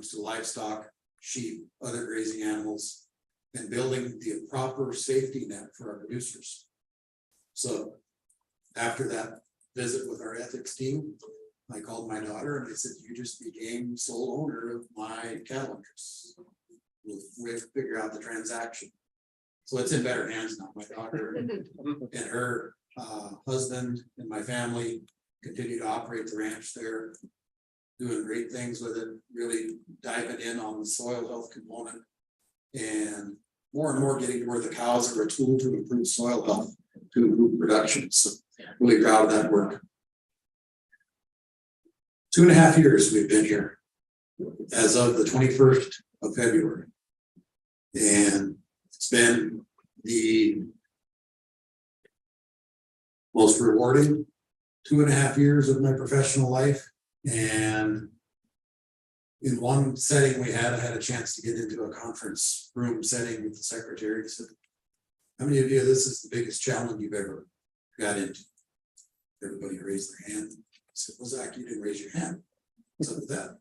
comes to livestock, sheep, other grazing animals, and building the proper safety net for our producers. So after that visit with our ethics team, I called my daughter and I said, you just became sole owner of my cattle interests. We have to figure out the transaction. So it's in better hands now. My daughter and her husband and my family continue to operate the ranch there, doing great things with it, really diving in on the soil health component, and more getting to where the cows are a tool to improve soil health, to improve production. So really proud of that work. 2.5 years we've been here, as of the 21st of February. And it's been the most rewarding 2.5 years of my professional life. And in one setting I had a chance to get into a conference room setting with the secretary. He said, how many of you, this is the biggest challenge you've ever got into? Everybody raised their hand. I said, well, Zach, you didn't raise your hand. What's up with that?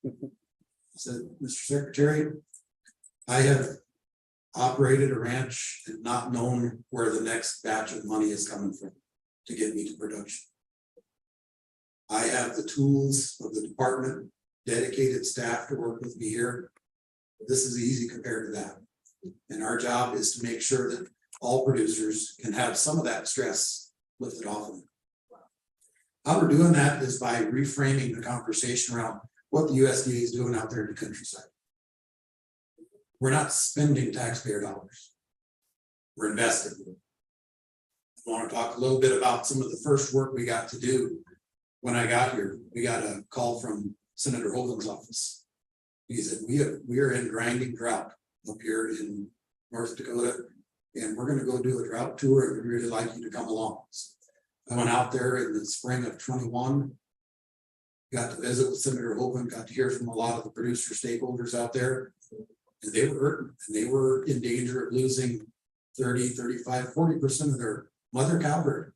I said, Mr. Secretary, I have operated a ranch and not known where the next batch of money is coming from to get me to production. I have the tools of the department, dedicated staff to work with me here. This is easy compared to that. And our job is to make sure that all producers can have some of that stress lifted off of them. How we're doing that is by reframing the conversation around what the USDA is doing out there in the countryside. We're not spending taxpayer dollars. We're investing. I want to talk a little bit about some of the first work we got to do. When I got here, we got a call from Senator Hogan's office. He said, we are in grinding drought up here in North Dakota, and we're going to go do a drought tour, and we'd really like you to come along. So I went out there in the spring of 21, got to visit with Senator Hogan, got to hear from a lot of the producer stakeholders out there, and they were hurting, and they were in danger of losing 30, 35, 40% of their mother cow herd.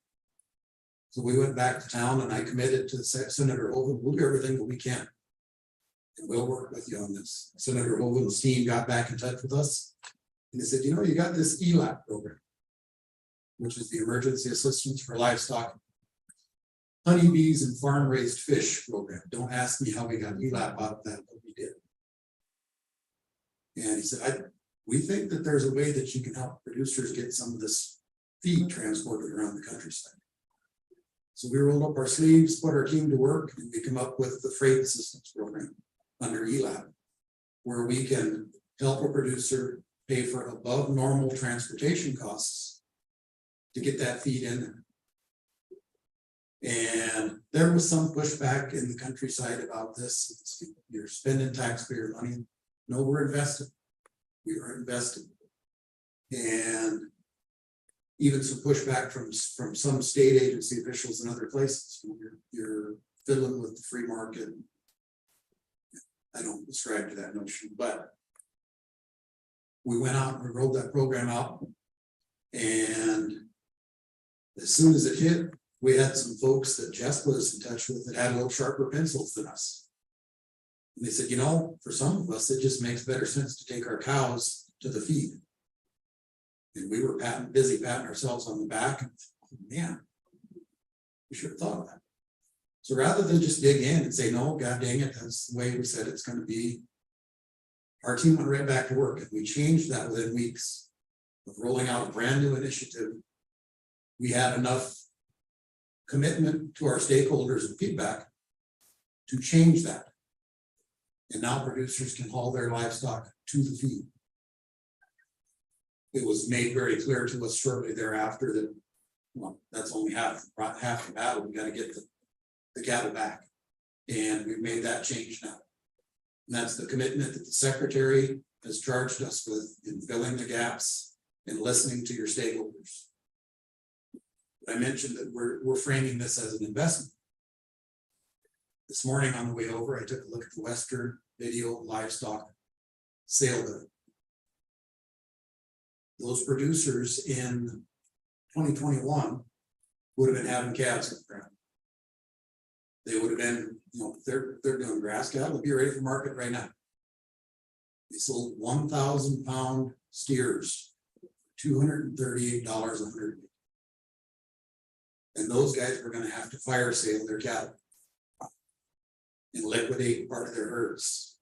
So we went back to town, and I committed to Senator Hogan, we'll do everything that we can, and we'll work with you on this. Senator Hogan's team got back in touch with us, and they said, you know, you got this ELAP program, which is the Emergency Assistance for Livestock, Honeybees and Farm Raised Fish program. Don't ask me how we got ELAP out of that, but we did. And he said, we think that there's a way that you can help producers get some of this feed transported around the countryside. So we rolled up our sleeves, put our team to work, and we come up with the Freight Assistance Program under ELAP, where we can help a producer pay for above normal transportation costs to get that feed in there. And there was some pushback in the countryside about this. You're spending taxpayer money. No, we're invested. We are invested. And even some pushback from some state agency officials in other places. You're fiddling with the free market. I don't subscribe to that notion, but we went out and we rolled that program out. And as soon as it hit, we had some folks that Jess put us in touch with that had a little sharper pencils than us. And they said, you know, for some of us, it just makes better sense to take our cows to the feed. And we were busy patting ourselves on the back. And oh, man, we should have thought of that. So rather than just dig in and say, no, God dang it, that's the way we said it's going to be, our team went right back to work, and we changed that within weeks of rolling out a brand new initiative. We had enough commitment to our stakeholders and feedback to change that. And now producers can haul their livestock to the feed. It was made very clear to us shortly thereafter that, well, that's only half the battle. We got to get the cattle back. And we've made that change now. And that's the commitment that the secretary has charged us with in filling the gaps and listening to your stakeholders. I mentioned that we're framing this as an investment. This morning on the way over, I took a look at the Western Video Livestock Sale Bill. Those producers in 2021 would have been having calves in the ground. They would have been, you know, they're doing grass cattle, be ready for market right now. They sold 1,000 pound steers, $238 a hundred. And those guys were gonna have to fire sale their cattle and liquidate part of their herds.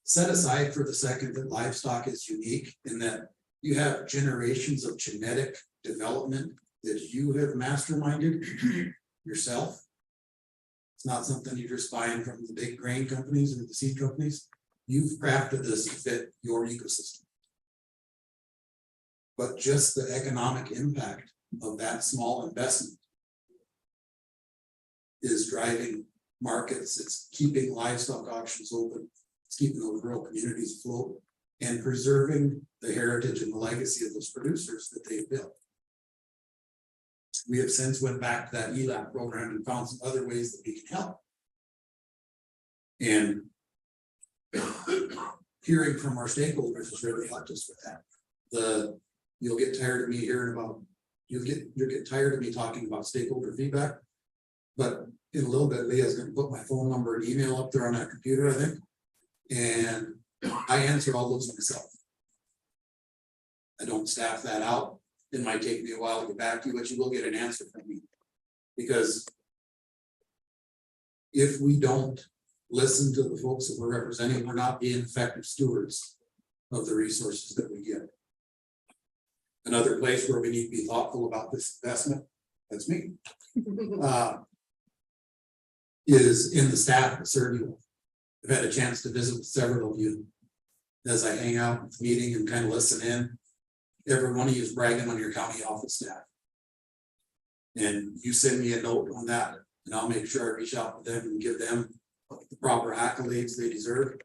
Set aside for the second that livestock is unique in that you have generations of genetic development that you have masterminded yourself. It's not something you're just buying from the big grain companies or the seed companies. You've crafted this to fit your ecosystem. But just the economic impact of that small investment is driving markets. It's keeping livestock auctions open. It's keeping those rural communities afloat and preserving the heritage and the legacy of those producers that they've built. We have since went back to that ELAP program and found some other ways that we can help. And hearing from our stakeholders has really helped us with that. You'll get tired of me hearing about, you'll get tired of me talking about stakeholder feedback. But in a little bit, Leah's gonna put my phone number and email up there on that computer, I think. And I answer all those myself. I don't staff that out. It might take me a while to get back to you, but you will get an answer from me. Because if we don't listen to the folks that we're representing, we're not being effective stewards of the resources that we get. Another place where we need to be thoughtful about this investment, that's me, is in the staff that serve you. I've had a chance to visit with several of you as I hang out at the meeting and kind of listen in. Every one of you is bragging on your county office staff. And you send me a note on that, and I'll make sure I reach out to them and give them the proper accolades they deserve.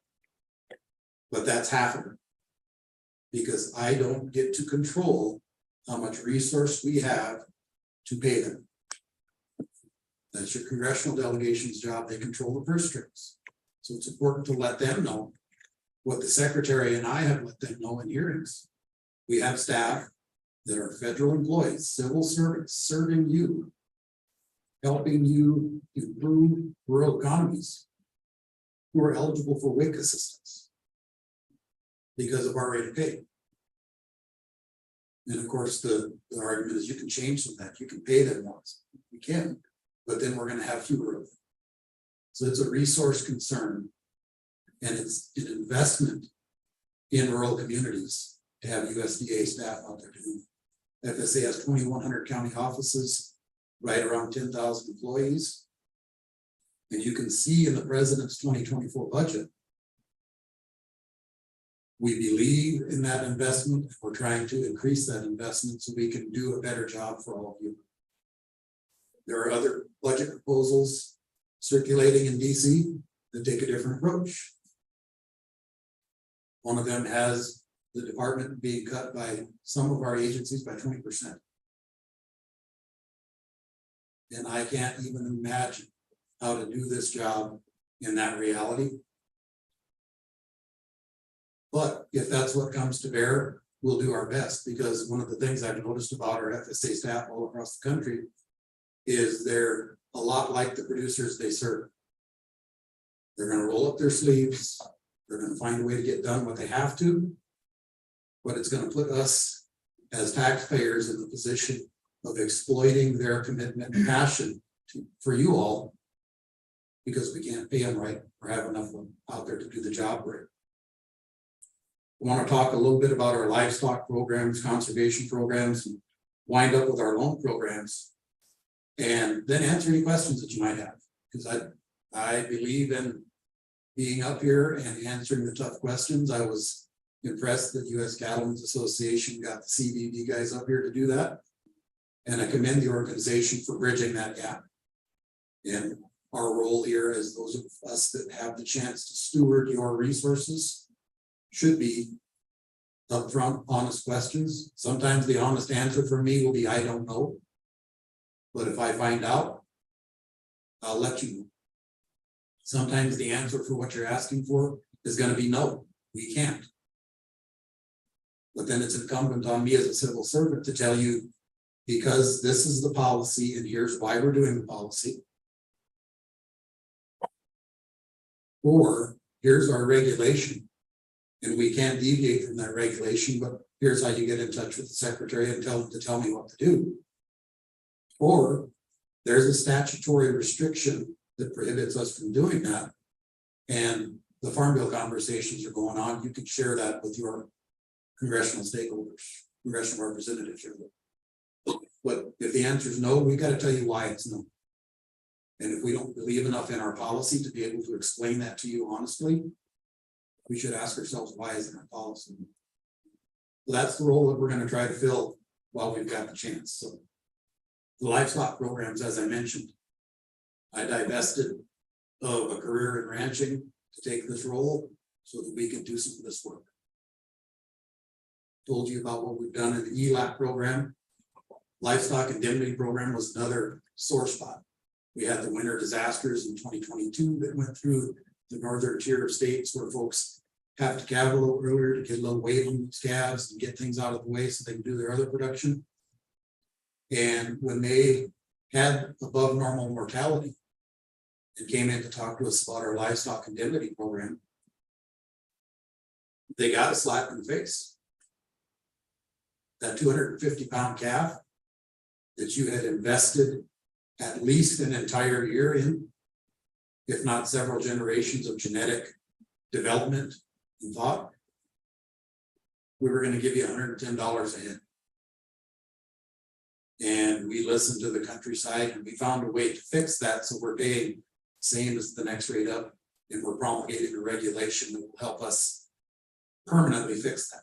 But that's half of it. Because I don't get to control how much resource we have to pay them. That's your congressional delegation's job. They control the purse strings. So it's important to let them know what the secretary and I have let them know in hearings. We have staff that are federal employees, civil servants serving you, helping you improve rural economies, who are eligible for WIC assistance because of our rate of pay. And of course, the argument is you can change some of that. You can pay them once. You can, but then we're going to have fewer of them. So it's a resource concern, and it's an investment in rural communities to have USDA staff out there doing it. FSA has 2,100 county offices, right around 10,000 employees. And you can see in the president's 2024 budget, we believe in that investment. We're trying to increase that investment so we can do a better job for all of you. There are other budget proposals circulating in DC that take a different approach. One of them has the department being cut by some of our agencies by 20%. And I can't even imagine how to do this job in that reality. But if that's what comes to bear, we'll do our best, because one of the things I've noticed about our FSA staff all across the country is they're a lot like the producers they serve. They're going to roll up their sleeves. They're going to find a way to get done what they have to, but it's going to put us as taxpayers in the position of exploiting their commitment and passion for you all, because we can't pay them right or have enough of them out there to do the job right. I want to talk a little bit about our livestock programs, conservation programs, and wind up with our loan programs, and then answer any questions that you might have, because I believe in being up here and answering the tough questions. I was impressed that U.S. Cattlemen's Association got the CVB guys up here to do that, and I commend the organization for bridging that gap. And our role here as those of us that have the chance to steward your resources should be upfront, honest questions. Sometimes the honest answer for me will be, I don't know. But if I find out, I'll let you know. Sometimes the answer for what you're asking for is going to be no, we can't. But then it's incumbent on me as a civil servant to tell you, because this is the policy and here's why we're doing the policy. Or here's our regulation And we can't deviate from that regulation, but here's how you get in touch with the secretary and tell them to tell me what to do. Or there's a statutory restriction that prohibits us from doing that. And the Farm Bill conversations are going on. You can share that with your congressional stakeholders, congressional representatives. But if the answer is no, we got to tell you why it's no. And if we don't believe enough in our policy to be able to explain that to you honestly, we should ask ourselves, why isn't our policy? Well, that's the role that we're going to try to fill while we've got the chance. So the livestock programs, as I mentioned, I divested of a career in ranching to take this role so that we can do some of this work. Told you about what we've done in the ELAP program. Livestock indemnity program was another sore spot. We had the winter disasters in 2022 that went through the northern tier of states where folks have to calve a little earlier to get a little weight on those calves and get things out of the way so they can do their other production. And when they had above normal mortality and came in to talk to us about our livestock indemnity program, they got a slap in the face. That 250-pound calf that you had invested at least an entire year in, if not several generations of genetic development and thought, we were going to give you $110 a head. And we listened to the countryside and we found a way to fix that. So we're paying same as the next rate up, and we're promulgating a regulation that will help us permanently fix that.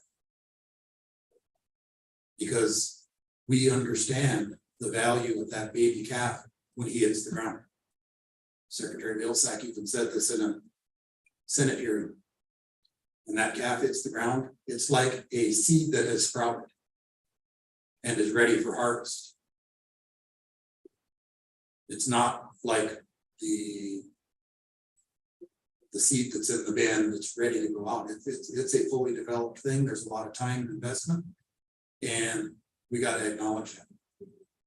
Because we understand the value of that baby calf when he hits the ground. Secretary Vilsack even said this in a Senate hearing. When that calf hits the ground, it's like a seed that has sprouted and is ready for harvest. It's not like the seed that's in the bin that's ready to go out. It's a fully developed thing. There's a lot of time and investment, and we got to acknowledge that.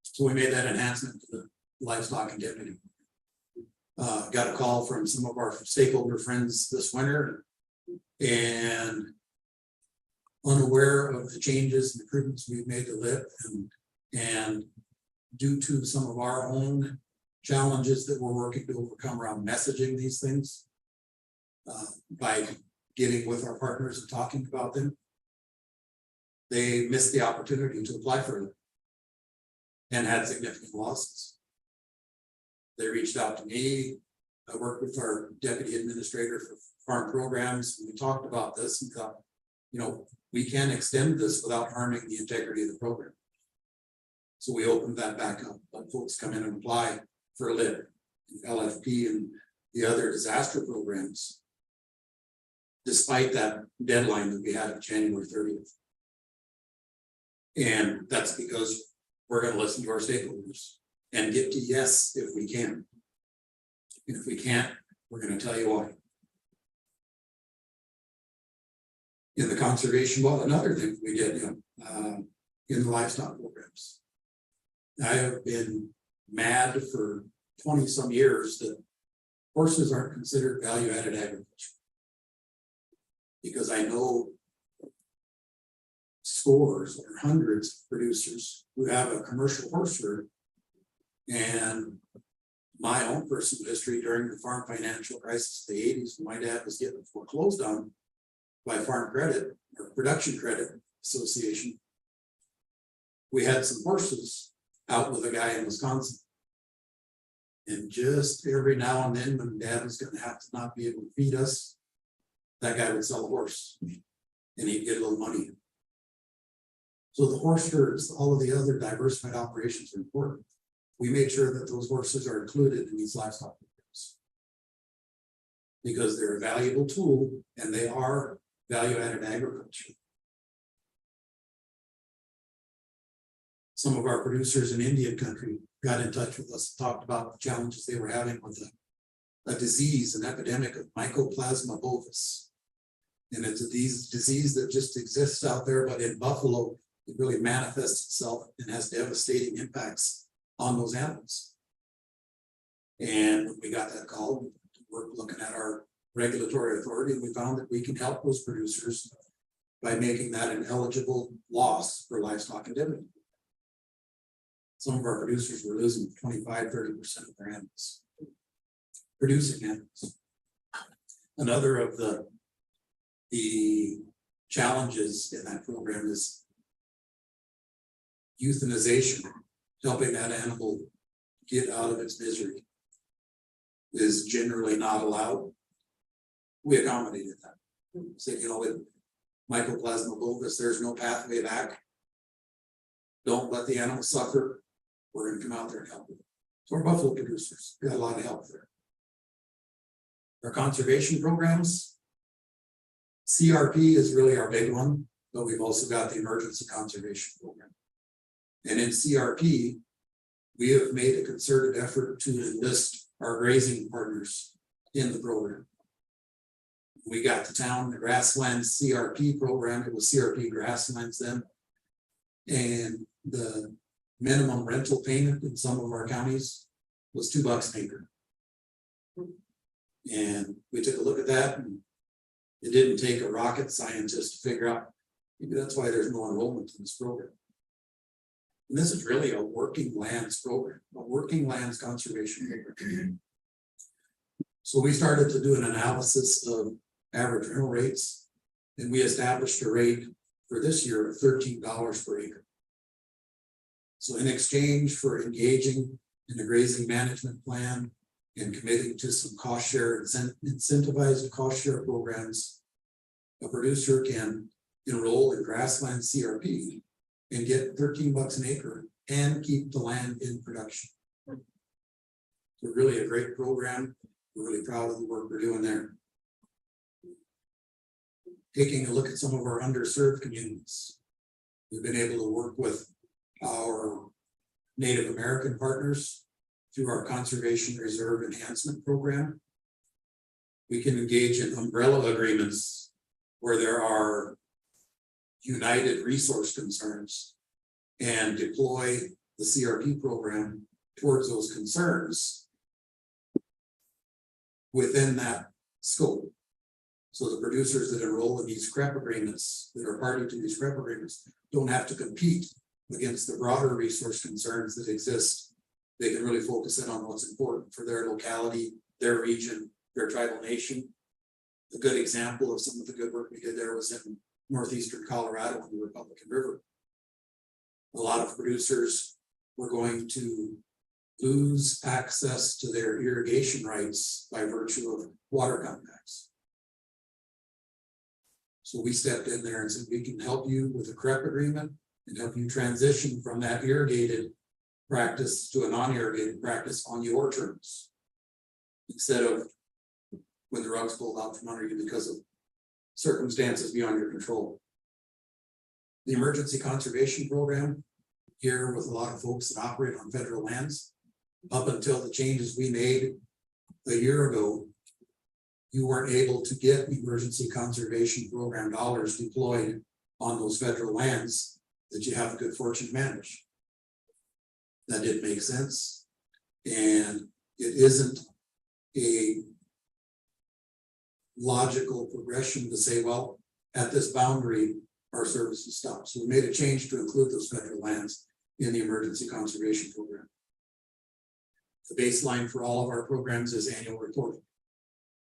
So we made that enhancement to the livestock indemnity. Got a call from some of our stakeholder friends this winter, and unaware of the changes and improvements we've made to LIP, and due to some of our own challenges that we're working to overcome around messaging these things, by getting with our partners and talking about them, they missed the opportunity to apply for it and had significant losses. They reached out to me. I worked with our deputy administrator for farm programs, and we talked about this and thought, you know, we can extend this without harming the integrity of the program. So we opened that back up, let folks come in and apply for LIP, LFP, and the other disaster programs, despite that deadline that we had of January 30th. And that's because we're going to listen to our stakeholders and get to yes if we can. And if we can't, we're going to tell you why. In the conservation, well, another thing we did, in the livestock programs, I have been mad for 20 some years that horses aren't considered value-added agriculture, because I know scores or hundreds of producers who have a commercial horse herd, and my own personal history during the farm financial crisis of the 80s, when my dad was getting foreclosed on by Farm Credit or Production Credit Association, we had some horses out with a guy in Wisconsin. And just every now and then, when Dad was going to have to not be able to feed us, that guy would sell a horse and he'd get a little money. So the horse herds, all of the other diversified operations are important. We made sure that those horses are included in these livestock programs because they're a valuable tool and they are value-added agriculture. Some of our producers in Indian country got in touch with us, talked about the challenges they were having with a disease, an epidemic of Mycoplasma bovis. And it's a disease that just exists out there, but in buffalo, it really manifests itself and has devastating impacts on those animals. And when we got that call, we're looking at our regulatory authority, and we found that we can help those producers by making that an eligible loss for livestock indemnity. Some of our producers were losing 25–30% of their animals, producing animals. Another of the challenges in that program is euthanization, helping that animal get out of its misery, is generally not allowed. We accommodated that. So, you know, with mycoplasma bovis, there's no pathway back. Don't let the animal suffer. We're going to come out there and help them. So our buffalo producers got a lot of help there. Our conservation programs, CRP is really our big one, but we've also got the emergency conservation program. And in CRP, we have made a concerted effort to enlist our grazing partners in the program. We got to town, the grasslands CRP program, it was CRP grasslands then. And the minimum rental payment in some of our counties was $2 an acre. And we took a look at that, and it didn't take a rocket scientist to figure out, maybe that's why there's no enrollment in this program. And this is really a working lands program, a working lands conservation program. So we started to do an analysis of average rental rates, and we established a rate for this year of $13 per acre. So in exchange for engaging in a grazing management plan and committing to some cost share, incentivized cost share programs, a producer can enroll in grassland CRP and get $13 an acre and keep the land in production. So really a great program. We're really proud of the work we're doing there. Taking a look at some of our underserved communities, we've been able to work with our Native American partners through our Conservation Reserve Enhancement Program. We can engage in umbrella agreements where there are united resource concerns and deploy the CRP program towards those concerns within that scope. So the producers that enroll in these CREP agreements, that are party to these CREP agreements, don't have to compete against the broader resource concerns that exist. They can really focus in on what's important for their locality, their region, their tribal nation. A good example of some of the good work we did there was in northeastern Colorado on the Republican River. A lot of producers were going to lose access to their irrigation rights by virtue of water compacts. So we stepped in there and said, we can help you with a CREP agreement and help you transition from that irrigated practice to a non-irrigated practice on your terms, instead of when the rug's pulled out from under you because of circumstances beyond your control. The emergency conservation program here with a lot of folks that operate on federal lands, up until the changes we made a year ago, you weren't able to get emergency conservation program dollars deployed on those federal lands that you have the good fortune to manage. That didn't make sense. And it isn't a logical progression to say, well, at this boundary, our services stop. So we made a change to include those federal lands in the emergency conservation program. The baseline for all of our programs is annual reporting.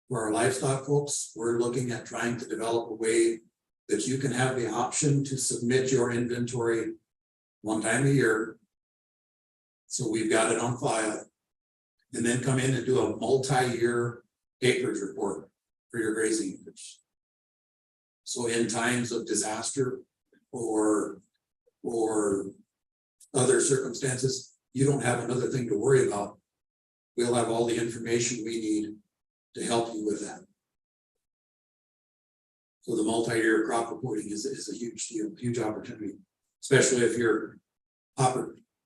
For our livestock folks, we're looking at trying to develop a way that you can have the option to submit your inventory one time a year. So we've got it on file, and then come in and do a multi-year acreage report for your grazing acres. So in times of disaster or other circumstances, you don't have another thing to worry about. We'll have all the information we need to help you with that. So the multi-year crop reporting is a huge deal, huge opportunity, especially if your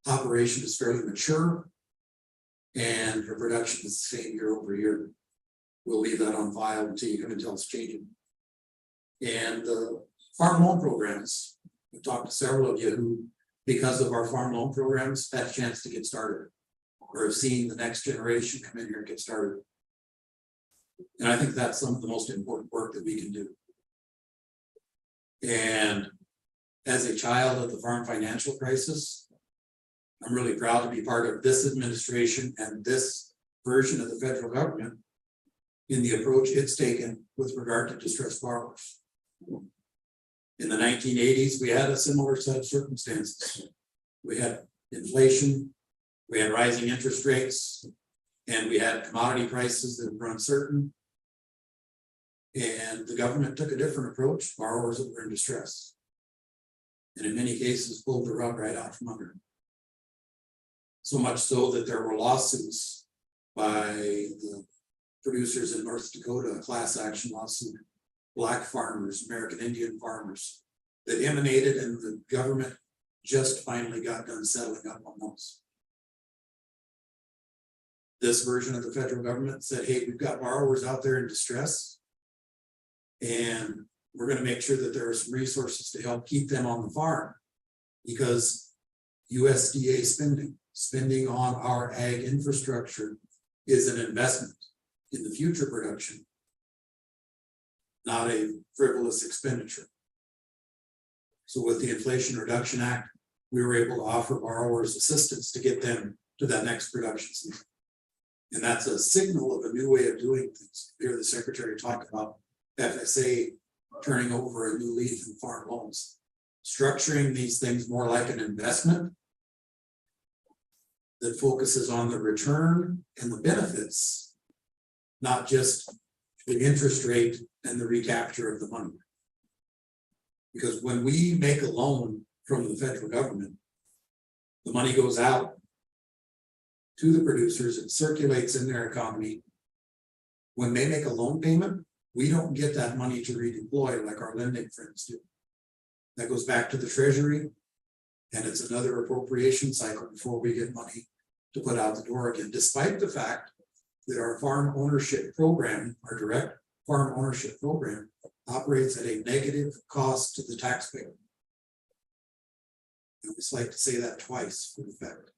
operation is fairly mature and your production is the same year over year. We'll leave that on file until you come and tell us changing. And the farm loan programs, we've talked to several of you who, because of our farm loan programs, had a chance to get started, or have seen the next generation come in here and get started. And I think that's some of the most important work that we can do. And as a child of the farm financial crisis, I'm really proud to be part of this administration and this version of the federal government in the approach it's taken with regard to distressed borrowers. In the 1980s, we had a similar set of circumstances. We had inflation, we had rising interest rates, and we had commodity prices that were uncertain. And the government took a different approach, borrowers that were in distress. And in many cases, pulled the rug right out from under them. So much so that there were lawsuits by the producers in North Dakota, a class action lawsuit, Black farmers, American Indian farmers, that emanated, and the government just finally got done settling up on those. This version of the federal government said, hey, we've got borrowers out there in distress, and we're going to make sure that there are some resources to help keep them on the farm, because USDA spending on our ag infrastructure is an investment in the future production, not a frivolous expenditure. So with the Inflation Reduction Act, we were able to offer borrowers assistance to get them to that next production season. And that's a signal of a new way of doing things. Hear the secretary talk about FSA turning over a new leaf in farm loans, structuring these things more like an investment that focuses on the return and the benefits, not just the interest rate and the recapture of the money. Because when we make a loan from the federal government, the money goes out to the producers, it circulates in their economy. When they make a loan payment, we don't get that money to redeploy like our lending friends do. That goes back to the Treasury, and it's another appropriation cycle before we get money to put out the door again, despite the fact that our farm ownership program, our direct farm ownership program, operates at a negative cost to the taxpayer. I just like to say that twice for the fact.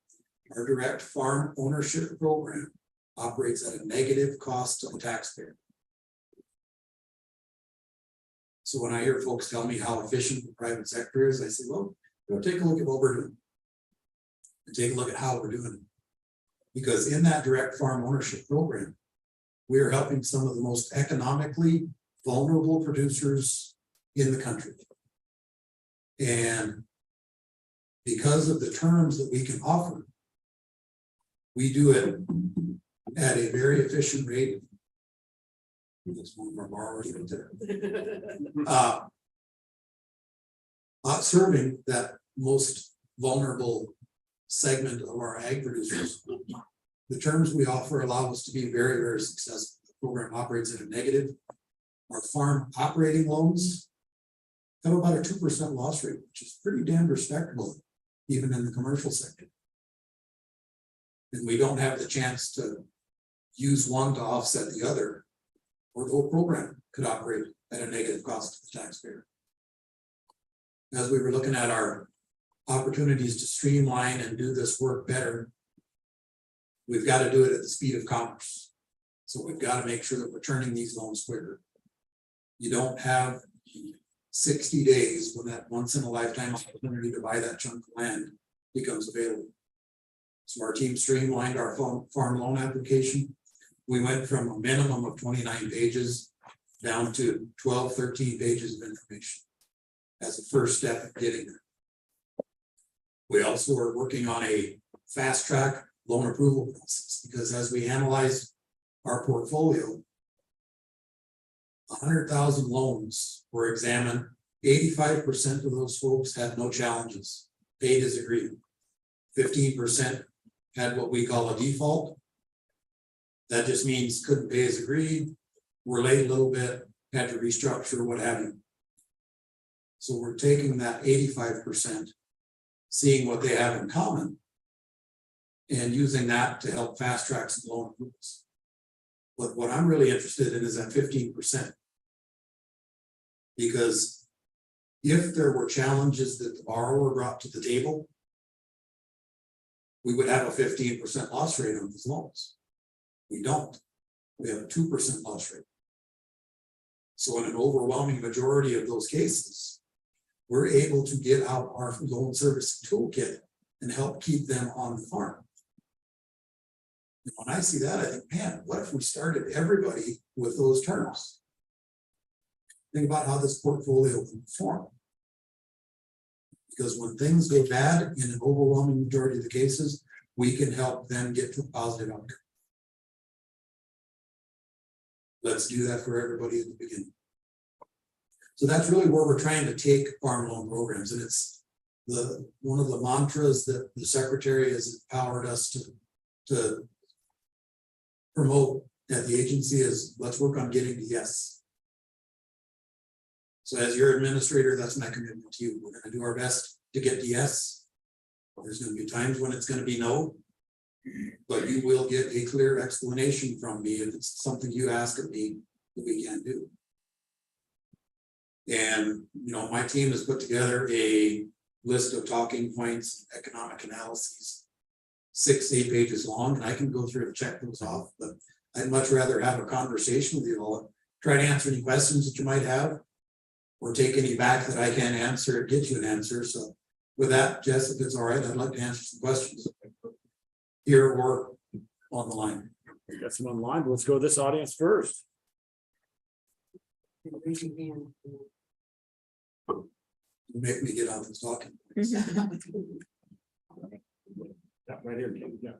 Our direct farm ownership program operates at a negative cost to the taxpayer. So when I hear folks tell me how efficient the private sector is, I say, well, take a look at what we're doing. And take a look at how we're doing it. Because in that direct farm ownership program, we are helping some of the most economically vulnerable producers in the country. And because of the terms that we can offer, we do it at a very efficient rate. That's one of our borrowers right there. Serving that most vulnerable segment of our ag producers. The terms we offer allow us to be very, very successful. The program operates at a negative. Our farm operating loans have about a 2% loss rate, which is pretty damn respectable, even in the commercial sector. And we don't have the chance to use one to offset the other, or the whole program could operate at a negative cost to the taxpayer. As we were looking at our opportunities to streamline and do this work better, we've got to do it at the speed of commerce. So we've got to make sure that we're turning these loans quicker. You don't have 60 days when that once in a lifetime opportunity to buy that chunk of land becomes available. So our team streamlined our farm loan application. We went from a minimum of 29 pages down to 12, 13 pages of information as a first step in getting there. We also are working on a fast track loan approval process, because as we analyze our portfolio, 100,000 loans were examined. 85% of those folks had no challenges, paid as agreed. 15% had what we call a default. That just means couldn't pay as agreed, were late a little bit, had to restructure, what have you. So we're taking that 85%, seeing what they have in common, and using that to help fast track some loan approvals. But what I'm really interested in is that 15%. Because if there were challenges that the borrower brought to the table, we would have a 15% loss rate on these loans. We don't. we have a 2% loss rate. So in an overwhelming majority of those cases, we're able to get out our loan servicing toolkit and help keep them on the farm. And when I see that, I think, man, what if we started everybody with those terms? Think about how this portfolio can perform. Because when things go bad in an overwhelming majority of the cases, we can help them get to a positive outcome. Let's do that for everybody at the beginning. So that's really where we're trying to take farm loan programs. And it's one of the mantras that the secretary has empowered us to promote at the agency is let's work on getting to yes. So as your administrator, that's my commitment to you. We're going to do our best to get to yes. There's going to be times when it's going to be no, but you will get a clear explanation from me if it's something you ask of me that we can't do. And, my team has put together a list of talking points, economic analyses, 6-8 pages long, and I can go through and check those off, but I'd much rather have a conversation with you all, try to answer any questions that you might have, or take any back that I can't answer and get you an answer. So with that, Jess, if it's all right, I'd like to answer some questions here or on the line. We got some online. Let's go to this audience first. You make me get on this talking. Yeah, right here. Yeah.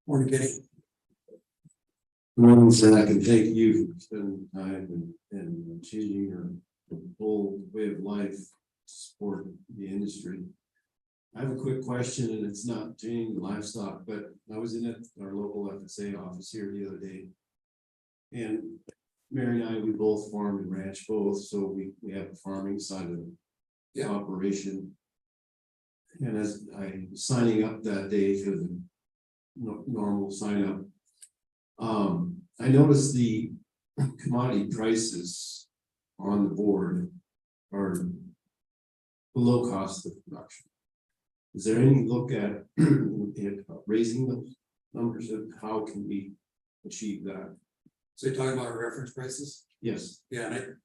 Morning, Kenny. Good morning, Zach, and thank you for spending time and changing your whole way of life to support the industry. I have a quick question, and it's not changing livestock, but I was in our local FSA office here the other day. And Mary and I, we both farm and ranch both, so we have a farming side of the operation. And as I was signing up that day for the normal sign up, I noticed the commodity prices on the board are below cost of production. Is there any look at raising those numbers, and how can we achieve that? So you're talking about our reference prices? Yes. Yeah, and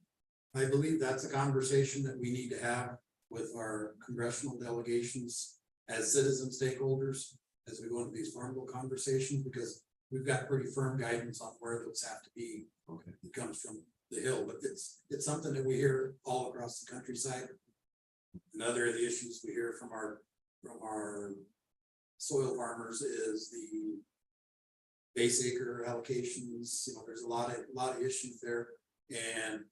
I believe that's a conversation that we need to have with our congressional delegations as citizen stakeholders as we go into these farm bill conversations, because we've got pretty firm guidance on where those have to be. Okay. It comes from the Hill, but it's something that we hear all across the countryside. Another of the issues we hear from our soil farmers is the base acre allocations. There's a lot of issues there, and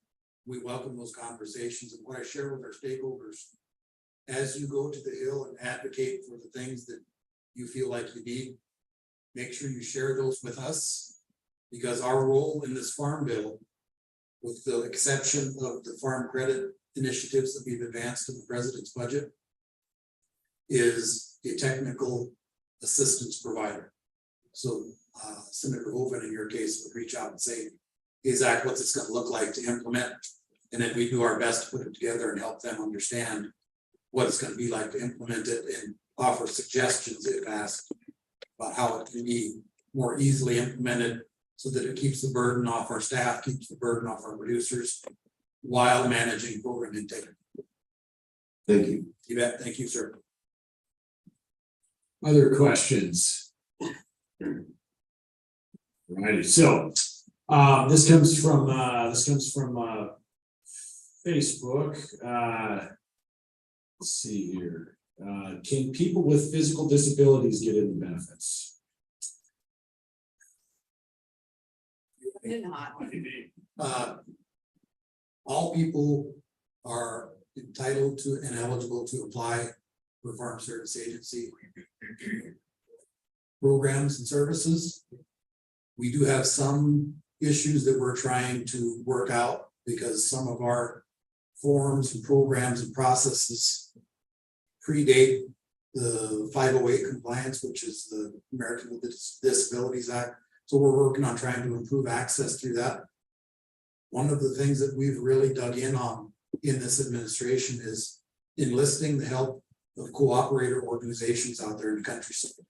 we welcome those conversations. And what I share with our stakeholders, as you go to the Hill and advocate for the things that you feel like you need, make sure you share those with us, because our role in this farm bill, with the exception of the farm credit initiatives that we've advanced in the president's budget, is a technical assistance provider. So Senator Hoven, in your case, would reach out and say, hey, Zach, what's this going to look like to implement? And then we do our best to put it together and help them understand what it's going to be like to implement it, and offer suggestions if asked about how it can be more easily implemented, so that it keeps the burden off our staff, keeps the burden off our producers, while managing program integrity. Thank you. You bet. Thank you, sir. Other questions? Righty, so this comes from Facebook. Let's see here. Can people with physical disabilities get any benefits? All people are entitled to and eligible to apply for Farm Service Agency programs and services. We do have some issues that we're trying to work out, because some of our forms and programs and processes predate the 508 compliance, which is the American with Disabilities Act. So we're working on trying to improve access through that. One of the things that we've really dug in on in this administration is enlisting the help of cooperator organizations out there in the countryside.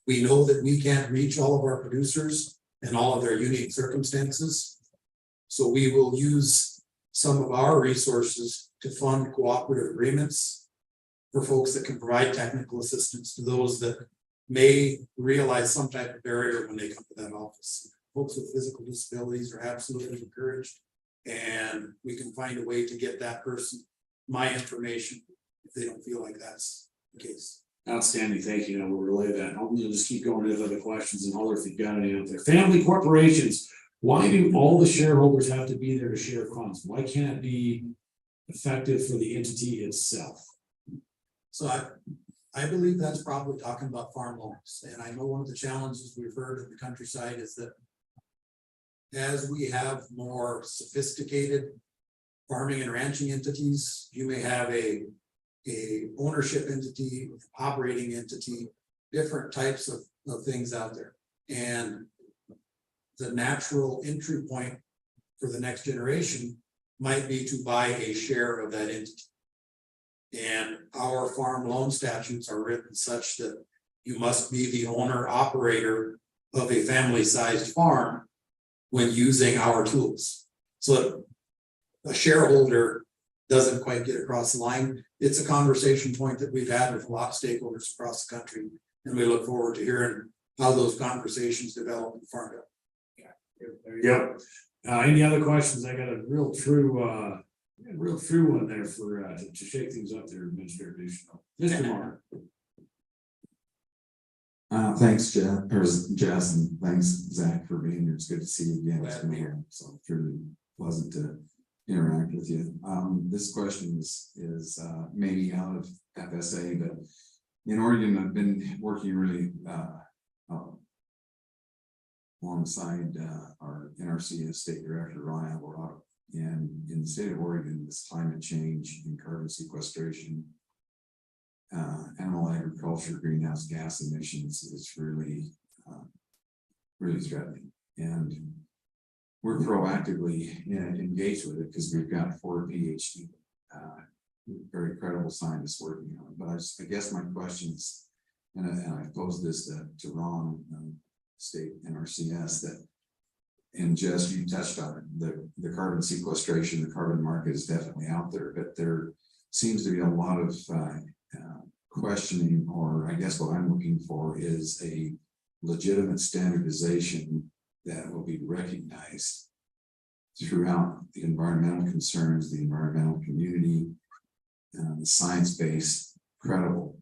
We know that we can't reach all of our producers and all of their unique circumstances. So we will use some of our resources to fund cooperative agreements for folks that can provide technical assistance to those that may realize some type of barrier when they come to that office. Folks with physical disabilities are absolutely encouraged, and we can find a way to get that person my information if they don't feel like that's the case. Outstanding, thank you. Now we'll relay that. I'll just keep going with other questions and holler if you've got any out there. Family corporations, why do all the shareholders have to be there to share funds? Why can't it be effective for the entity itself? So I believe that's probably talking about farm loans. And I know one of the challenges we've heard in the countryside is that as we have more sophisticated farming and ranching entities, you may have a ownership entity, operating entity, different types of things out there. And the natural entry point for the next generation might be to buy a share of that entity. And our farm loan statutes are written such that you must be the owner operator of a family-sized farm when using our tools. So a shareholder doesn't quite get across the line. It's a conversation point that we've had with a lot of stakeholders across the country, and we look forward to hearing how those conversations develop in Farm Bill. There you go. Any other questions? I got a real true one there for to shake things up there, Administrator Ducheneaux. Mr. Martin. Thanks, Jess, and thanks, Zach, for being here. It's good to see you again. Glad to be here. So it's really pleasant to interact with you. This question is maybe out of FSA, but in Oregon, I've been working really alongside our NRCS State Director, Ron Alvarado. And in the state of Oregon, this climate change and carbon sequestration, animal agriculture, greenhouse gas emissions is really threatening. And we're proactively engaged with it because we've got 4 PhD, very credible scientists working on it. But I guess my questions, and I posed this to Ron, State NRCS, that, and Jess, you touched on it, the carbon sequestration, the carbon market is definitely out there, but there seems to be a lot of questioning, or I guess what I'm looking for is a legitimate standardization that will be recognized throughout the environmental concerns, the environmental community, the science-based, credible,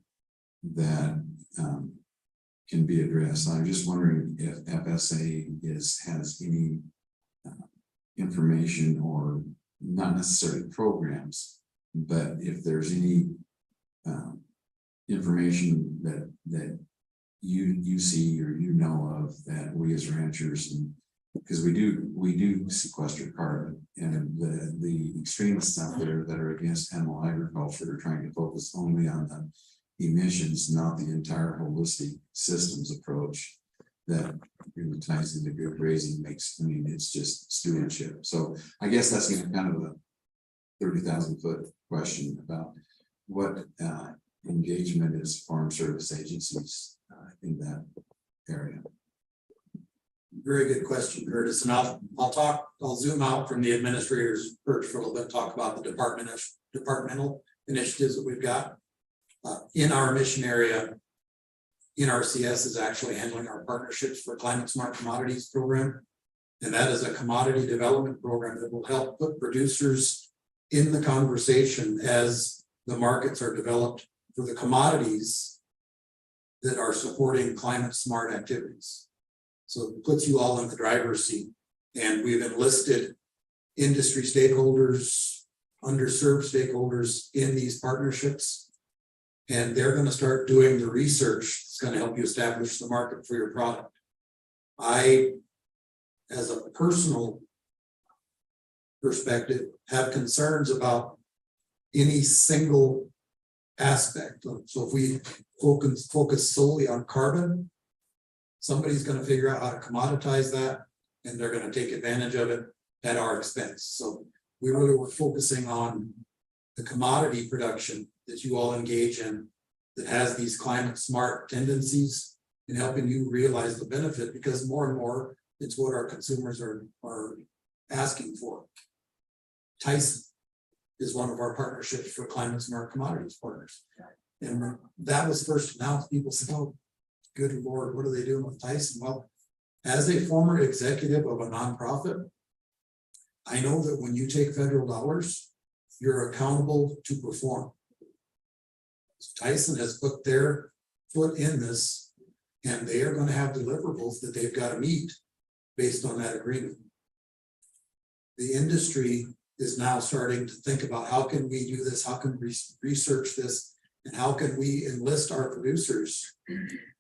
that can be addressed. I'm just wondering if FSA has any information, or not necessarily programs, but if there's any information that you see or you know of that we as ranchers, and because we do sequester carbon, and the extremists out there that are against animal agriculture are trying to focus only on the emissions, not the entire holistic systems approach that really ties into good grazing makes. I mean, it's just stewardship. So I guess that's kind of a 30,000 foot question about what engagement is farm service agencies in that area. Very good question, Curtis. And I'll zoom out from the administrator's perch for a little bit, talk about the departmental initiatives that we've got. In our mission area, NRCS is actually handling our partnerships for Climate Smart Commodities program. And that is a commodity development program that will help put producers in the conversation as the markets are developed for the commodities that are supporting climate smart activities. So it puts you all in the driver's seat. And we've enlisted industry stakeholders, underserved stakeholders in these partnerships. And they're going to start doing the research that's going to help you establish the market for your product. I, as a personal perspective, have concerns about any single aspect. So if we focus solely on carbon, somebody's going to figure out how to commoditize that, and they're going to take advantage of it at our expense. So we really were focusing on the commodity production that you all engage in that has these climate smart tendencies in helping you realize the benefit, because more and more, it's what our consumers are asking for. Tyson is one of our partnerships for climate smart commodities partners. And when that was first announced, people said, oh, good Lord, what are they doing with Tyson? Well, as a former executive of a nonprofit, I know that when you take federal dollars, you're accountable to perform. Tyson has put their foot in this, and they are going to have deliverables that they've got to meet based on that agreement. The industry is now starting to think about how can we do this, how can we research this, and how can we enlist our producers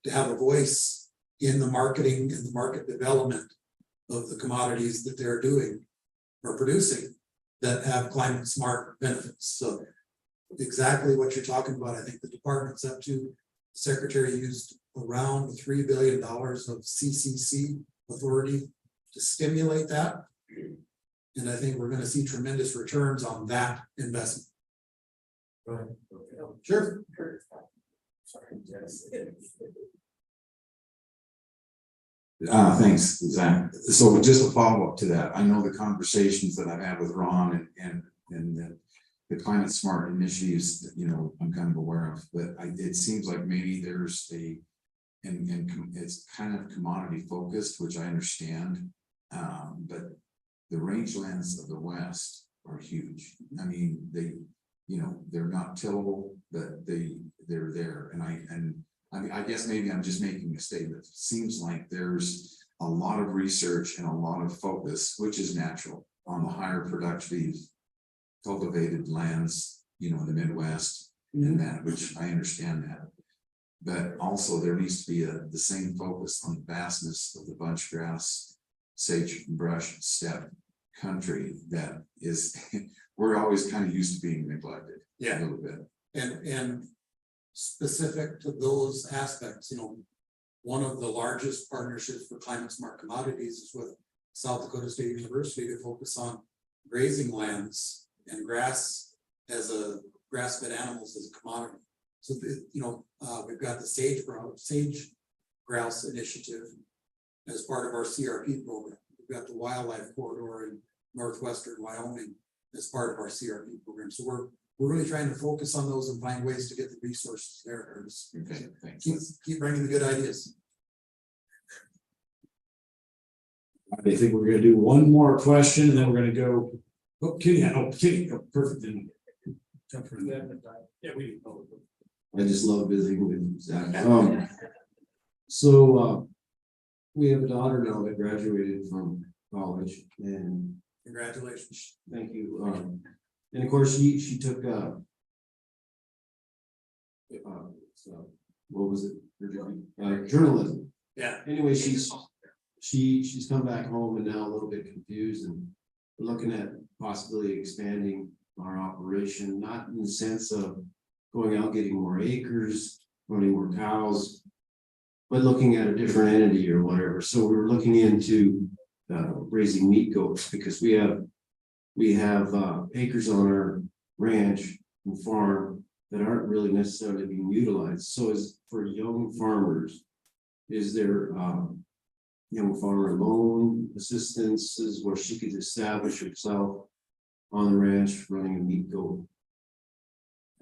to have a voice in the marketing and the market development of the commodities that they're doing or producing that have climate smart benefits. So exactly what you're talking about, I think the department's up to. The secretary used around $3 billion of CCC authority to stimulate that. And I think we're going to see tremendous returns on that investment. Right. Sure. Thanks, Zach. So just a follow-up to that, I know the conversations that I've had with Ron and the climate smart initiatives that, you know, I'm kind of aware of, but it seems like maybe there's and it's kind of commodity focused, which I understand. But the rangelands of the West are huge. I mean, they're not tillable, but they're there. And I mean, I guess maybe I'm just making a statement. It seems like there's a lot of research and a lot of focus, which is natural, on the higher productive cultivated lands, you know, in the Midwest and that, which I understand that. But also there needs to be the same focus on the vastness of the bunch grass, sagebrush, steppe country that is, we're always kind of used to being neglected. Yeah. A little bit. And specific to those aspects, you know, one of the largest partnerships for climate smart commodities is with South Dakota State University to focus on grazing lands and grass as a grass-fed animals as a commodity. So, we've got the sage grouse initiative as part of our CRP program. We've got the wildlife corridor in northwestern Wyoming as part of our CRP program. So we're really trying to focus on those and find ways to get the resources there. Okay, thanks. Keep bringing the good ideas. I think we're gonna do one more question and then we're gonna go. Kitty, perfect. Then jump for that. Yeah, we. I just love visiting with Zach. We have a daughter now that graduated from college, and Congratulations. thank you. And of course, she took what was it? Journalism. Yeah. Anyway, she's come back home and now a little bit confused, and we're looking at possibly expanding our operation, not in the sense of going out getting more acres, running more cows, but looking at a different entity or whatever. So we were looking into raising meat goats, because we have acres on our ranch and farm that aren't really necessarily being utilized. So as for young farmers, is there young farmer loan assistances where she could establish herself on the ranch running a meat goat?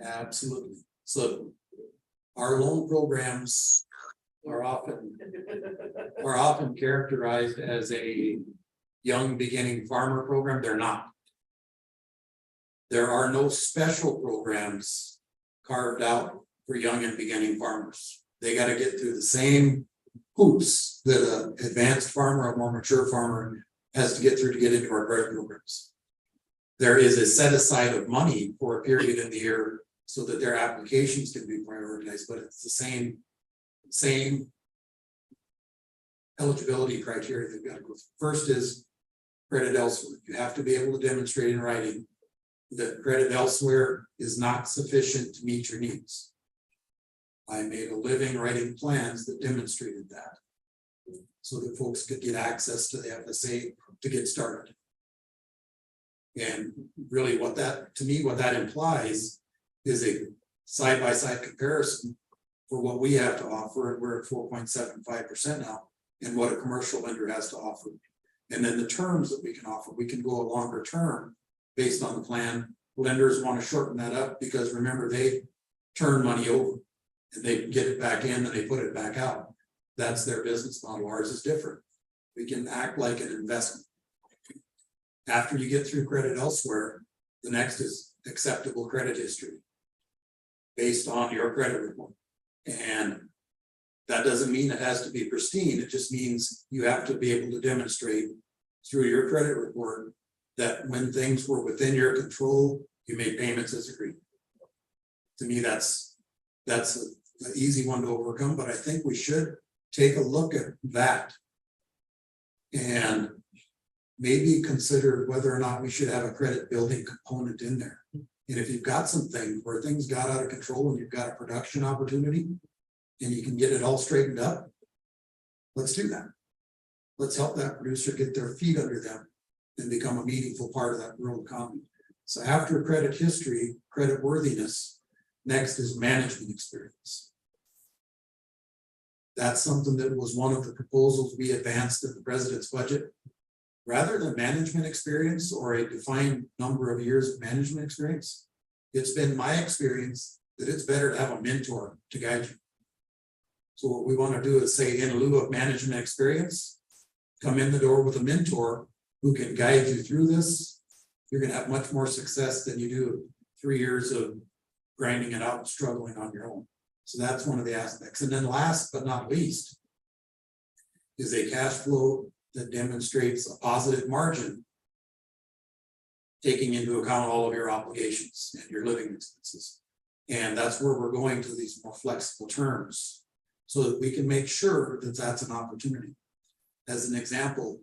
Absolutely. So our loan programs are often characterized as a young beginning farmer program. They're not. There are no special programs carved out for young and beginning farmers. They got to get through the same hoops that an advanced farmer, a more mature farmer, has to get through to get into our grant programs. There is a set aside of money for a period in the year so that their applications can be prioritized, but it's the same eligibility criteria they've got to go through. First is credit elsewhere. You have to be able to demonstrate in writing that credit elsewhere is not sufficient to meet your needs. I made a living writing plans that demonstrated that, so that folks could get access to the FSA to get started. And really what that implies is a side-by-side comparison for what we have to offer, and we're at 4.75% now, and what a commercial lender has to offer. And then the terms that we can offer, we can go a longer term based on the plan. Lenders want to shorten that up because remember, they turn money over and they get it back in and they put it back out. That's their business model. Ours is different. We can act like an investment. After you get through credit elsewhere, the next is acceptable credit history based on your credit report. And that doesn't mean it has to be pristine. It just means you have to be able to demonstrate through your credit report that when things were within your control, you made payments as agreed. To me, that's an easy one to overcome, but I think we should take a look at that and maybe consider whether or not we should have a credit building component in there. And if you've got some things where things got out of control and you've got a production opportunity and you can get it all straightened up, let's do that. Let's help that producer get their feet under them and become a meaningful part of that rural economy. So after credit history, credit worthiness, next is management experience. That's something that was one of the proposals we advanced in the president's budget. Rather than management experience or a defined number of years of management experience, it's been my experience that it's better to have a mentor to guide you. So what we want to do is say, in lieu of management experience, come in the door with a mentor who can guide you through this. You're going to have much more success than you do 3 years of grinding it out and struggling on your own. So that's one of the aspects. And then last but not least is a cash flow that demonstrates a positive margin, taking into account all of your obligations and your living expenses. And that's where we're going to these more flexible terms so that we can make sure that that's an opportunity. As an example,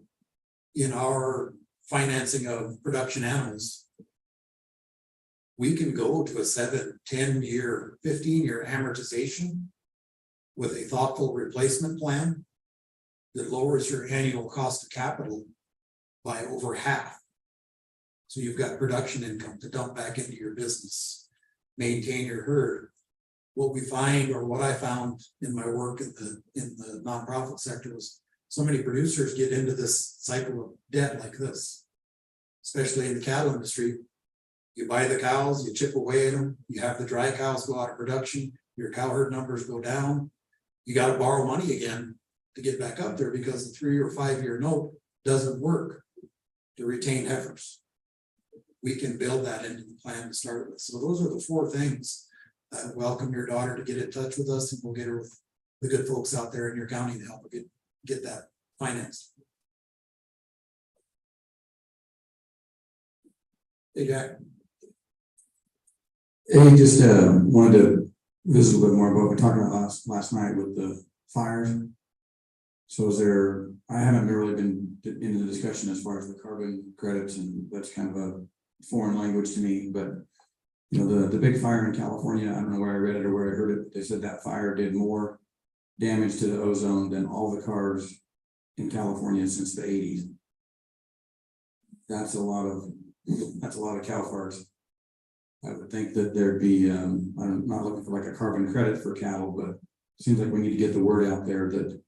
in our financing of production animals, we can go to a 7, 10-year, 15-year amortization with a thoughtful replacement plan that lowers your annual cost of capital by over half. So you've got production income to dump back into your business, maintain your herd. What we find, or what I found in my work in the nonprofit sector, was so many producers get into this cycle of debt like this, especially in the cattle industry. You buy the cows, you chip away at them, you have the dry cows go out of production, your cow herd numbers go down, you got to borrow money again to get back up there because the 3 or 5 year note doesn't work to retain heifers. We can build that into the plan to start with. So those are the 4 things. Welcome your daughter to get in touch with us, and we'll get her with the good folks out there in your county to help her get that financed. Hey, Jack. Hey, just wanted to visit a little bit more about what we talked about last night with the fires. So I haven't really been into the discussion as far as the carbon credits, and that's kind of a foreign language to me, but you know, the big fire in California, I don't know where I read it or where I heard it, but they said that fire did more damage to the ozone than all the cars in California since the 80s. That's a lot of cow farts. I would think that there'd be, I'm not looking for like a carbon credit for cattle, but it seems like we need to get the word out there that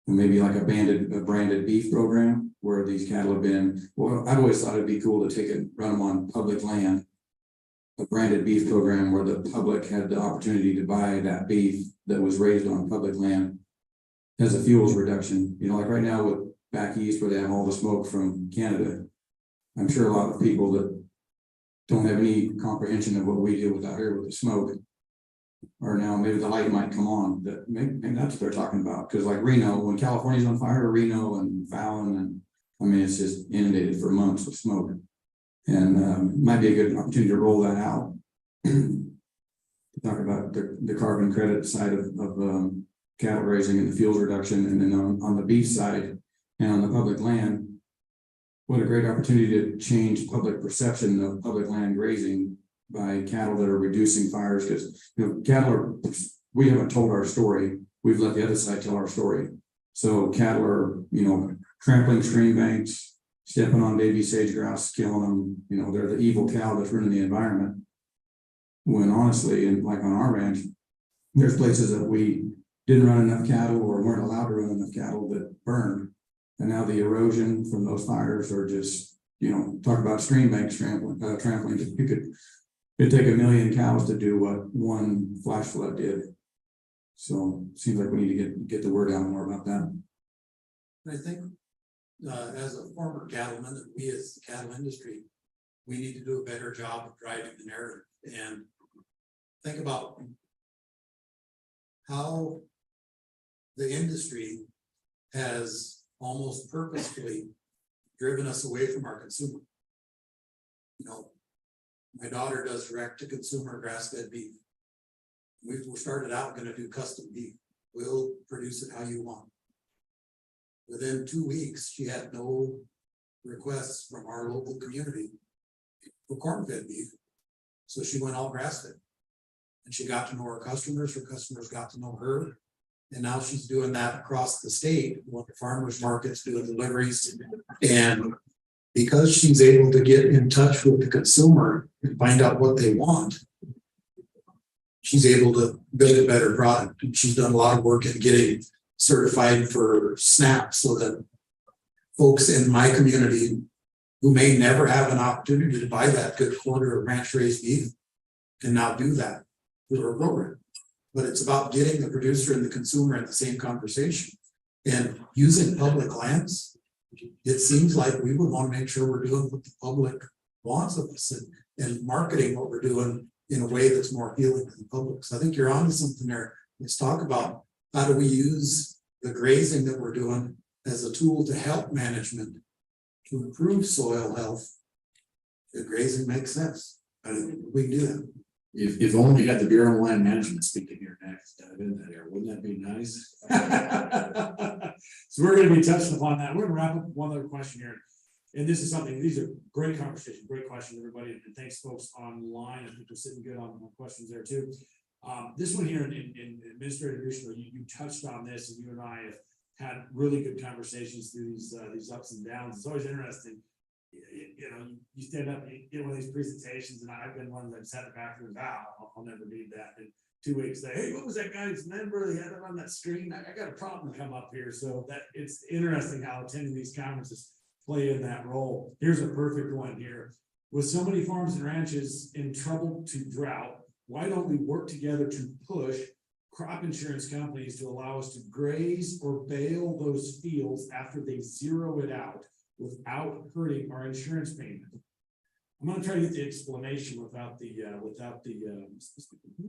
maybe like a branded beef program where these cattle have been, well, I've always thought it'd be cool to take it, run them on public land, a branded beef program where the public had the opportunity to buy that beef that was raised on public land as a fuels reduction. You know, like right now with back east where they have all the smoke from Canada, I'm sure a lot of people that don't have any comprehension of what we deal with out here with the smoke, or now maybe the light might come on, that maybe that's what they're talking about. Because like Reno, when California's on fire, Reno and Fallon, and I mean, it's just inundated for months with smoke. And might be a good opportunity to roll that out. To talk about the carbon credit side of cattle raising and the fuels reduction, and then on the beef side and on the public land, what a great opportunity to change public perception of public land grazing by cattle that are reducing fires. Because you know, cattle are, we haven't told our story, we've let the other side tell our story. So cattle are, you know, trampling stream banks, stepping on baby sage grouse, killing them. You know, they're the evil cow that's ruining the environment. When honestly, and like on our ranch, There's places that we didn't run enough cattle or weren't allowed to run enough cattle that burned. And now the erosion from those fires are just, talk about stream banks trampling. It'd take 1 million cows to do what one flash flood did. So seems like we need to get the word out more about that. I think, as a former cattleman, and we as the cattle industry, we need to do a better job of driving the narrative and think about how the industry has almost purposefully driven us away from our consumer. My daughter does direct to consumer grass-fed beef. We started out going to do custom beef. We'll produce it how you want. Within 2 weeks, she had no requests from our local community for corn-fed beef. So she went all grass-fed. And she got to know her customers got to know her. And now she's doing that across the state, with the farmers markets, doing deliveries. And because she's able to get in touch with the consumer and find out what they want, she's able to build a better product. And she's done a lot of work in getting certified for SNAP so that folks in my community who may never have an opportunity to buy that good quarter of ranch raised beef can now do that through our program. But it's about getting the producer and the consumer in the same conversation and using public lands. It seems like we would want to make sure we're doing what the public wants of us and marketing what we're doing in a way that's more appealing to the public. So I think you're onto something there. Let's talk about how do we use the grazing that we're doing as a tool to help management to improve soil health. Good grazing makes sense. I think we can do that. If only you got the Bureau of Land Management speaking here next, in that area, wouldn't that be nice? So we're gonna be touching upon that. We're gonna wrap up with one other question here. And this is something, these are great conversations, great questions, everybody. And thanks folks online. I think we're sitting good on questions there too. This one here in Administrative Ducheneaux, you touched on this, and you and I have had really good conversations through these ups and downs. It's always interesting. You stand up, you get one of these presentations, and I've been one that sat in the back of the I'll never need that. In 2 weeks, say, hey, what was that guy's number? He had it on that screen. I got a problem come up here. So that it's interesting how attending these conferences play in that role. Here's a perfect one here. With so many farms and ranches in trouble to drought, why don't we work together to push crop insurance companies to allow us to graze or bale those fields after they zero it out without hurting our insurance payment? I'm going to try to get the explanation without the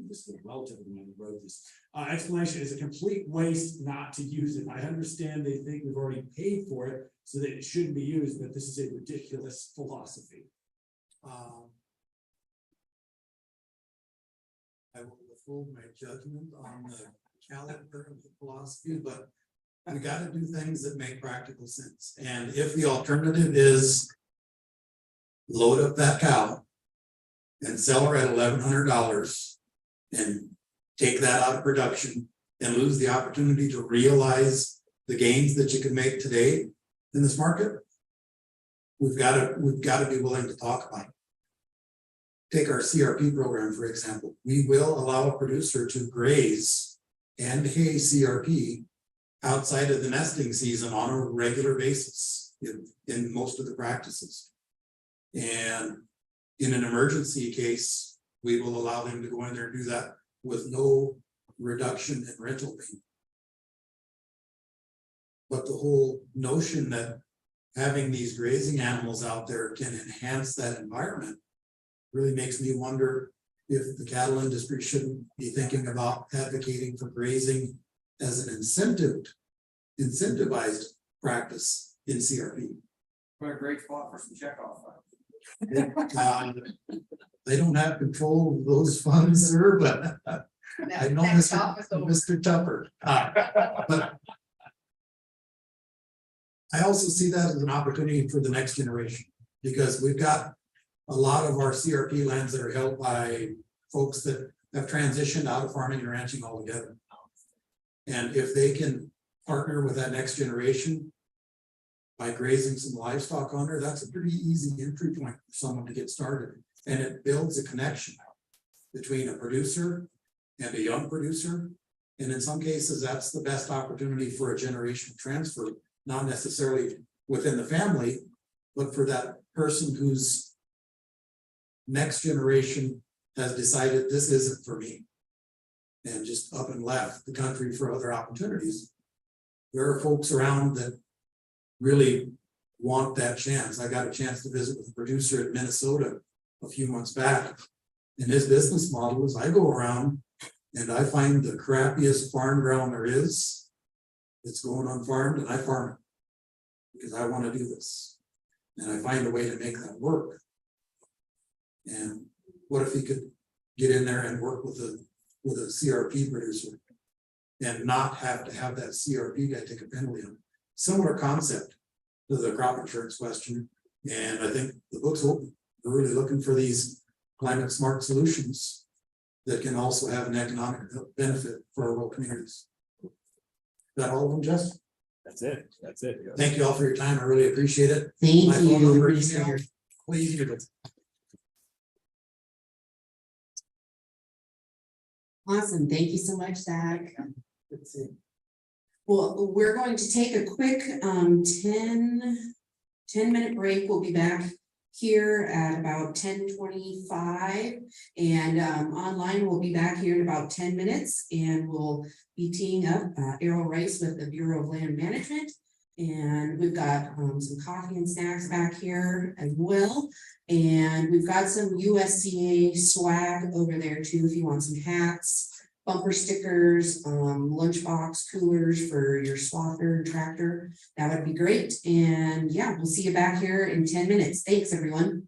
this is a relative of mine who wrote this. Explanation is a complete waste not to use it. I understand they think we've already paid for it, so that it shouldn't be used, but this is a ridiculous philosophy. I will withhold my judgment on the caliber of the philosophy, but we got to do things that make practical sense. And if the alternative is load up that cow and sell her at $1,100 and take that out of production and lose the opportunity to realize the gains that you can make today in this market, we've got to be willing to talk about it. Take our CRP program, for example. We will allow a producer to graze and hay CRP outside of the nesting season on a regular basis in most of the practices. And in an emergency case, we will allow them to go in there and do that with no reduction in rental payment. But the whole notion that having these grazing animals out there can enhance that environment really makes me wonder if the cattle industry shouldn't be thinking about advocating for grazing as an incentivized practice in CRP. What a great spot for some checkoff. They don't have control of those funds, sir, but I know Mr. Tupper. But I also see that as an opportunity for the next generation, because we've got a lot of our CRP lands that are held by folks that have transitioned out of farming and ranching altogether. And if they can partner with that next generation by grazing some livestock on there, that's a pretty easy entry point for someone to get started. And it builds a connection between a producer and a young producer. And in some cases, that's the best opportunity for a generational transfer, not necessarily within the family, but for that person whose next generation has decided this isn't for me and just up and left the country for other opportunities. There are folks around that really want that chance. I got a chance to visit with a producer in Minnesota a few months back. And his business model is I go around and I find the crappiest farm ground there is. It's going unfarmed and I farm it because I want to do this. And I find a way to make that work. And what if he could get in there and work with a CRP producer and not have to have that CRP guy take a penalty on? Similar concept to the crop insurance question. And I think the book's open. We're really looking for these climate smart solutions that can also have an economic benefit for our rural communities. Is that all of them, Jess? That's it. That's it. Thank you all for your time. I really appreciate it. Thank My phone you. number, Thanks for email, your- please use it. Awesome. Thank you so much, Zach. Well, we're going to take a quick 10-minute break. We'll be back here at about 10:25, and online we'll be back here in about 10 minutes, and we'll be teeing up Errol Rice with the Bureau of Land Management. And we've got some coffee and snacks back here as well. And we've got some USDA swag over there too, if you want some hats, bumper stickers, lunchbox coolers for your swather tractor. That would be great. And yeah, we'll see you back here in 10 minutes. Thanks, everyone.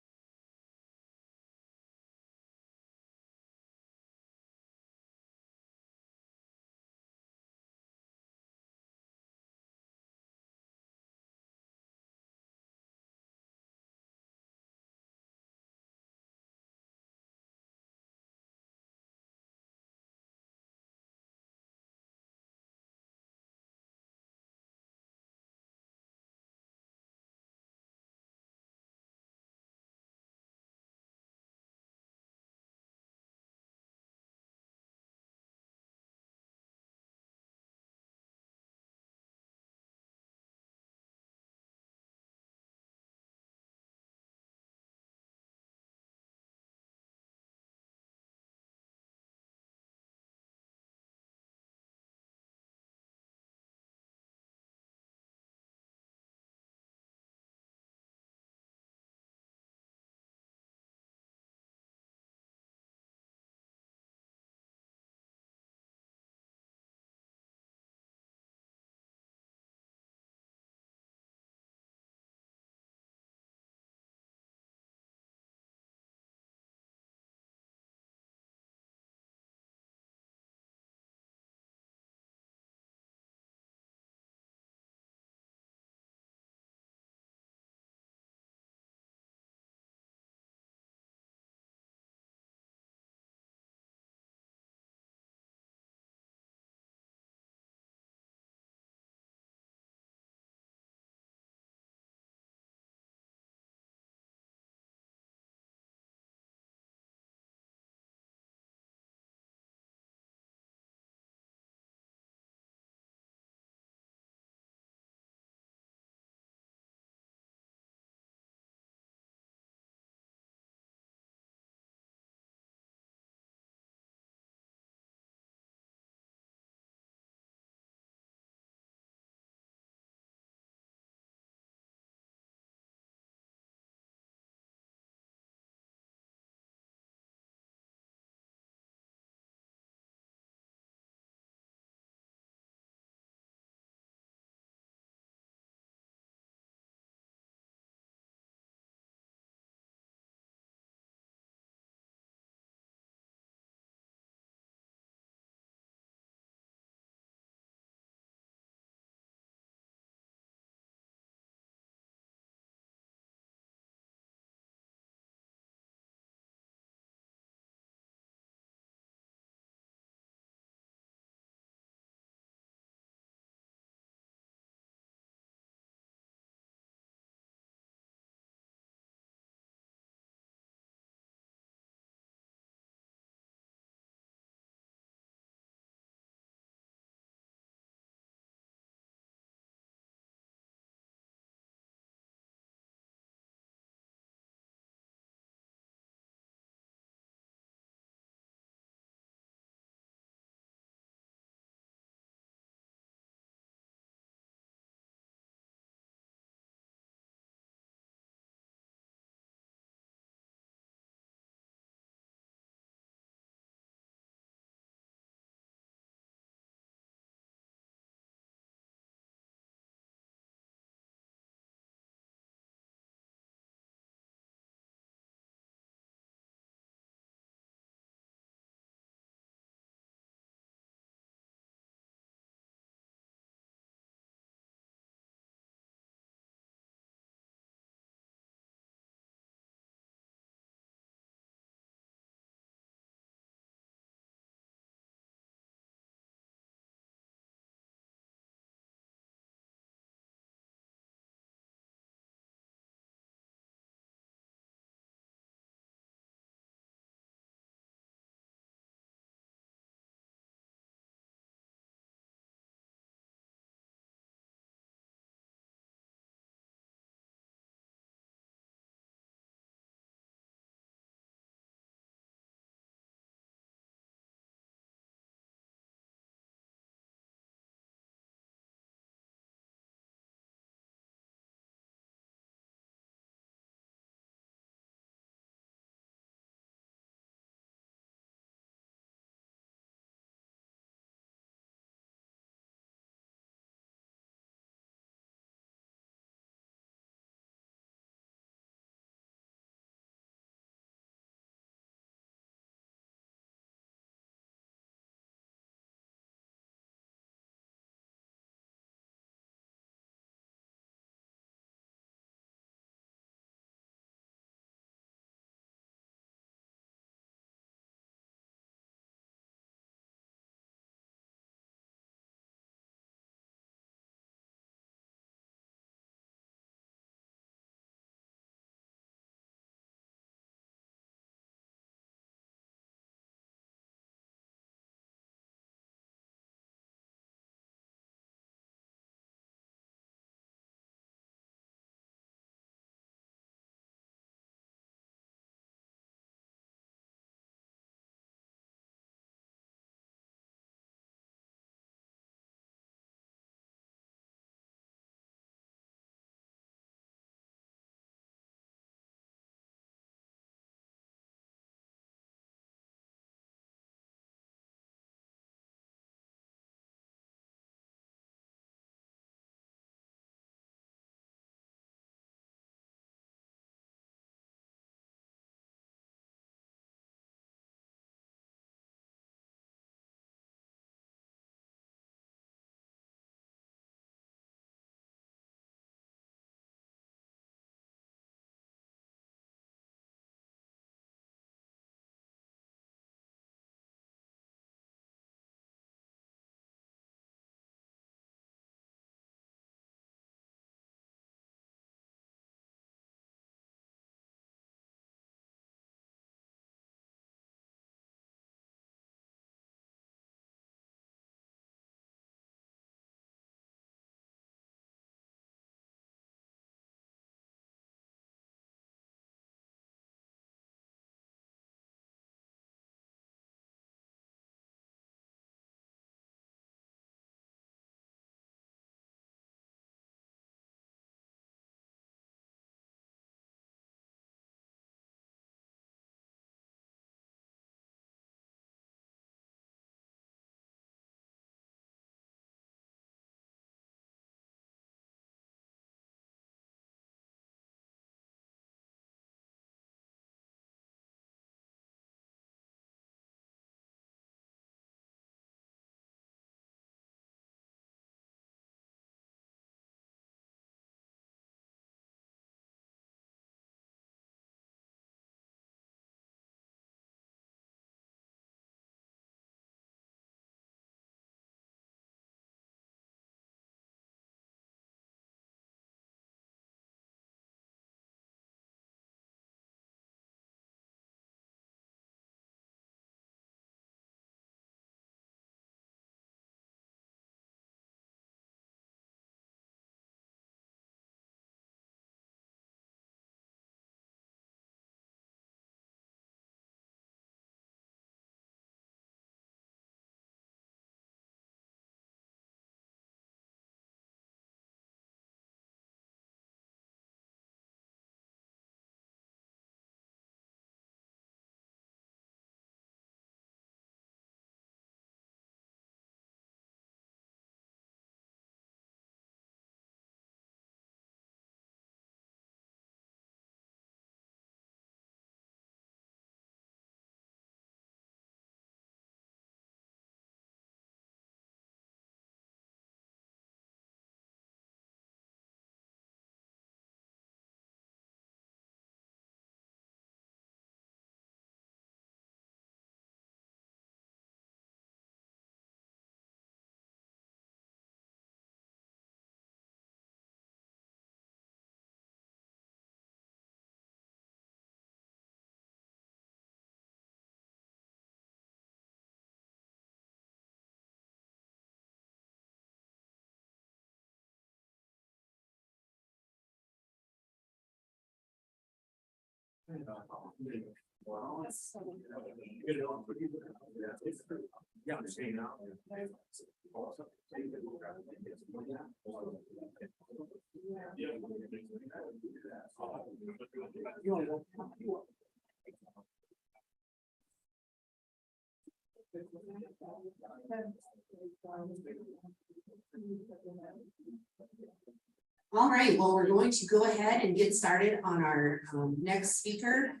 All right, well, we're going to go ahead and get started on our next speaker.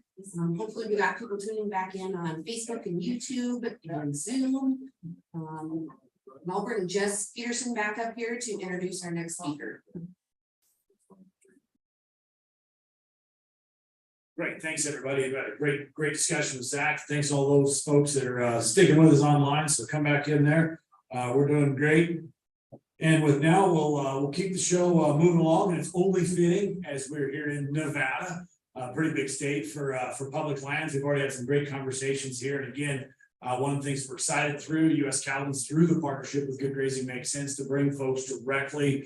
Hopefully we got people tuning back in on Facebook and YouTube and Zoom. I'll bring Jess Peterson back up here to introduce our next speaker. Great, thanks everybody. We've had a great discussion with Zach. Thanks all those folks that are sticking with us online. So come back in there. We're doing great. And with now, we'll keep the show moving along, and it's only fitting as we're here in Nevada, a pretty big state for public lands. We've already had some great conversations here, and again, one of the things we're excited through US Cattlemen's through the partnership with Good Grazing Makes Sense to bring folks directly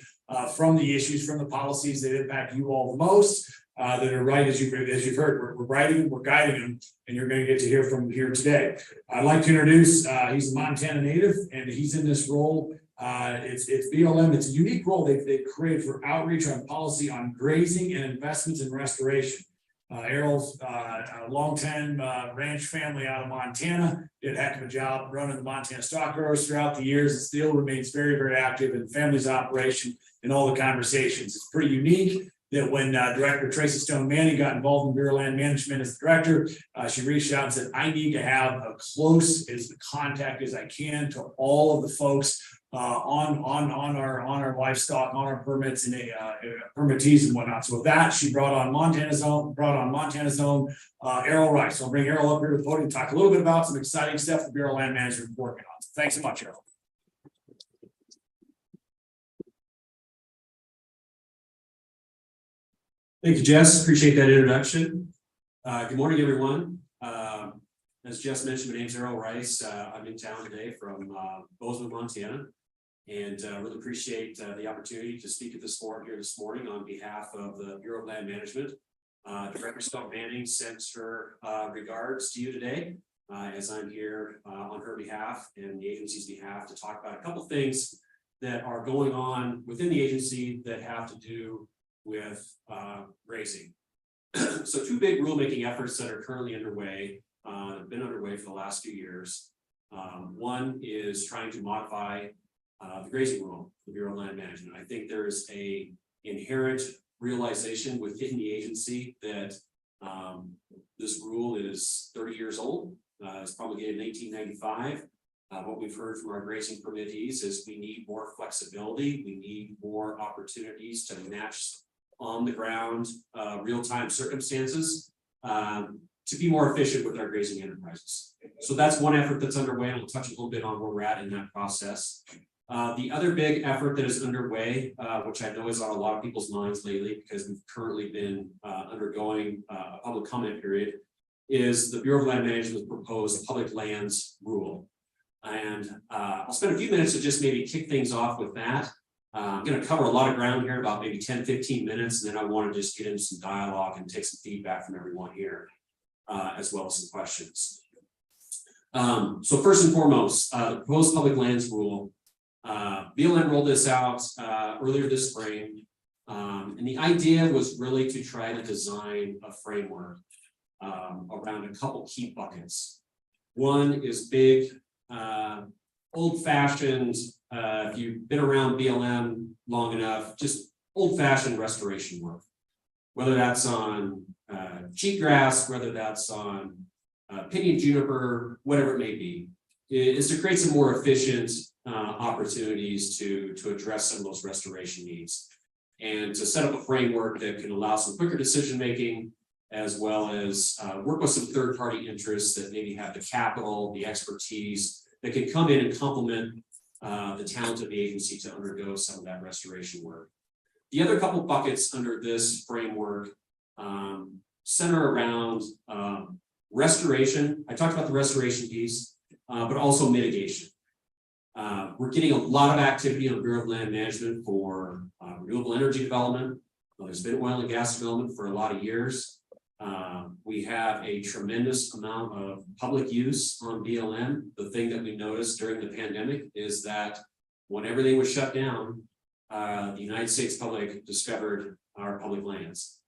from the issues, from the policies that impact you all the most. That are right, as you've heard, we're writing them, we're guiding them, and you're going to get to hear from here today. I'd like to introduce, he's a Montana native, and he's in this role. It's BLM. It's a unique role they've created for outreach on policy on grazing and investments in restoration. Errol's a long-time ranch family out of Montana. Did a heck of a job running the Montana stock growers throughout the years. It still remains very active in the family's operation in all the conversations. It's pretty unique that when Director Tracy Stone Manning got involved in Bureau of Land Management as the director, she reached out and said, I need to have a close as the contact as I can to all of the folks on our livestock, on our permits and permittees and whatnot. So with that, she brought on Montana's own Errol Rice. So I'll bring Errol up here to the podium, talk a little bit about some exciting stuff the Bureau of Land Management is working on. So thanks so much, Errol. Thank you, Jess. Appreciate that introduction. Good morning, everyone. As Jess mentioned, my name is Errol Rice. I'm in town today from Bozeman, Montana, and really appreciate the opportunity to speak at this forum here this morning on behalf of the Bureau of Land Management. Director Stone Manning sends her regards to you today as I'm here on her behalf and the agency's behalf to talk about a couple things that are going on within the agency that have to do with grazing. So two big rulemaking efforts that are currently underway, have been underway for the last few years. One is trying to modify the grazing rule, the Bureau of Land Management. I think there's a inherent realization within the agency that this rule is 30 years old. It's promulgated in 1895. What we've heard from our grazing permittees is we need more flexibility. We need more opportunities to match on the ground, real-time circumstances to be more efficient with our grazing enterprises. So that's one effort that's underway, and I'll touch a little bit on where we're at in that process. The other big effort that is underway, which I know is on a lot of people's minds lately because we've currently been undergoing a public comment period, is the Bureau of Land Management's proposed public lands rule. And I'll spend a few minutes to just maybe kick things off with that. I'm going to cover a lot of ground here, about maybe 10-15 minutes, and then I want to just get into some dialogue and take some feedback from everyone here, as well as some questions. So first and foremost, the proposed public lands rule, BLM rolled this out earlier this spring, and the idea was really to try to design a framework around a couple key buckets. One is big, old-fashioned, if you've been around BLM long enough, just old-fashioned restoration work, whether that's on cheatgrass, whether that's on pinyon juniper, whatever it may be, is to create some more efficient opportunities to address some of those restoration needs and to set up a framework that can allow some quicker decision-making, as well as work with some third-party interests that maybe have the capital, the expertise that can come in and complement the talent of the agency to undergo some of that restoration work. The other couple buckets under this framework center around restoration. I talked about the restoration piece, but also mitigation. We're getting a lot of activity on the Bureau of Land Management for renewable energy development. There's been oil and gas development for a lot of years. We have a tremendous amount of public use on BLM. The thing that we noticed during the pandemic is that when everything was shut down, the United States public discovered our public lands.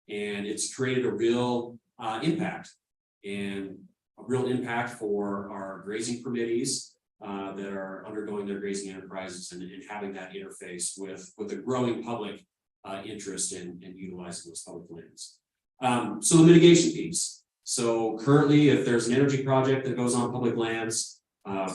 And it's created a real impact for our grazing committees that are undergoing their grazing enterprises and having that interface with a growing public interest in utilizing those public lands. So the mitigation piece. So currently, if there's an energy project that goes on public lands,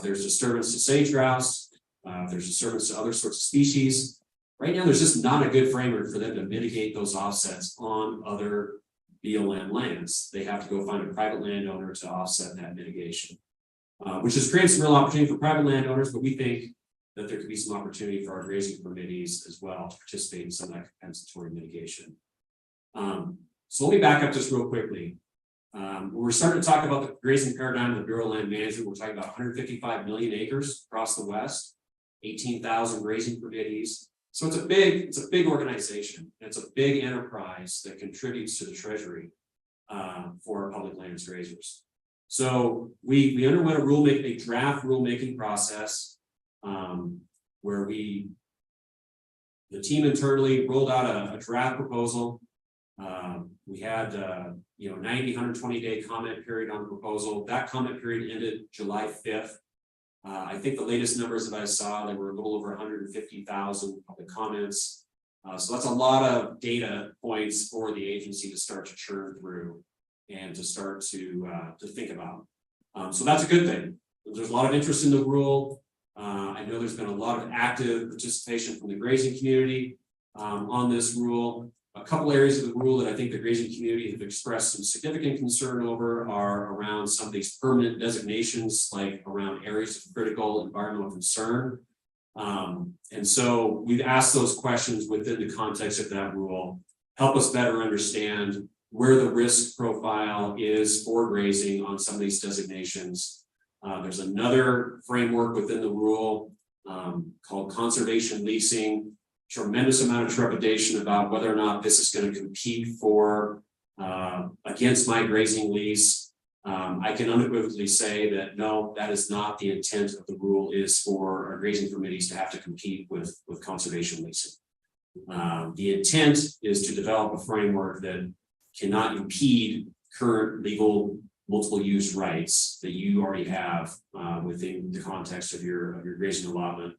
there's disturbance to sage grouse, there's disturbance to other sorts of species. Right now, there's just not a good framework for them to mitigate those offsets on other BLM lands. They have to go find a private landowner to offset that mitigation, which has created some real opportunity for private landowners, but we think that there could be some opportunity for our grazing committees as well to participate in some of that compensatory mitigation. So let me back up just real quickly. We're starting to talk about the grazing paradigm of the Bureau of Land Management. We're talking about 155 million acres across the West, 18,000 grazing committees. So it's a big organization. It's a big enterprise that contributes to the treasury for our public lands grazers. So we underwent a draft rulemaking process where the team internally rolled out a draft proposal. We had 90, 120 day comment period on the proposal. That comment period ended July 5th. I think the latest numbers that I saw, there were a little over 150,000 public comments. So that's a lot of data points for the agency to start to churn through and to start to think about. So that's a good thing. There's a lot of interest in the rule. I know there's been a lot of active participation from the grazing community on this rule. A couple areas of the rule that I think the grazing community have expressed some significant concern over are around some of these permanent designations, like around areas of critical environmental concern. And so we've asked those questions within the context of that rule, help us better understand where the risk profile is for grazing on some of these designations. There's another framework within the rule called conservation leasing. Tremendous amount of trepidation about whether or not this is going to compete for against my grazing lease. I can unequivocally say that no, that is not the intent of the rule, is for our grazing committees to have to compete with conservation leasing. The intent is to develop a framework that cannot impede current legal multiple use rights that you already have within the context of your grazing allotment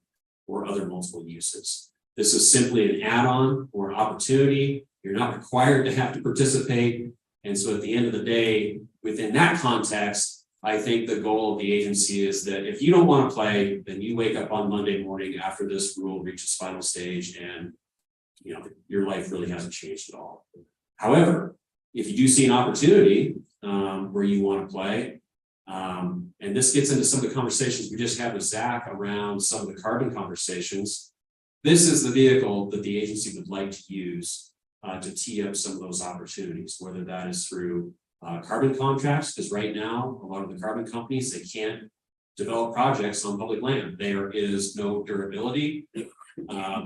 or other multiple uses. This is simply an add-on or an opportunity. You're not required to have to participate. And so at the end of the day, within that context, I think the goal of the agency is that if you don't want to play, then you wake up on Monday morning after this rule reaches final stage and your life really hasn't changed at all. However, if you do see an opportunity where you want to play, and this gets into some of the conversations we just had with Zach around some of the carbon conversations, this is the vehicle that the agency would like to use to tee up some of those opportunities, whether that is through carbon contracts, because right now, a lot of the carbon companies, they can't develop projects on public land. There is no durability.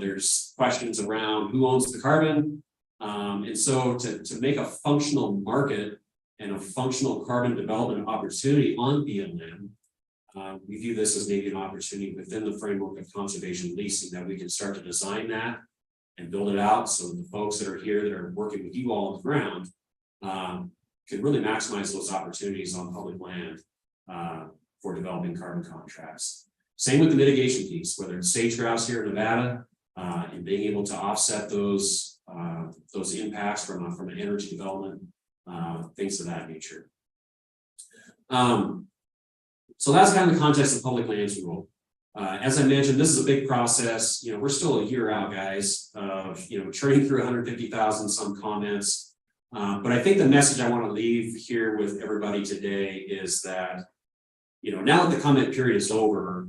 There's questions around who owns the carbon. And so to make a functional market and a functional carbon development opportunity on BLM, we view this as maybe an opportunity within the framework of conservation leasing that we can start to design that and build it out so that the folks that are here that are working with you all on the ground can really maximize those opportunities on public land for developing carbon contracts. Same with the mitigation piece, whether it's sage grouse here in Nevada and being able to offset those impacts from an energy development, things of that nature. So that's kind of the context of public lands rule. As I mentioned, this is a big process. We're still a year out, guys, of churning through 150,000 some comments. But I think the message I want to leave here with everybody today is that, now that the comment period is over,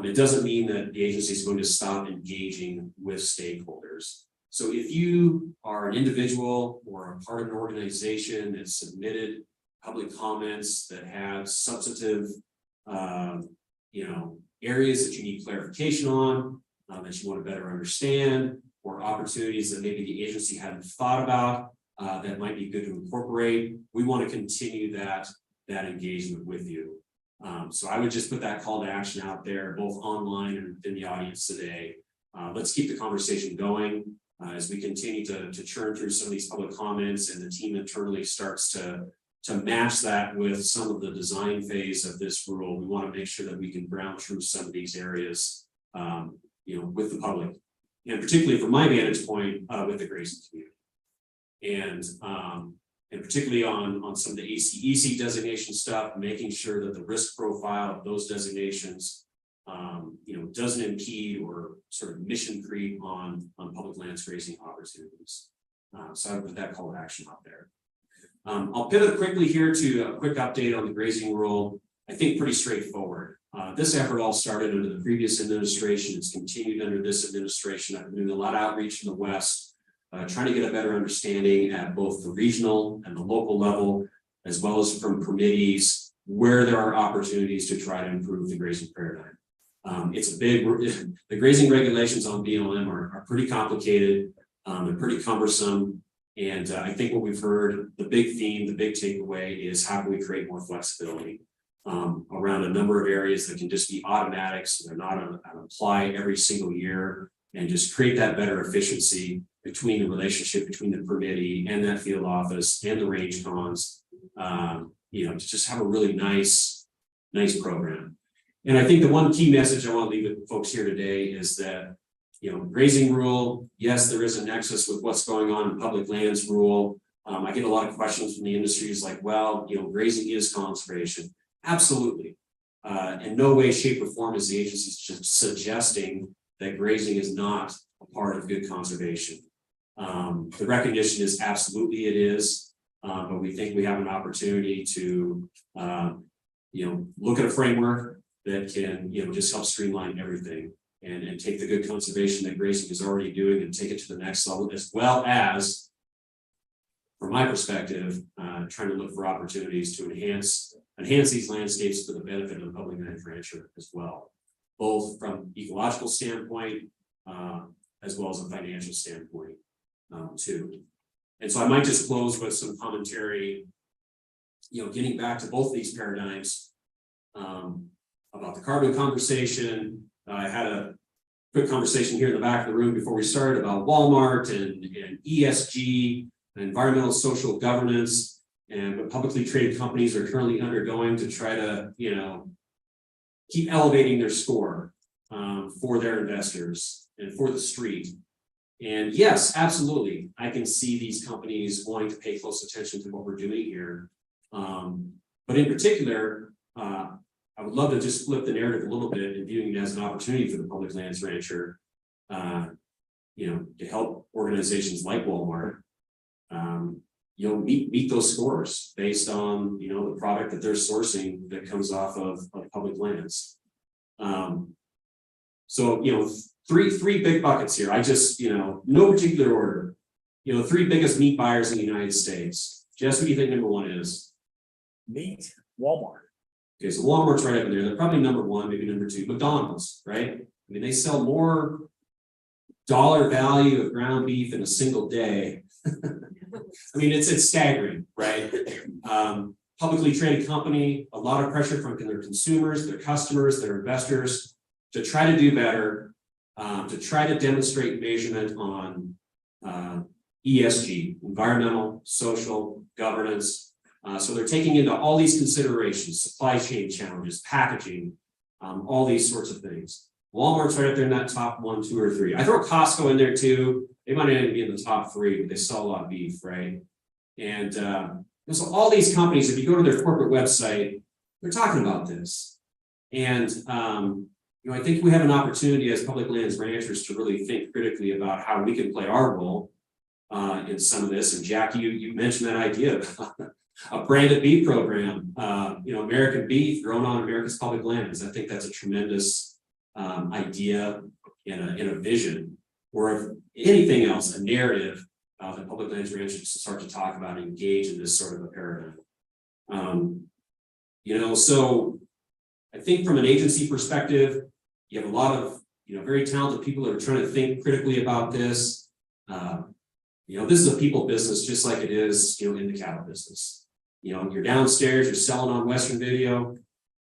it doesn't mean that the agency is going to stop engaging with stakeholders. So if you are an individual or a part of an organization that submitted public comments that have substantive, areas that you need clarification on, that you want to better understand, or opportunities that maybe the agency hadn't thought about, that might be good to incorporate, we want to continue that engagement with you. So I would just put that call to action out there, both online and within the audience today. Let's keep the conversation going as we continue to churn through some of these public comments, and the team internally starts to match that with some of the design phase of this rule. We want to make sure that we can ground through some of these areas, with the public, and particularly from my vantage point, with the grazing community, and particularly on some of the ACEC designation stuff, making sure that the risk profile of those designations, doesn't impede or sort of mission creep on public lands grazing opportunities. So I would put that call to action out there. I'll pivot quickly here to a quick update on the grazing rule. I think pretty straightforward. This effort all started under the previous administration. It's continued under this administration. I've been doing a lot of outreach in the West, trying to get a better understanding at both the regional and the local level, as well as from committees, where there are opportunities to try to improve the grazing paradigm. It's a big, the grazing regulations on BLM are pretty complicated. They're pretty cumbersome. And I think what we've heard, the big theme, the big takeaway is how can we create more flexibility around a number of areas that can just be automatic, so they're not apply every single year, and just create that better efficiency between the relationship between the permittee and that field office and the range cons, to just have a really nice program. And I think the one key message I want to leave with folks here today is that, grazing rule, yes, there is a nexus with what's going on in public lands rule. I get a lot of questions from the industries like, well, grazing is conservation. Absolutely. In no way, shape, or form is the agency suggesting that grazing is not a part of good conservation. The recognition is absolutely it is, but we think we have an opportunity to, look at a framework that can, just help streamline everything and take the good conservation that grazing is already doing and take it to the next level, as well as, from my perspective, trying to look for opportunities to enhance these landscapes for the benefit of the public land rancher as well, both from ecological standpoint, as well as a financial standpoint, too. And so I might just close with some commentary, getting back to both these paradigms, about the carbon conversation. I had a quick conversation here in the back of the room before we started about Walmart and ESG, environmental social governance, and what publicly traded companies are currently undergoing to try to, keep elevating their score for their investors and for the street. And yes, absolutely, I can see these companies wanting to pay close attention to what we're doing here. But in particular, I would love to just flip the narrative a little bit and viewing it as an opportunity for the public lands rancher, to help organizations like Walmart, meet those scores based on, the product that they're sourcing that comes off of public lands. So, three big buckets here. I just, no particular order, three biggest meat buyers in the United States. Jess, what do you think number one is? Meat, Walmart. Okay, so Walmart's right up in there. They're probably number one, maybe number two. McDonald's, right? I mean, they sell more dollar value of ground beef in a single day. I mean, it's staggering, right? Publicly traded company, a lot of pressure from their consumers, their customers, their investors to try to do better, to try to demonstrate measurement on ESG, environmental, social, governance. So they're taking into all these considerations, supply chain challenges, packaging, all these sorts of things. Walmart's right up there in that top 1, 2, or 3. I throw Costco in there too. They might not even be in the top 3, but they sell a lot of beef, right? And so all these companies, if you go to their corporate website, they're talking about this. And I think we have an opportunity as public lands ranchers to really think critically about how we can play our role in some of this. And Jackie, you mentioned that idea of a branded beef program, American beef grown on America's public lands. I think that's a tremendous idea and a vision, or if anything else, a narrative that public lands ranchers should start to talk about and engage in this sort of a paradigm. So I think from an agency perspective, you have a lot of very talented people that are trying to think critically about this. You know, this is a people business, just like it is, you know, in the cattle business. You know, you're downstairs, you're selling on Western Video,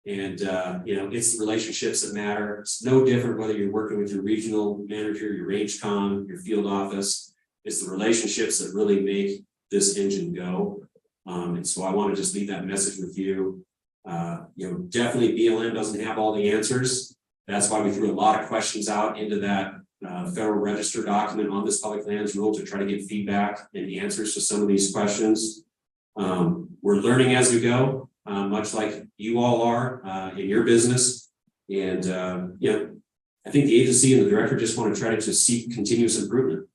and you know, it's the relationships that matter. It's no different whether you're working with your regional manager, your range com, your field office. It's the relationships that really make this engine go. And so I want to just leave that message with you. You know, definitely BLM doesn't have all the answers. That's why we threw a lot of questions out into that Federal Register document on this public lands rule to try to get feedback and answers to some of these questions. We're learning as we go, much like you all are in your business. And you know, I think the agency and the director just want to try to just seek continuous improvement,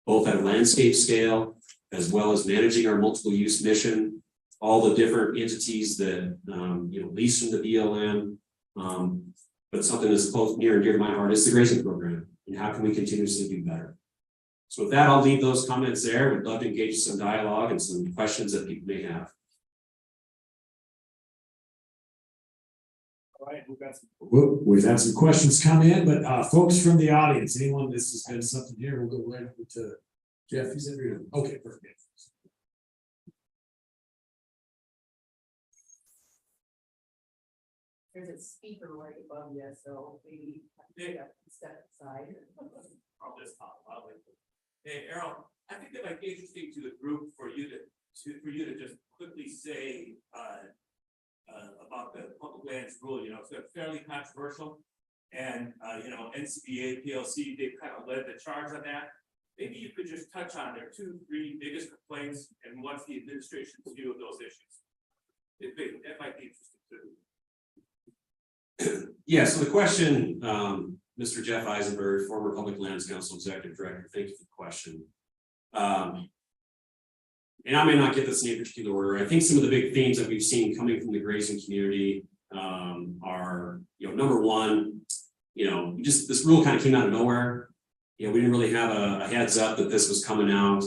both at a landscape scale, as well as managing our multiple use mission, all the different entities that you know, lease from the BLM. But something that's close, near and dear to my heart is the grazing program, and how can we continuously do better? So with that, I'll leave those comments there. We'd love to engage in some dialogue and some questions that people may have. All right, we've had some questions come in, but folks from the audience, anyone, this has been something here, we'll go right over to Jeff. He's in here. Okay, perfect. There's a speaker right above you, so maybe you have to step aside. I'll just talk loudly. Hey, Errol, I think that might be interesting to the group for you to just quickly say about the public lands rule. You know, it's fairly controversial, and you know, NCBA PLC, they've kind of led the charge on that. Maybe you could just touch on their 2-3 biggest complaints and what's the administration's view of those issues. That might be interesting too. Yeah, so the question, Mr. Jeff Eisenberg, former Public Lands Council Executive Director, thank you for the question. And I may not get this in any particular order. I think some of the big themes that we've seen coming from the grazing community are, you know, number one, you know, this rule kind of came out of nowhere. You know, we didn't really have a heads up that this was coming out.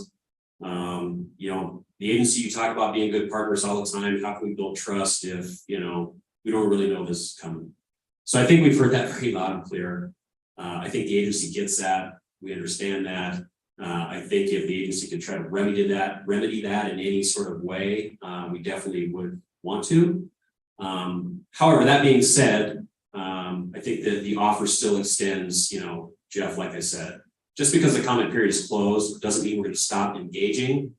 You know, the agency, you talk about being good partners all the time. How can we build trust if, you know, we don't really know this is coming? So I think we've heard that very loud and clear. I think the agency gets that. We understand that. I think if the agency could try to remedy that in any sort of way, we definitely would want to. However, that being said, I think that the offer still extends, you know, Jeff, like I said, just because the comment period is closed doesn't mean we're going to stop engaging.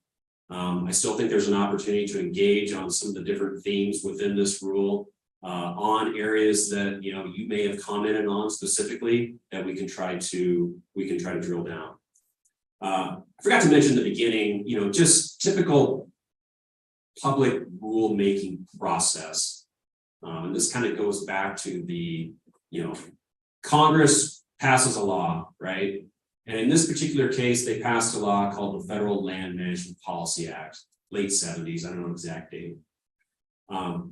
I still think there's an opportunity to engage on some of the different themes within this rule, on areas that, you know, you may have commented on specifically that we can try to drill down. I forgot to mention in the beginning, you know, just typical public rulemaking process. And this kind of goes back to the, you know, Congress passes a law, right? And in this particular case, they passed a law called the Federal Land Management Policy Act, late 70s, I don't know the exact date.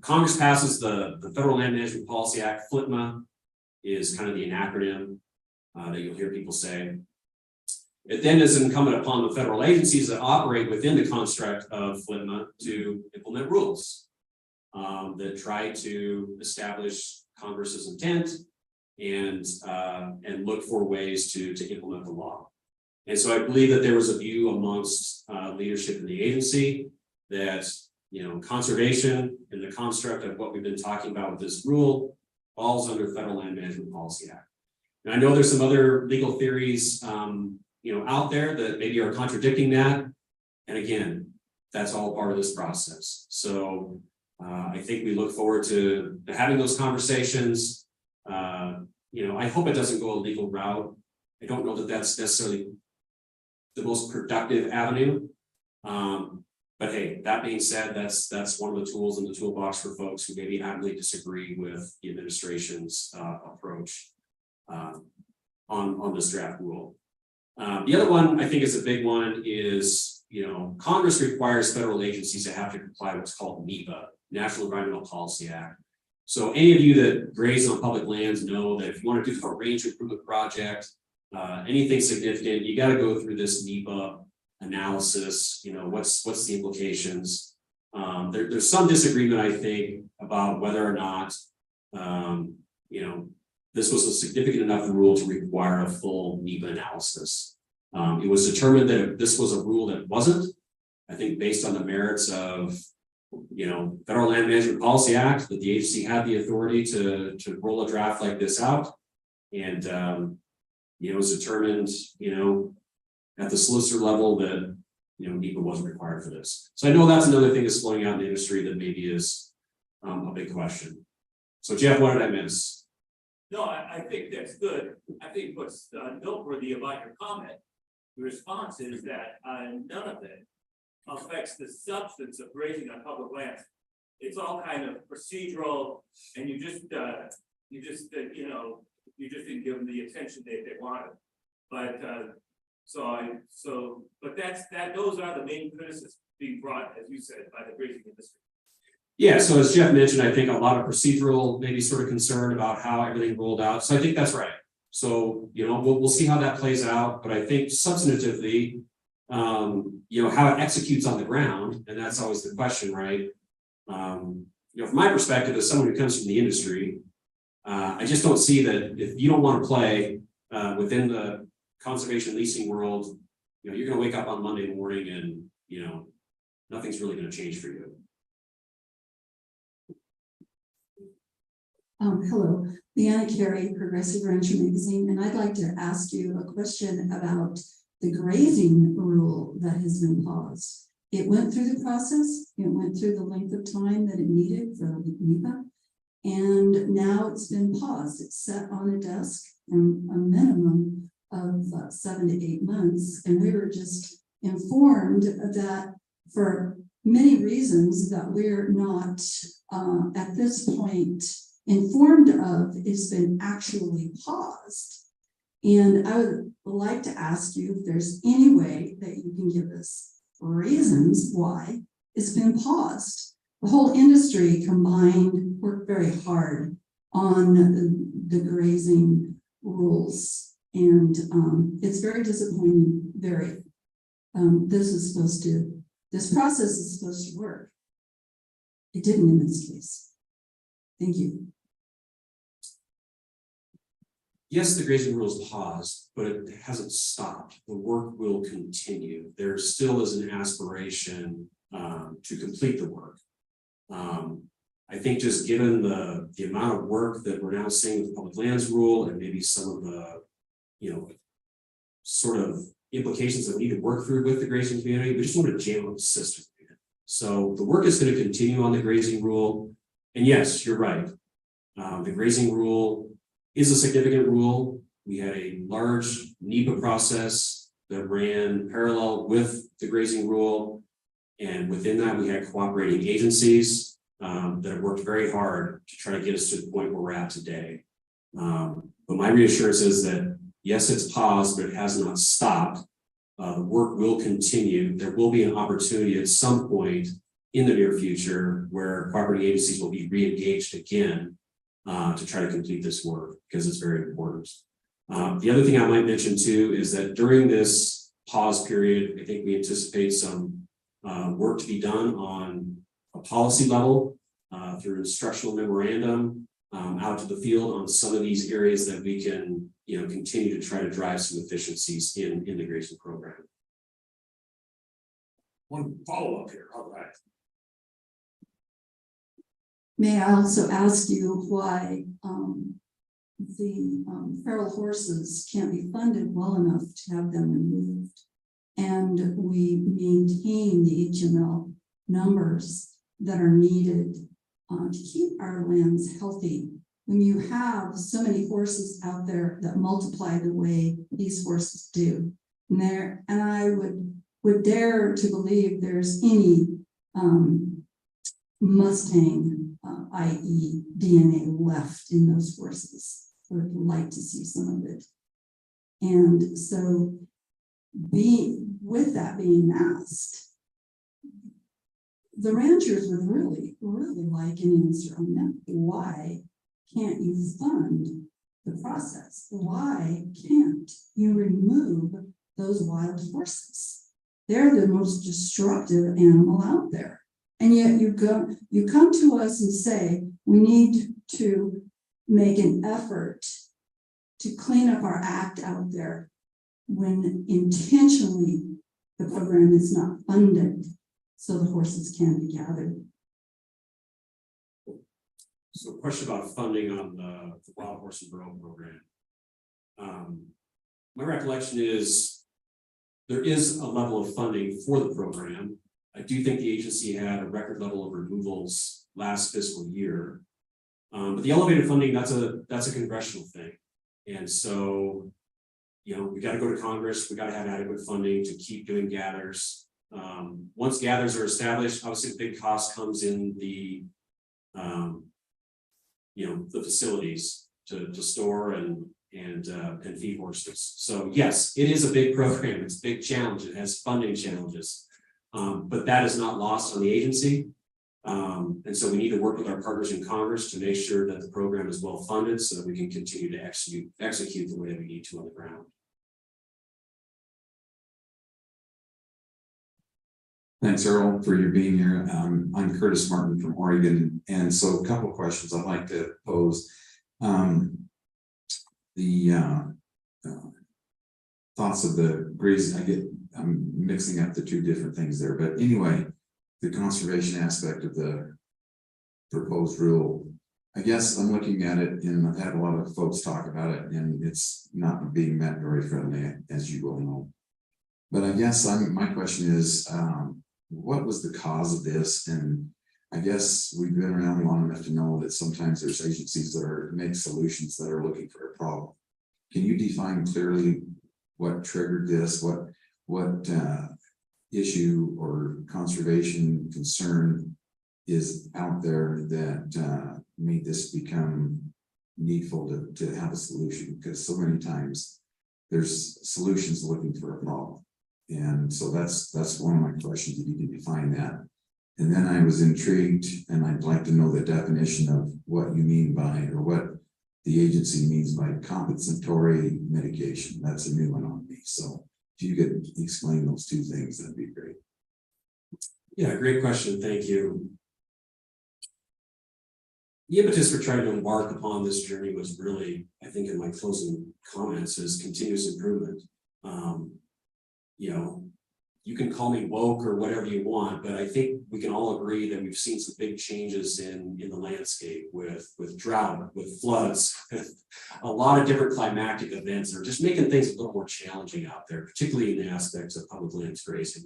Congress passes the Federal Land Management Policy Act. FLTMA is kind of the acronym that you'll hear people say. It then is incumbent upon the federal agencies that operate within the construct of FLTMA to implement rules that try to establish Congress's intent and look for ways to implement the law. And so I believe that there was a view amongst leadership in the agency that, you know, conservation and the construct of what we've been talking about with this rule falls under Federal Land Management Policy Act. And I know there's some other legal theories, you know, out there that maybe are contradicting that. And again, that's all part of this process. So I think we look forward to having those conversations. You know, I hope it doesn't go a legal route. I don't know that that's necessarily the most productive avenue. But hey, that being said, that's one of the tools in the toolbox for folks who maybe adamantly disagree with the administration's approach on this draft rule. The other one I think is a big one is, you know, Congress requires federal agencies to have to comply with what's called NEPA, National Environmental Policy Act. So any of you that graze on public lands know that if you want to do a range improvement project, anything significant, you got to go through this NEPA analysis. You know, what's the implications? There's some disagreement, I think, about whether or not, you know, this was a significant enough rule to require a full NEPA analysis. It was determined that this was a rule that wasn't, I think based on the merits of, Federal Land Management Policy Act, that the agency had the authority to roll a draft like this out. And, it was determined, at the solicitor level that, NEPA wasn't required for this. So I know that's another thing that's flowing out in the industry that maybe is a big question. So Jeff, what did I miss? No, I think that's good. I think what's noteworthy about your comment, the response is that none of it affects the substance of grazing on public lands. It's all kind of procedural, and you just didn't give them the attention they wanted. But those are the main criticisms being brought, as you said, by the grazing industry. Yeah, so as Jeff mentioned, I think a lot of procedural, maybe sort of concern about how everything rolled out. So I think that's right. So, we'll see how that plays out, but I think substantively, how it executes on the ground, and that's always the question, right? From my perspective, as someone who comes from the industry, I just don't see that if you don't want to play within the conservation leasing world, you're going to wake up on Monday morning and, nothing's really going to change for you. Hello, Leanna Carey, Progressive Rancher Magazine, and I'd like to ask you a question about the grazing rule that has been paused. It went through the process, it went through the length of time that it needed for NEPA, and now it's been paused. It's set on a desk from a minimum of 7 to 8 months, and we were just informed that for many reasons that we're not at this point informed of, it's been actually paused. And I would like to ask you if there's any way that you can give us reasons why it's been paused. The whole industry combined worked very hard on the grazing rules, and it's very disappointing. This process is supposed to work. It didn't in this case. Thank you. Yes, the grazing rule is paused, but it hasn't stopped. The work will continue. There still is an aspiration to complete the work. I think just given the amount of work that we're now seeing with the public lands rule, and maybe some of the, sort of implications that we need to work through with the grazing community, we just want to jam up the system. So the work is going to continue on the grazing rule. And yes, you're right. The grazing rule is a significant rule. We had a large NEPA process that ran parallel with the grazing rule. And within that, we had cooperating agencies that have worked very hard to try to get us to the point where we're at today. But my reassurance is that, yes, it's paused, but it has not stopped. The work will continue. There will be an opportunity at some point in the near future where cooperating agencies will be re-engaged again to try to complete this work, because it's very important. The other thing I might mention too is that during this pause period, I think we anticipate some work to be done on a policy level through instructional memorandum out to the field on some of these areas that we can, continue to try to drive some efficiencies in the grazing program. One follow-up here, all right. May I also ask you why the feral horses can't be funded well enough to have them removed, and we maintain the HML numbers that are needed to keep our lands healthy? When you have so many horses out there that multiply the way these horses do, and I would dare to believe there's any Mustang, i.e. DNA left in those horses. I would like to see some of it. And so with that being asked, the ranchers would really like an answer on that. Why can't you fund the process? Why can't you remove those wild horses? They're the most destructive animal out there. And yet you come to us and say, we need to make an effort to clean up our act out there. when intentionally the program is not funded so the horses can be gathered? So a question about funding on the Wild Horse and Burro program. My recollection is there is a level of funding for the program. I do think the agency had a record level of removals last fiscal year. But the elevated funding, that's a congressional thing. And so, you know, we got to go to Congress, we got to have adequate funding to keep doing gathers. Once gathers are established, obviously the big cost comes in the, you know, the facilities to store and feed horses. So yes, it is a big program. It's a big challenge. It has funding challenges, but that is not lost on the agency. And so we need to work with our partners in Congress to make sure that the program is well funded so that we can continue to execute the way that we need to on the ground. Thanks, Errol, for your being here. I'm Curtis Martin from Oregon, and so a couple of questions I'd like to pose. Thoughts of the grazing, I'm mixing up the two different things there, but anyway, the conservation aspect of the proposed rule. I guess I'm looking at it, and I've had a lot of folks talk about it, and it's not being met very friendly, as you will know. But I guess my question is, what was the cause of this? And I guess we've been around long enough to know that sometimes there's agencies that make solutions that are looking for a problem. Can you define clearly what triggered this? What issue or conservation concern is out there that made this become needful to have a solution? Because so many times there's solutions looking for a problem. And so that's one of my questions, if you can define that. And then I was intrigued, and I'd like to know the definition of what you mean by, or what the agency means by compensatory mitigation. That's a new one on me. So if you could explain those two things, that'd be great. Yeah, great question. Thank you. The impetus for trying to embark upon this journey was really, I think in my closing comments, is continuous improvement. You know, you can call me woke or whatever you want, but I think we can all agree that we've seen some big changes in the landscape with drought, with floods, a lot of different climatic events that are just making things a little more challenging out there, particularly in the aspects of public lands grazing.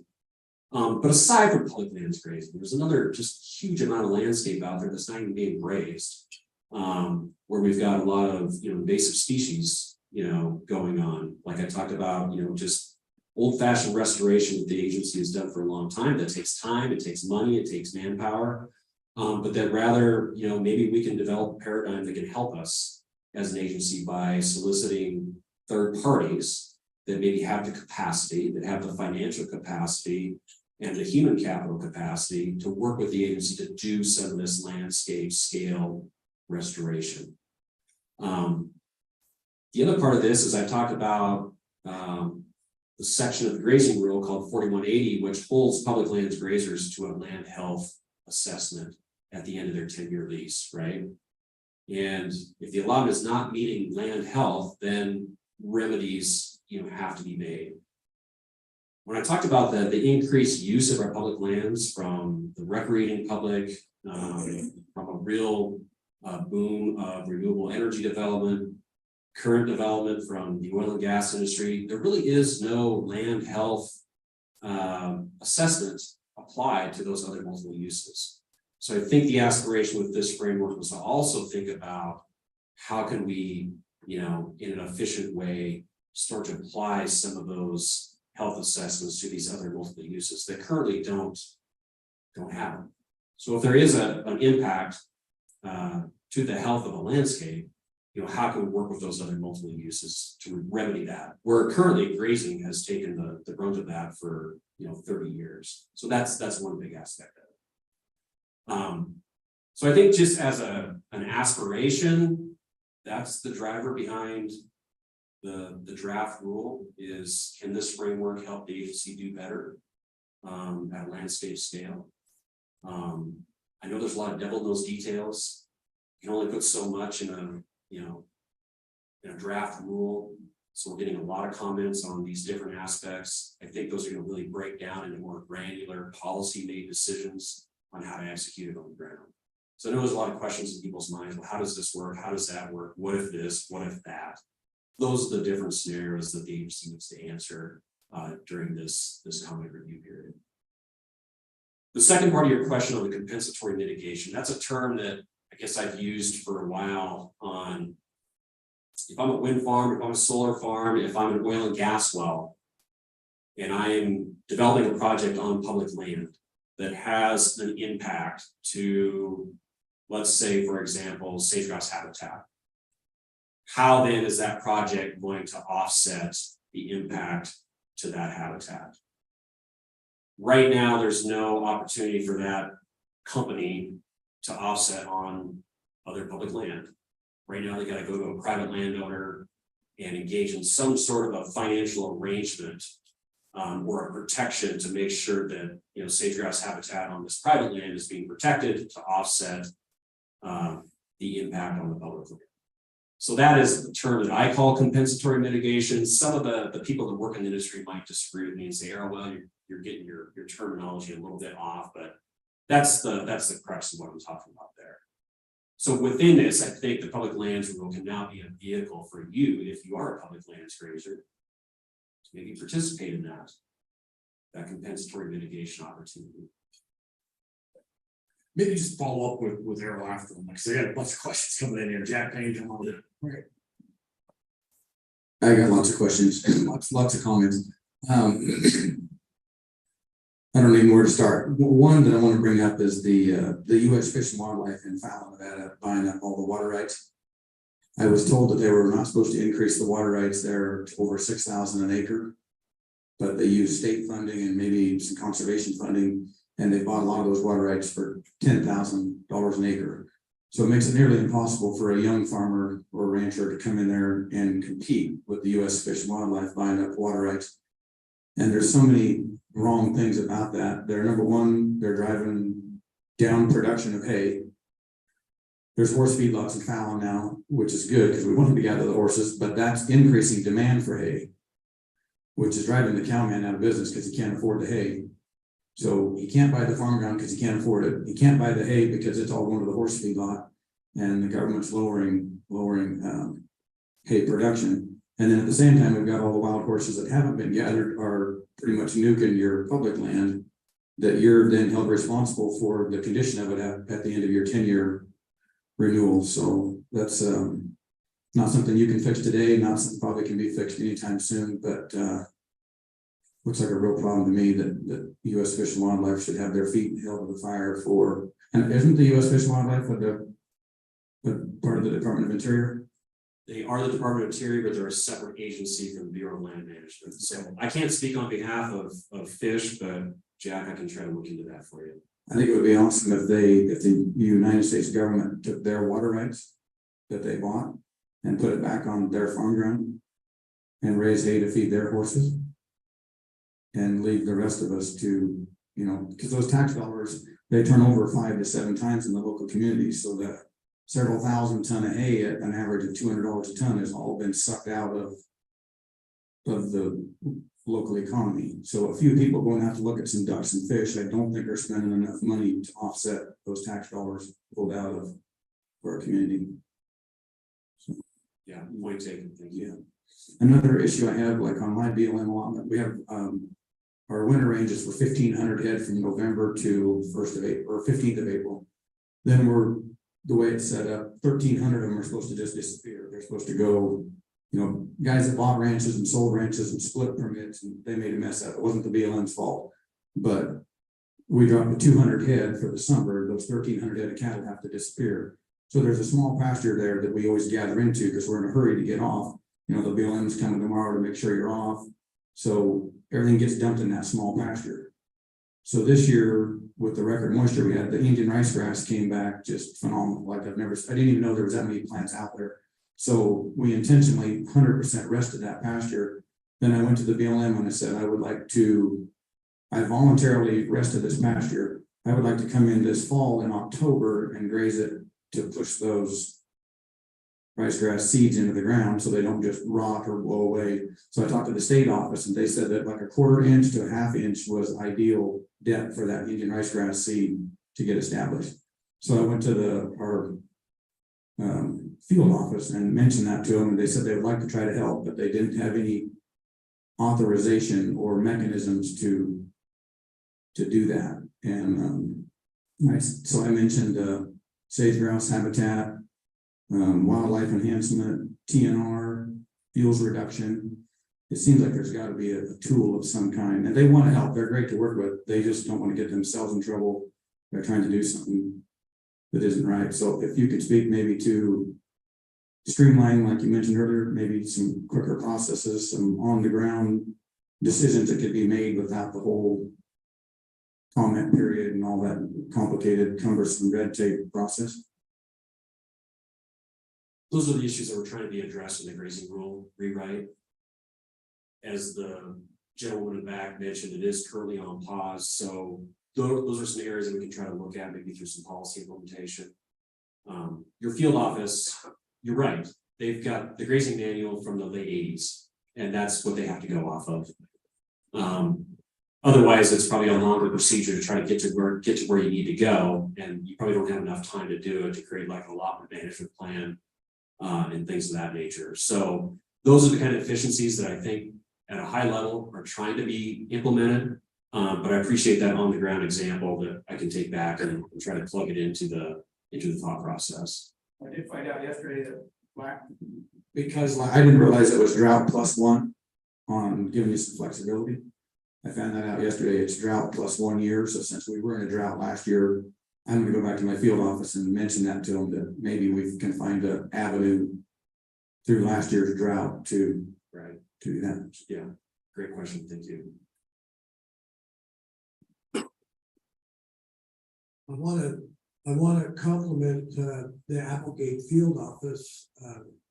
But aside from public lands grazing, there's another just huge amount of landscape out there that's not even being grazed, where we've got a lot of, you know, invasive species, you know, going on. Like I talked about, you know, just old-fashioned restoration that the agency has done for a long time. That takes time, it takes money, it takes manpower, but that rather, you know, maybe we can develop a paradigm that can help us as an agency by soliciting third parties that maybe have the capacity, that have the financial capacity and the human capital capacity to work with the agency to do some of this landscape scale restoration. The other part of this is I talked about the section of the grazing rule called 4180, which holds public lands grazers to a land health assessment at the end of their 10-year lease, right? And if the allotment is not meeting land health, then remedies, you know, have to be made. When I talked about the increased use of our public lands from the recreating public, from a real boom of renewable energy development, current development from the oil and gas industry, there really is no land health assessment applied to those other multiple uses. So I think the aspiration with this framework was to also think about how can we, you know, in an efficient way, start to apply some of those health assessments to these other multiple uses that currently don't have them. So if there is an impact to the health of a landscape, you know, how can we work with those other multiple uses to remedy that? Where currently grazing has taken the brunt of that for, you know, 30 years. So that's one big aspect of it. So I think just as an aspiration, that's the driver behind the draft rule is, can this framework help the agency do better at a landscape scale? I know there's a lot of devil in those details. You can only put so much in a, you know, in a draft rule. So we're getting a lot of comments on these different aspects. I think those are gonna really break down into more granular policy-made decisions on how to execute it on the ground. So I know there's a lot of questions in people's minds. Well, how does this work? How does that work? What if this? What if that? Those are the different scenarios that the agency needs to answer during this comment review period. The second part of your question on the compensatory mitigation, that's a term that I guess I've used for a while on if I'm a wind farm, if I'm a solar farm, if I'm an oil and gas well, and I'm developing a project on public land that has an impact to, let's say, for example, sage-grouse habitat. How then is that project going to offset the impact to that habitat? Right now, there's no opportunity for that company to offset on other public land. Right now, they gotta go to a private landowner and engage in some sort of a financial arrangement or a protection to make sure that, you know, sage-grouse habitat on this private land is being protected to offset the impact on the public land. So that is the term that I call compensatory mitigation. Some of the people that work in the industry might disagree with me and say, "Oh, well, you're getting your terminology a little bit off," but that's the crux of what I'm talking about there. So within this, I think the public lands rule can now be a vehicle for you, if you are a public lands grazer, to maybe participate in that compensatory mitigation opportunity. Maybe just follow up with Errol after them, because I got a bunch of questions coming in here. Jack, can you jump on it? Okay. I got lots of questions, lots of comments. I don't even know where to start. One that I want to bring up is the U.S. Fish and Wildlife in Fallon, Nevada, buying up all the water rights. I was told that they were not supposed to increase the water rights there to over 6,000 an acre, but they used state funding and maybe some conservation funding, and they bought a lot of those water rights for $10,000 an acre. So it makes it nearly impossible for a young farmer or rancher to come in there and compete with the U.S. Fish and Wildlife buying up water rights. And there's so many wrong things about that. They're number one, they're driving down production of hay. There's horse feedlots in Fallon now, which is good because we want them to gather the horses, but that's increasing demand for hay, which is driving the cowman out of business because he can't afford the hay. So he can't buy the farm ground because he can't afford it. He can't buy the hay because it's all going to the horse feedlot, and the government's lowering hay production. And then at the same time, we've got all the wild horses that haven't been gathered are pretty much nuking your public land that you're then held responsible for the condition of it at the end of your 10-year renewal. So that's not something you can fix today, not something probably can be fixed anytime soon, but looks like a real problem to me that U.S. Fish and Wildlife should have their feet held to the fire for, and isn't the U.S. Fish and Wildlife but part of the Department of Interior? They are the Department of Interior, but they're a separate agency from the Bureau of Land Management. So I can't speak on behalf of Fish, but Jack, I can try to look into that for you. I think it would be awesome if the United States government took their water rights that they bought and put it back on their farm ground and raise hay to feed their horses and leave the rest of us to, you know, because those tax dollars, they turn over 5 to 7 times in the local communities, so that several thousand ton of hay at an average of $200 a ton has all been sucked out of the local economy. So a few people going to have to look at some ducks and fish. I don't think they're spending enough money to offset those tax dollars pulled out of for our community. So, Yeah, point taken. Thank you. yeah. Another issue I have, like on my BLM allotment, we have our winter range is for 1,500 head from November to 1st of April or 15th of April. Then the way it's set up, 1,300 of them are supposed to just disappear. They're supposed to go, you know, guys that bought ranches and sold ranches and split permits, and they made a mess of it. It wasn't the BLM's fault, but we dropped to 200 head for the summer. Those 1,300 head of cattle have to disappear. So there's a small pasture there that we always gather into because we're in a hurry to get off. You know, the BLM's coming tomorrow to make sure you're off. So everything gets dumped in that small pasture. So this year, with the record moisture we had, the Indian rice grass came back just phenomenal. Like I didn't even know there was that many plants out there. So we intentionally 100% rested that pasture. Then I went to the BLM and I said, I voluntarily rested this pasture. I would like to come in this fall in October and graze it to push those rice grass seeds into the ground so they don't just rot or blow away. So I talked to the state office and they said that like a 1/4 inch to a 1/2 inch was ideal depth for that Indian rice grass seed to get established. So I went to our field office and mentioned that to them, and they said they would like to try to help, but they didn't have any authorization or mechanisms to do that. And so I mentioned sage grouse habitat, wildlife enhancement, TNR, fuels reduction. It seems like there's got to be a tool of some kind, and they want to help. They're great to work with. They just don't want to get themselves in trouble by trying to do something that isn't right. So if you could speak maybe to streamlining, like you mentioned earlier, maybe some quicker processes, some on the ground decisions that could be made without the whole comment period and all that complicated, cumbersome red tape process. Those are the issues that we're trying to be addressed in the grazing rule rewrite. As the gentleman in the back mentioned, it is currently on pause, so those are some areas that we can try to look at, maybe through some policy implementation. Your field office, you're right, they've got the grazing manual from the late 80s, and that's what they have to go off of. Otherwise, it's probably a longer procedure to try to get to where you need to go, and you probably don't have enough time to do it, to create like an allotment management plan and things of that nature. So those are the kind of efficiencies that I think at a high level are trying to be implemented. But I appreciate that on the ground example that I can take back and try to plug it into the thought process. I did find out yesterday that because I didn't realize it was drought +1 on giving you some flexibility. I found that out yesterday. It's drought +1 year. So since we were in a drought last year, I'm going to go back to my field office and mention that to them, that maybe we can find an avenue through last year's drought to do that. Yeah, great question. Thank you. I want to compliment the Applegate field office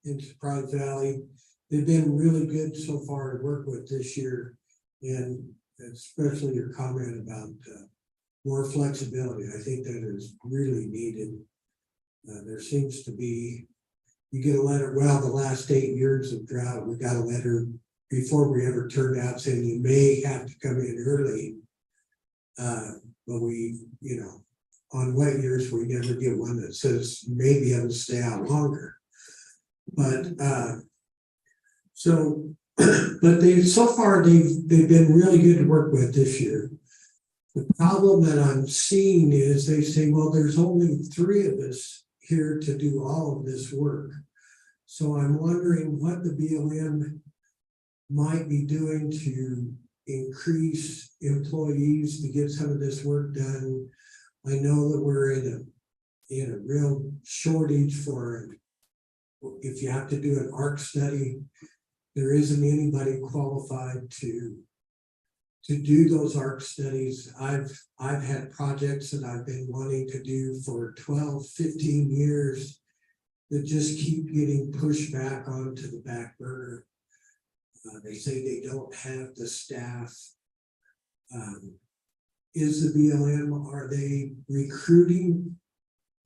in Surprise Valley. They've been really good so far to work with this year, and especially your comment about more flexibility. I think that is really needed. There seems to be, you get a letter, well, the last 8 years of drought, we got a letter before we ever turned out saying you may have to come in early. But we, on wet years, we never get one that says you may be able to stay out longer. But but so far they've been really good to work with this year. The problem that I'm seeing is they say, well, there's only 3 of us here to do all of this work. So I'm wondering what the BLM might be doing to increase employees to get some of this work done. I know that we're in a real shortage for, if you have to do an ARC study, there isn't anybody qualified to do those ARC studies. I've had projects that I've been wanting to do for 12, 15 years that just keep getting pushed back onto the back burner. They say they don't have the staff. Is the BLM, are they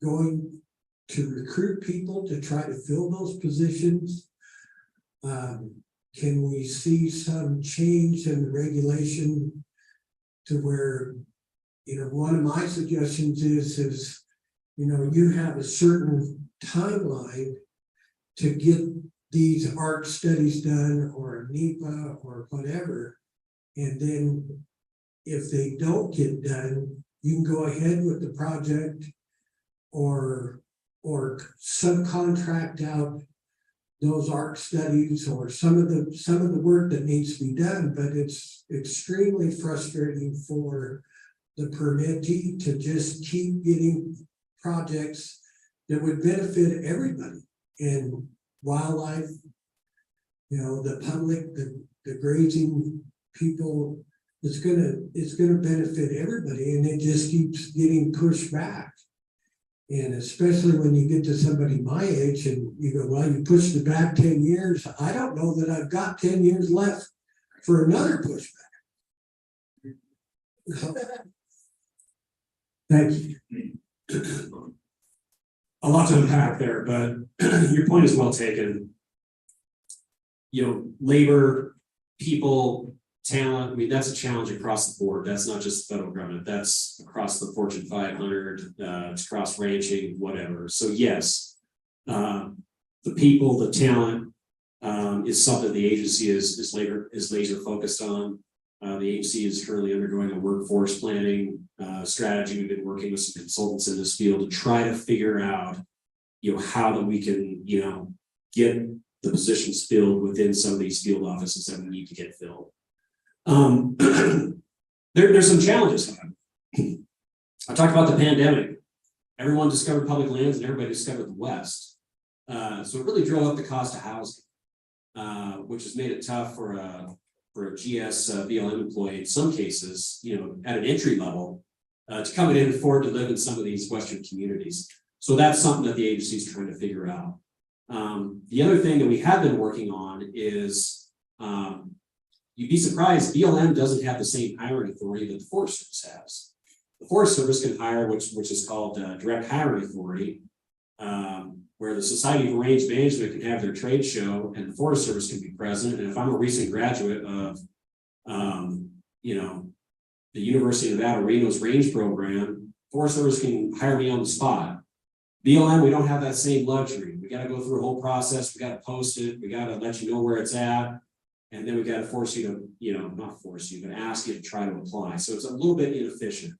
going to recruit people to try to fill those positions? Can we see some change in the regulation to where, one of my suggestions is, you have a certain timeline to get these ARC studies done, or a NEPA or whatever, and then if they don't get done, you can go ahead with the project or subcontract out those ARC studies or some of the work that needs to be done. But it's extremely frustrating for the permittee to just keep getting projects that would benefit everybody, and wildlife, the public, the grazing people. It's gonna benefit everybody, and it just keeps getting pushed back. And especially when you get to somebody my age and you go, well, you pushed it back 10 years. I don't know that I've got 10 years left for another pushback. Thank you. A lot to unpack there, but your point is well taken. You know, labor, people, talent, I mean, that's a challenge across the board. That's not just the federal government, that's across the Fortune 500, it's across ranching, whatever. So yes, the people, the talent, is something the agency is laser focused on. The agency is currently undergoing a workforce planning strategy. We've been working with some consultants in this field to try to figure out, you know, how that we can, you know, get the positions filled within some of these field offices that we need to get filled. There's some challenges. I talked about the pandemic. Everyone discovered public lands and everybody discovered the West. So it really drove up the cost of housing, which has made it tough for a GS BLM employee in some cases, you know, at an entry level, to come in and afford to live in some of these Western communities. So that's something that the agency is trying to figure out. The other thing that we have been working on is, you'd be surprised, BLM doesn't have the same hiring authority that the Forest Service has. The Forest Service can hire, which is called direct hiring authority, where the Society of Range Management can have their trade show and the Forest Service can be present. And if I'm a recent graduate of, you know, the University of Nevada, Reno's range program, Forest Service can hire me on the spot. BLM, we don't have that same luxury. We got to go through a whole process. We got to post it. We got to let you know where it's at. And then we got to force you to, you know, not force you, but ask you to try to apply. So it's a little bit inefficient.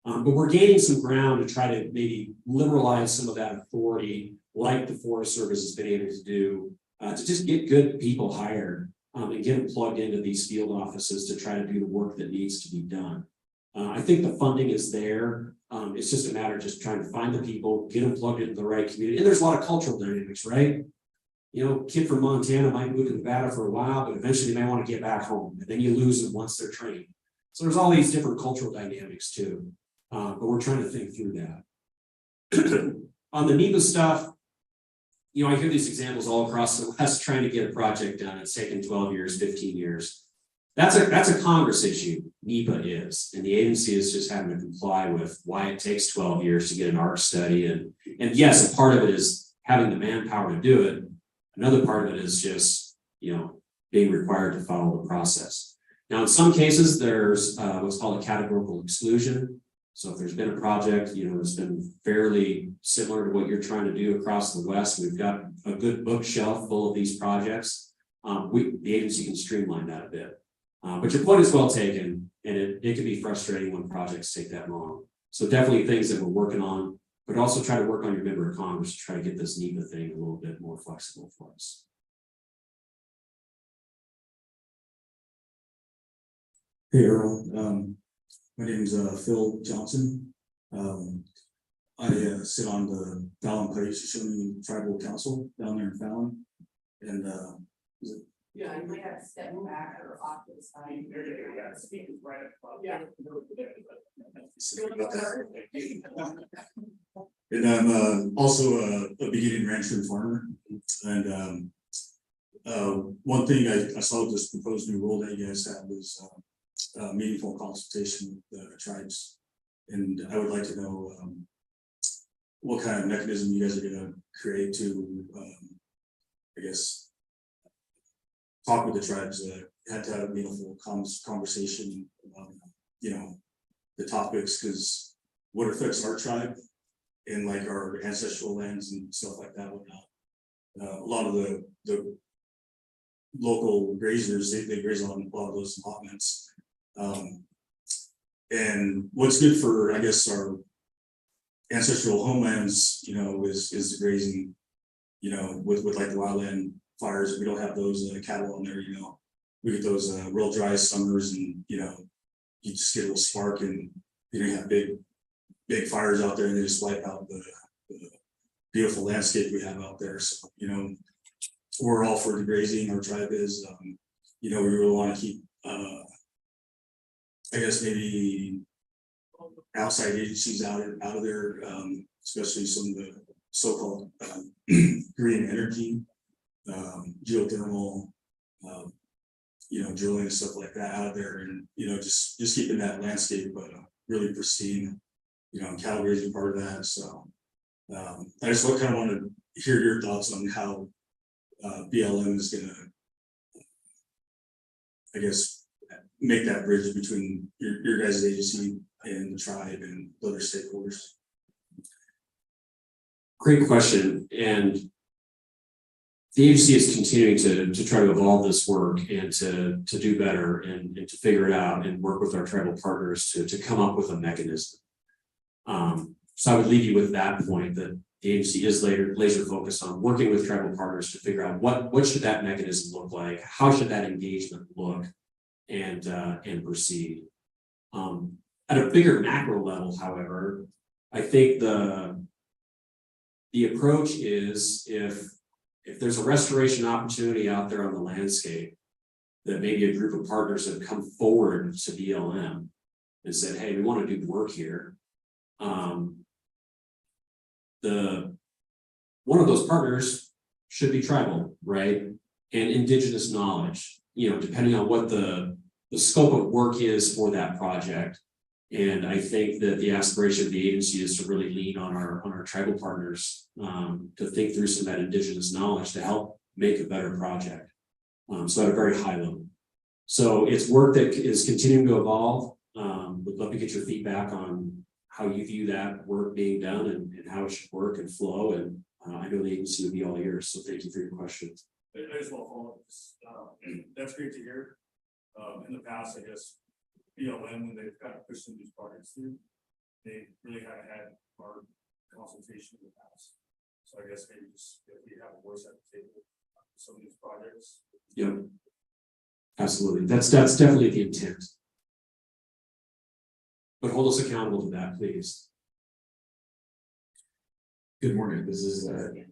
But we're gaining some ground to try to maybe liberalize some of that authority, like the Forest Service has been able to do, to just get good people hired and get them plugged into these field offices to try to do the work that needs to be done. I think the funding is there. It's just a matter of just trying to find the people, get them plugged into the right community. And there's a lot of cultural dynamics, right? You know, kid from Montana might move to Nevada for a while, but eventually they may want to get back home, and then you lose them once they're trained. So there's all these different cultural dynamics too, but we're trying to think through that. On the NEPA stuff, you know, I hear these examples all across the West trying to get a project done. It's taken 12 years, 15 years. That's a Congress issue, NEPA is, and the agency is just having to comply with why it takes 12 years to get an ARC study. And yes, a part of it is having the manpower to do it. Another part of it is just, you know, being required to follow the process. Now, in some cases, there's what's called a categorical exclusion. So if there's been a project, you know, that's been fairly similar to what you're trying to do across the West, we've got a good bookshelf full of these projects. The agency can streamline that a bit. But your point is well taken, and it can be frustrating when projects take that long. So definitely things that we're working on, but also try to work on your member of Congress to try to get this NEPA thing a little bit more flexible for us. Hey, Errol. My name is Phil Johnson. I sit on the Fallon Paiute Tribal Council down there in Fallon. And Yeah, you might have to step back or off to the side. Yeah, speak right up. Yeah. And I'm also a beginning rancher and farmer. And one thing I saw this proposed new rule that you guys have is meaningful consultation with the tribes. And I would like to know what kind of mechanism you guys are going to create to, I guess, talk with the tribes that had to have a meaningful conversation about, you know, the topics, because what affects our tribe and like our ancestral lands and stuff like that would not. A lot of the local grazers, they graze on a lot of those allotments. And what's good for, I guess, our ancestral homelands, you know, is the grazing, you know, with like the wildland fires. We don't have those cattle on there, you know. We get those real dry summers, and you know, you just get a little spark, and you know, you have big fires out there, and they just wipe out the beautiful landscape we have out there. So, you know, we're all for the grazing. Our tribe is, you know, we really want to keep, I guess maybe outside agencies out of there, especially some of the so-called green energy, geothermal, you know, drilling and stuff like that out of there, and you know, just keeping that landscape really pristine. You know, cattle grazing part of that. So I just kind of wanted to hear your thoughts on how BLM is gonna, I guess, make that bridge between your guys' agency and the tribe and other stakeholders. Great question, and the agency is continuing to try to evolve this work and to do better and to figure it out and work with our tribal partners to come up with a mechanism. So I would leave you with that point, that the agency is laser focused on working with tribal partners to figure out what should that mechanism look like, how should that engagement look, and proceed. At a bigger macro level, however, I think the approach is if there's a restoration opportunity out there on the landscape, that maybe a group of partners have come forward to BLM and said, hey, we want to do work here. One of those partners should be tribal, right? And indigenous knowledge, depending on what the scope of work is for that project. And I think that the aspiration of the agency is to really lean on our tribal partners to think through some of that indigenous knowledge to help make a better project. So at a very high level. So it's work that is continuing to evolve. Would love to get your feedback on how you view that work being done and how it should work and flow. And I know the agency would be all ears. So thank you for your question. I just want to follow up this. That's great to hear. In the past, I guess, BLM, when they've kind of pushed some of these projects through, they really haven't had our consultation in the past. So I guess maybe just if we have a voice at the table for some of these projects. Yep. Absolutely. That's definitely the intent. But hold us accountable to that, please. Good morning, this is, sorry.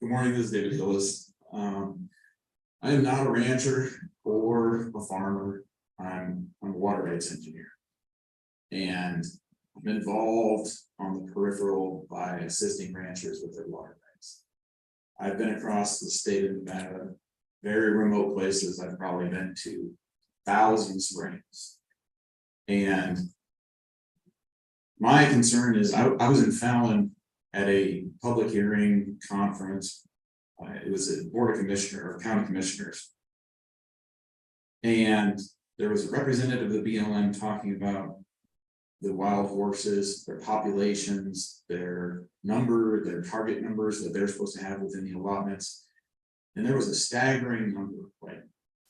Good morning, this is David Hillis. I am not a rancher or a farmer. I'm a water rights engineer. And I'm involved on the peripheral by assisting ranchers with their water rights. I've been across the state of Nevada, very remote places. I've probably been to 1,000 springs. And my concern is I was in Fallon at a public hearing conference. It was a board of commissioner or county commissioners. And there was a representative of the BLM talking about the wild horses, their populations, their target numbers that they're supposed to have within the allotments. And there was a staggering number, like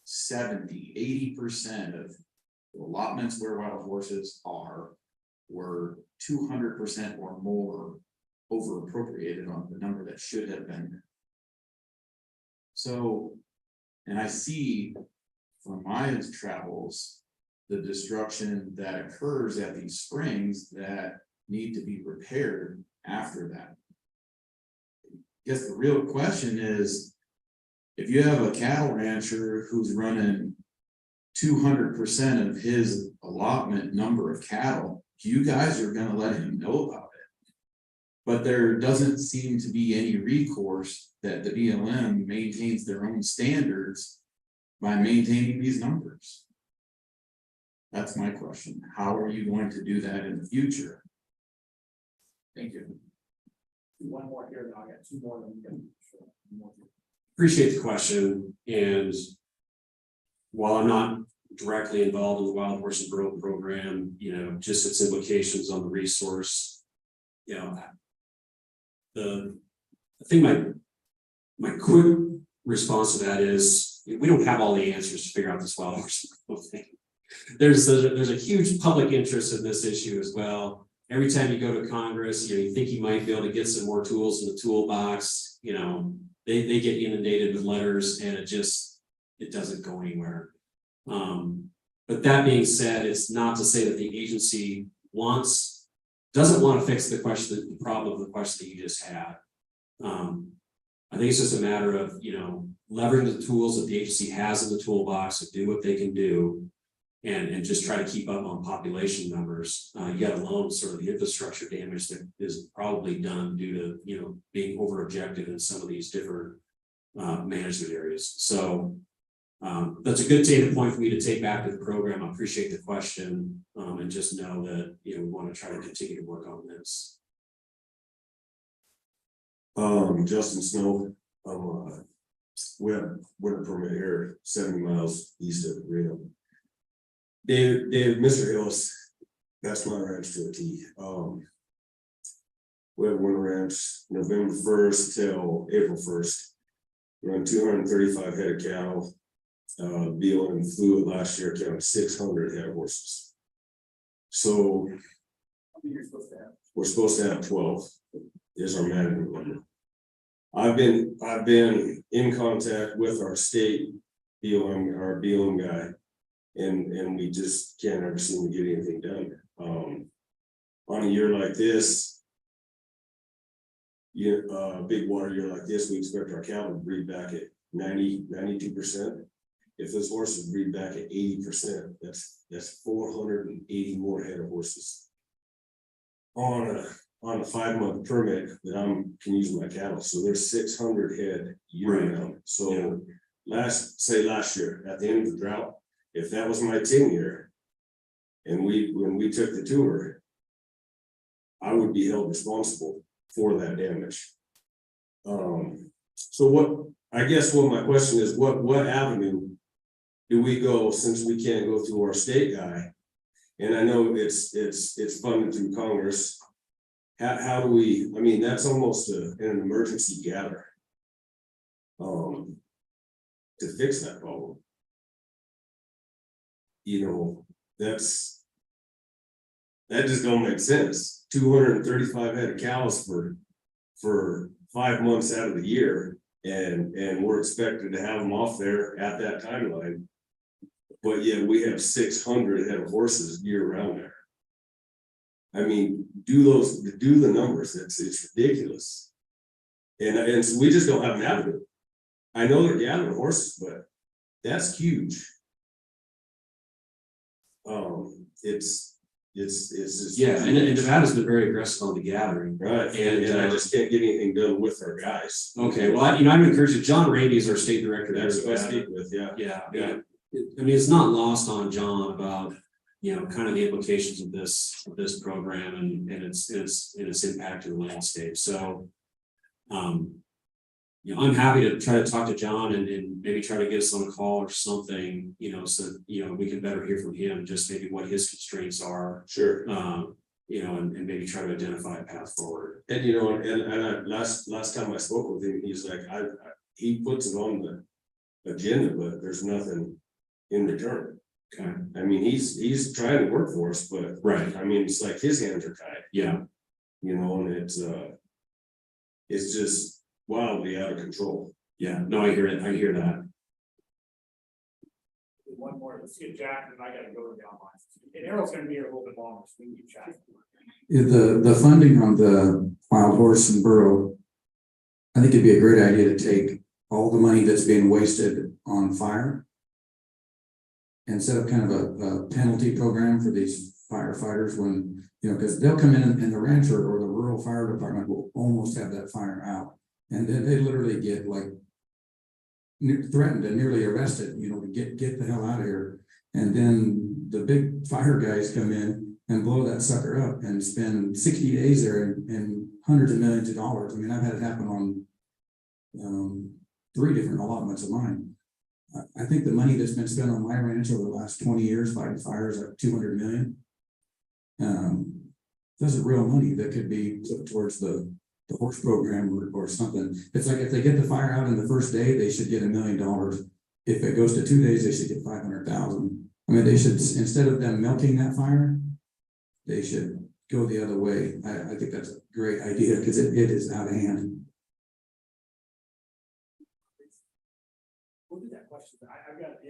70–80% of the allotments where wild horses were 200% or more over appropriated on the number that should have been there. So, and I see from my travels, the destruction that occurs at these springs that need to be repaired after that. I guess the real question is, if you have a cattle rancher who's running 200% of his allotment number of cattle, you guys are going to let him know about it. But there doesn't seem to be any recourse that the BLM maintains their own standards by maintaining these numbers. That's my question. How are you going to do that in the future? Thank you. One more here, and I'll get two more. Appreciate the question. And while I'm not directly involved in the Wild Horse and Burro program, just its implications on the resource, I think my quick response to that is we don't have all the answers to figure out this wild horse and burro thing. There's a huge public interest in this issue as well. Every time you go to Congress, you think you might be able to get some more tools in the toolbox. They get inundated with letters, and it doesn't go anywhere. But that being said, it's not to say that the agency doesn't want to fix the problem of the question that you just had. I think it's just a matter of leveraging the tools that the agency has in the toolbox to do what they can do, and just try to keep up on population numbers. Yet alone, sort of the infrastructure damage that is probably done due to being over objective in some of these different management areas. So that's a good data point for me to take back to the program. I appreciate the question, and just know that we want to try to continue to work on this. Justin Snow, we have winter permit here 70 miles east of Reno. Mr. Hillis, that's my ranch to a T. We have winter ranch November 1st till April 1st. Run 235 head of cattle. Beal and Fluid last year counted 600 head of horses. So we're supposed to have 12 is our management number. I've been in contact with our state BLM, our BLM guy, and we just can't ever seem to get anything done. On a year like this, big water year like this, we expect our cattle to breed back at 92%. If those horses breed back at 80%, that's 480 more head of horses on a 5-month permit that can use my cattle. So there's 600 head year round. So last year at the end of the drought, if that was my 10 year, and when we took the tour, I would be held responsible for that damage. So I guess what my question is, what avenue do we go since we can't go through our state guy? And I know it's funded through Congress. How do we, I mean, that's almost an emergency gather to fix that problem. That just don't make sense. 235 head of cows for 5 months out of the year, and we're expected to have them off there at that timeline. But yet we have 600 head of horses year round there. I mean, do the numbers. It's ridiculous. And so we just don't have an avenue. I know they're gathering horses, but that's huge. It's just, Yeah, and Nevada's been very aggressive on the gathering. right. And I just can't get anything done with our guys. Okay, well, I'm encouraged. John Raby is our state director. That's there what I at speak with, yeah. Yeah. I mean, it's not lost on John about, kind of the implications of this program and its impact to the landscape. So, I'm happy to try to talk to John and maybe try to get us on a call or something, so we can better hear from him, just maybe what his constraints are. Sure. And maybe try to identify a path forward. And and last time I spoke with him, he's like, he puts it on the agenda, but there's nothing in return. Okay. I mean, he's trying to work for us, but Right. I mean, it's like his hands are tied. Yeah. And it's just wildly out of control. Yeah. No, I hear it. I hear that. One more, let's get Jack, and I gotta go to the online. And Errol's gonna be here a little bit longer, so we can keep chatting. The funding on the wild horse and burro, I think it'd be a great idea to take all the money that's being wasted on fire and set up kind of a penalty program for these firefighters when, because they'll come in and the rancher or the rural fire department will almost have that fire out. And then they literally get threatened and nearly arrested, to get the hell out of here. And then the big fire guys come in and blow that sucker up and spend 60 days there and hundreds of millions of dollars. I mean, I've had it happen on 3 different allotments of mine. I think the money that's been spent on my ranch over the last 20 years fighting fires, like 200 million. Those are real money that could be put towards the horse program or something. It's like if they get the fire out in the first day, they should get $1 million. If it goes to 2 days, they should get 500,000. I mean, they should, instead of them milking that fire, they should go the other way. I think that's a great idea because it is out of hand. We'll do that question. I've got,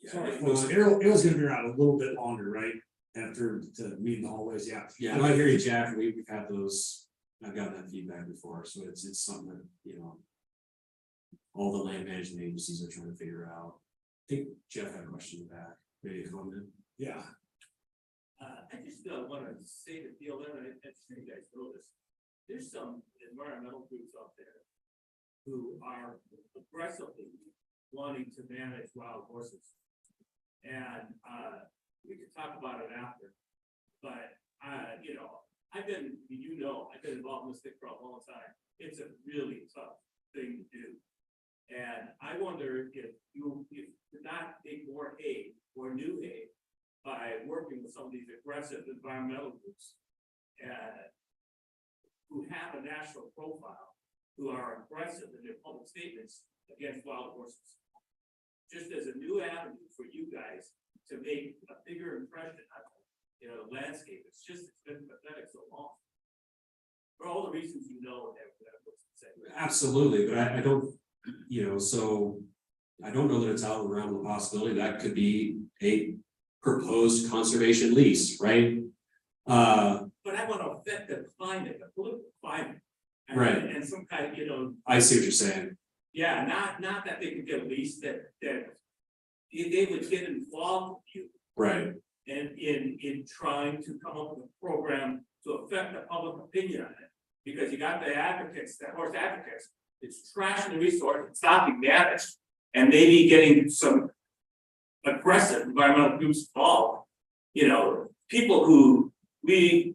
sorry, folks. Errol's gonna be around a little bit longer, right? After the meeting the hallways, yeah. Yeah, no, I hear you, Jack. We've had those. I've gotten that feedback before, so it's something that all the land management agencies are trying to figure out. I think Jeff had a question in the back. Maybe a comment. Yeah. I just want to say the deal there, and I'm sure you guys know this. There's some environmental groups out there who are aggressively wanting to manage wild horses. And we could talk about it after, but I've been involved in this thing for a long time. It's a really tough thing to do. And I wonder if you could not take more hay or new hay by working with some of these aggressive environmental groups. Who have a national profile, who are aggressive in their public statements against wild horses. Just as a new avenue for you guys to make a bigger impression on the landscape. It's been pathetic so long. For all the reasons Absolutely, but I don't, so I don't know that it's out of the realm of possibility. That could be a proposed conservation lease, right? but I want to affect the climate, the political climate. Right. And some kind of, I see what you're saying. yeah, not that they could get a lease, that they would get involved with you. Right. And in trying to come up with a program to affect the public opinion on it. Because you got the advocates, the horse advocates, it's trashing the resource, it's stopping damage. And maybe getting some aggressive environmental groups involved. People who we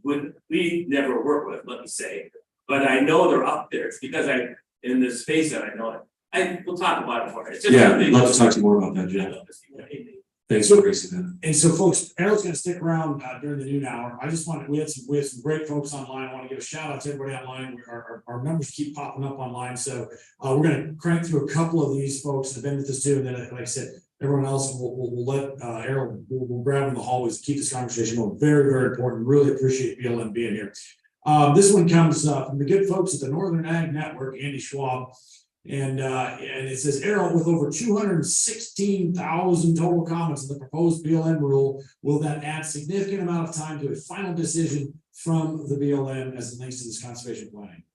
never work with, let me say. But I know they're up there. It's because in this space that I know it. We'll talk about it more. It's just I'd love to talk to you more about that, Jeff. Thanks for raising that. And so folks, Errol's gonna stick around during the noon hour. I just wanted, we had some great folks online. I want to give a shout out to everybody online. Our members keep popping up online. So we're gonna crank through a couple of these folks that have been with us too. And then, like I said, everyone else will let Errol, we'll grab in the hallways, keep this conversation going. Very, very important. Really appreciate BLM being here. This one comes from the good folks at the Northern Ag Network, Andy Schwab. And it says, Errol, with over 216,000 total comments on the proposed BLM rule, will that add significant amount of time to a final decision from the BLM as it links to this conservation planning?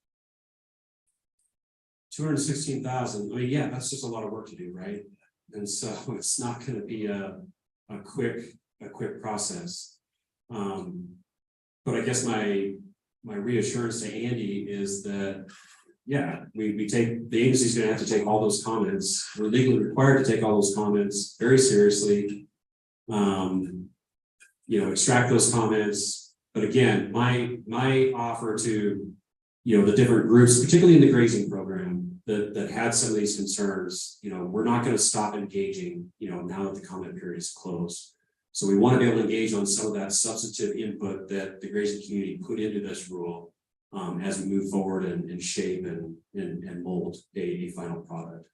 216,000. I mean, yeah, that's just a lot of work to do, right? And so it's not going to be a quick process. But I guess my reassurance to Andy is that, yeah, we take, the agency's gonna have to take all those comments. We're legally required to take all those comments very seriously. Extract those comments. But again, my offer to, the different groups, particularly in the grazing program that had some of these concerns, we're not gonna stop engaging, now that the comment period is closed. So we want to be able to engage on some of that substantive input that the grazing community put into this rule. As we move forward and shape and mold a final product.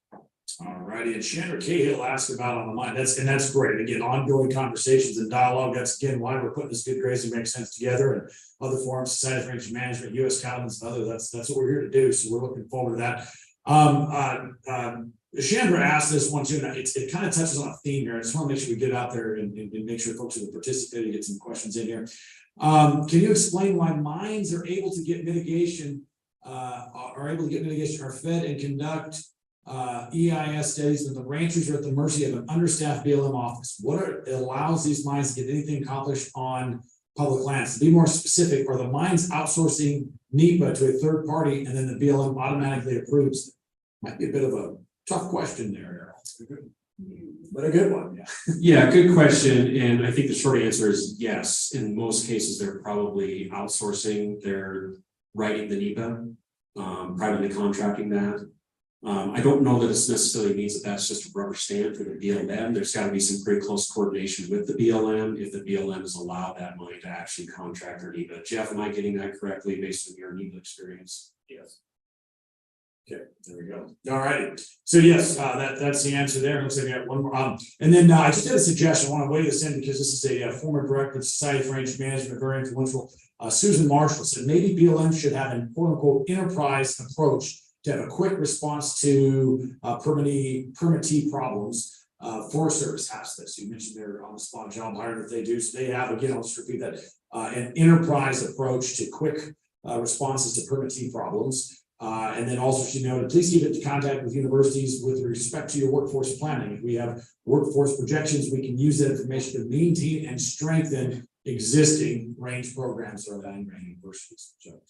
All righty, and Chandra Cahill asked about on the line. That's great. Again, ongoing conversations and dialogue. That's again why we're putting this Good Grazing Makes Cent together, and other forums, Society for Range Management, US Cattlemen's and other. That's what we're here to do. So we're looking forward to that. Chandra asked this one too, and it kind of touches on a theme here. I just want to make sure we get out there and make sure folks who are participating get some questions in here. Can you explain why mines are able to get mitigation, are fed and conduct EIS studies, and the ranchers are at the mercy of an understaffed BLM office? What allows these mines to get anything accomplished on public lands? To be more specific, are the mines outsourcing NEPA to a third party and then the BLM automatically approves? Might be a bit of a tough question there, Errol. But a good one, yeah. Yeah, good question. And I think the short answer is yes. In most cases, they're probably outsourcing, they're writing the NEPA, privately contracting that. I don't know that it necessarily means that that's just a rubber stamp for the BLM. There's got to be some pretty close coordination with the BLM if the BLM has allowed that money to actually contract their NEPA. Jeff, am I getting that correctly based on your NEPA experience? yes. Okay, there we go. All righty. So yes, that's the answer there. Looks like I got one more. And then I just had a suggestion. I want to weigh this in because this is a former director of Society for Range Management, very influential. Susan Marshall said maybe BLM should have an quote unquote enterprise approach to have a quick response to permittee problems. Forest Service has this. You mentioned their on the spot job hire that they do. So they have, again, I'll just repeat that, an enterprise approach to quick responses to permittee problems. And then also she noted, please keep in contact with universities with respect to your workforce planning. If we have workforce projections, we can use that information to maintain and strengthen existing range programs or land grant universities. So,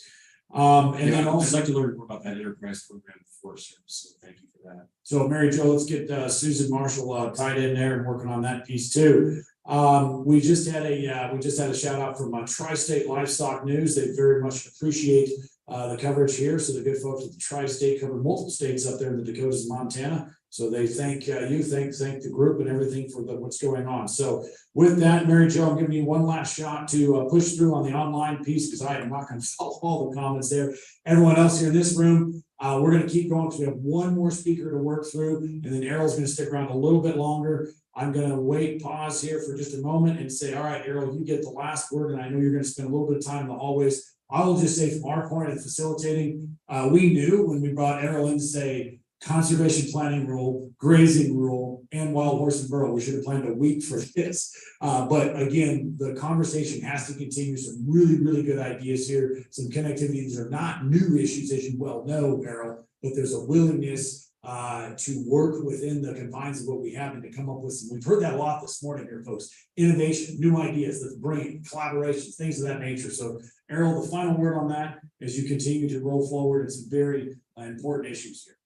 and then also, I'd like to learn more about that enterprise program for service. So thank you for that. So Mary Jo, let's get Susan Marshall tied in there and working on that piece too. We just had a shout out from Tri-State Livestock News. They very much appreciate the coverage here. So the good folks at the Tri-State cover multiple states up there in the Dakotas and Montana. So they thank you, thank the group and everything for what's going on. So with that, Mary Jo, I'm giving you one last shot to push through on the online piece because I am not going to follow all the comments there. Everyone else here in this room, we're going to keep going because we have one more speaker to work through, and then Errol's going to stick around a little bit longer. I'm going to pause here for just a moment and say, all right, Errol, you get the last word, and I know you're going to spend a little bit of time in the hallways. I will just say from our point of facilitating, we knew when we brought Errol in to say conservation planning rule, grazing rule, and wild horse and burro, we should have planned a week for this. But again, the conversation has to continue. Some really, really good ideas here. Some connectivity. These are not new issues, as you well know, Errol, but there's a willingness to work within the confines of what we have and to come up with some. We've heard that a lot this morning here, folks. Innovation, new ideas, let's bring collaborations, things of that nature. So, Errol, the final word on that as you continue to roll forward. It's some very important issues here.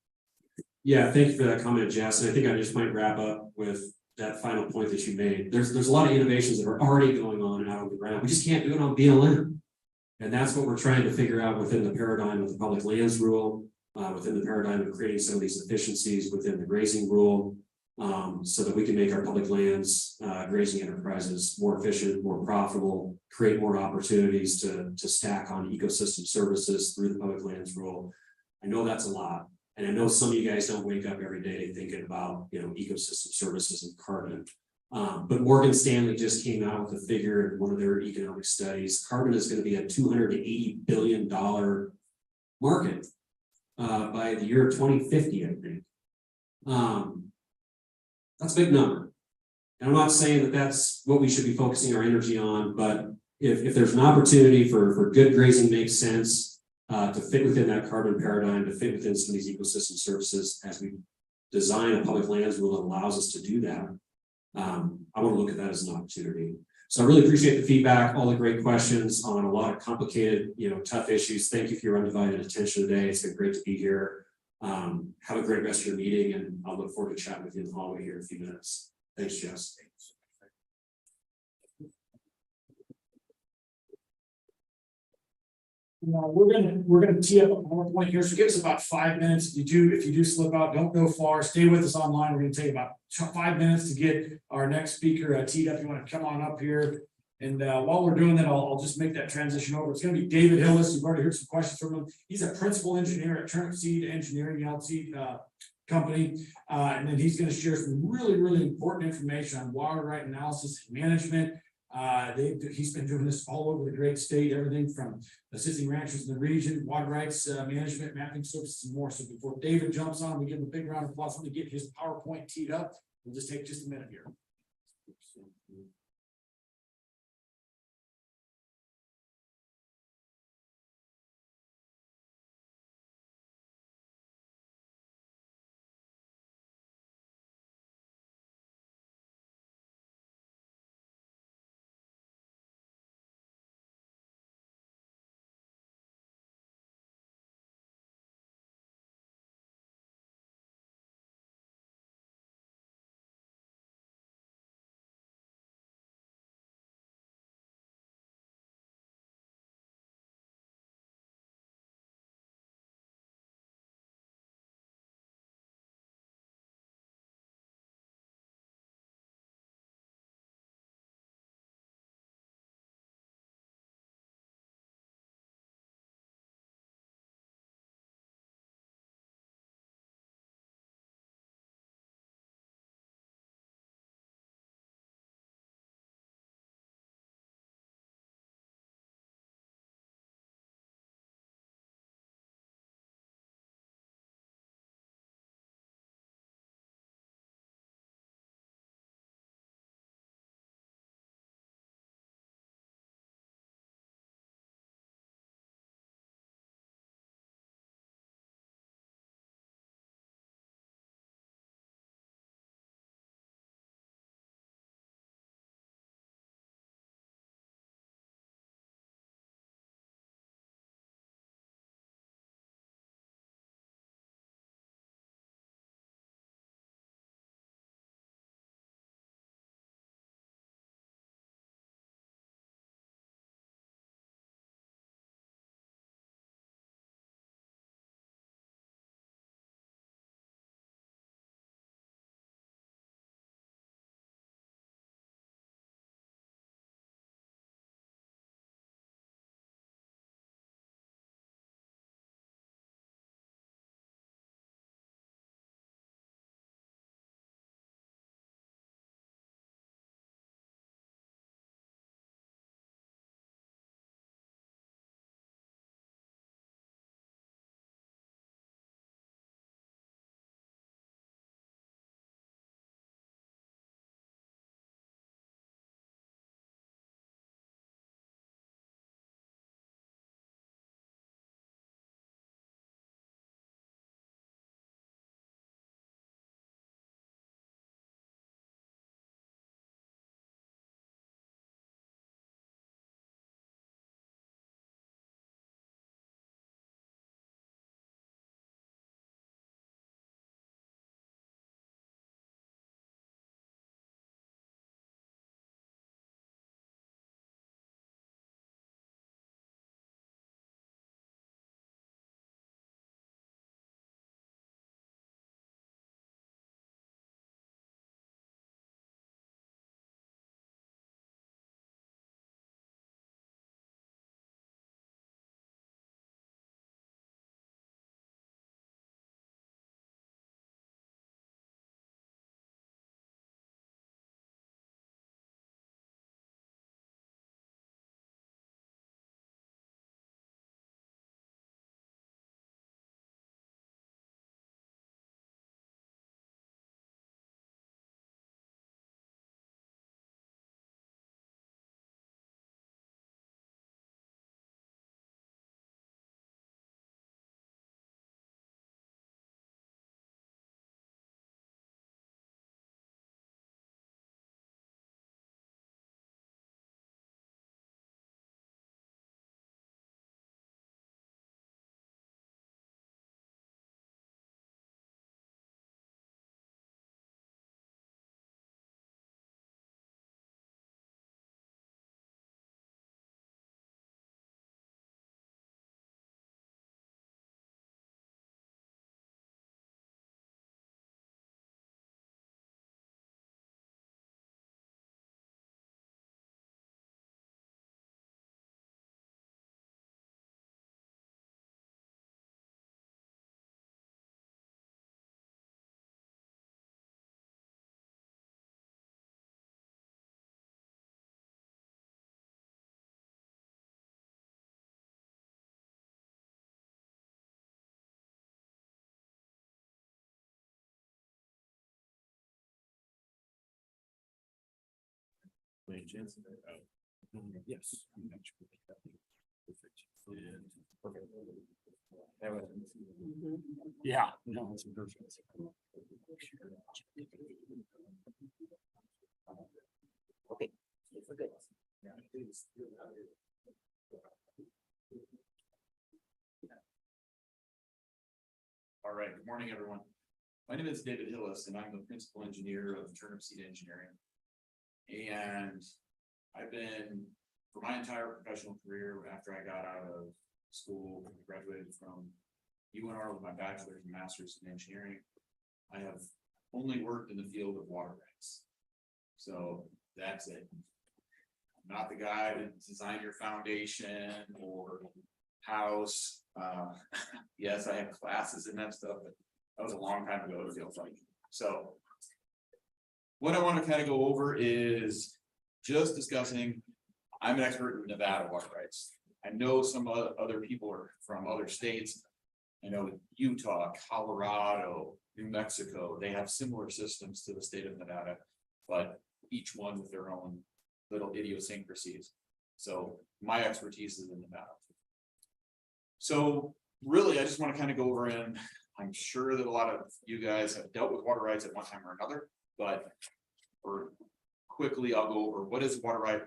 Yeah, thank you for that comment, Jess. And I think I just might wrap up with that final point that you made. There's a lot of innovations that are already going on out on the ground. We just can't do it on BLM. And that's what we're trying to figure out within the paradigm of the public lands rule, within the paradigm of creating some of these efficiencies within the grazing rule, so that we can make our public lands grazing enterprises more efficient, more profitable, create more opportunities to stack on ecosystem services through the public lands rule. I know that's a lot. And I know some of you guys don't wake up every day thinking about, ecosystem services and carbon. But Morgan Stanley just came out with a figure in one of their economic studies. Carbon is going to be a $280 billion market by the year 2050, I think. That's a big number. And I'm not saying that that's what we should be focusing our energy on, but if there's an opportunity for good grazing makes sense, to fit within that carbon paradigm, to fit within some of these ecosystem services as we design a public lands rule that allows us to do that. I want to look at that as an opportunity. So I really appreciate the feedback, all the great questions on a lot of complicated, tough issues. Thank you for your undivided attention today. It's been great to be here. Have a great rest of your meeting, and I'll look forward to chatting with you in the hallway here in a few minutes. Thanks, Jess. We're gonna tee up one more point here. So give us about 5 minutes. If you do slip out, don't go far. Stay with us online. We're gonna take about 5 minutes to get our next speaker teed up. You want to come on up here, and while we're doing that, I'll just make that transition over. It's gonna be David Hillis. You've already heard some questions from him. He's a principal engineer at Turnip Seed Engineering LLC company, and then he's gonna share some really, really important information on water right analysis and management. He's been doing this all over the great state, everything from assisting ranchers in the region, water rights management, mapping services, and more. So before David jumps on, we give him a big round of applause. Let me get his PowerPoint teed up. We'll just take just a minute here. Yes. Yeah. No, it's perfect. Okay, we're good. All right, good morning, everyone. My name is David Hillis, and I'm the principal engineer of Turnip Seed Engineering. And I've been, for my entire professional career, after I got out of school, graduated from UNR with my bachelor's and master's in engineering, I have only worked in the field of water rights. So that's it. I'm not the guy to design your foundation or house. Yes, I have classes and that stuff, but that was a long time ago, it feels like. So what I want to kind of go over is just discussing, I'm an expert in Nevada water rights. I know some other people are from other states. I know Utah, Colorado, New Mexico, they have similar systems to the state of Nevada, but each one with their own little idiosyncrasies. So my expertise is in Nevada. So really, I just want to kind of go over, and I'm sure that a lot of you guys have dealt with water rights at one time or another, but for quickly, I'll go over what is water right,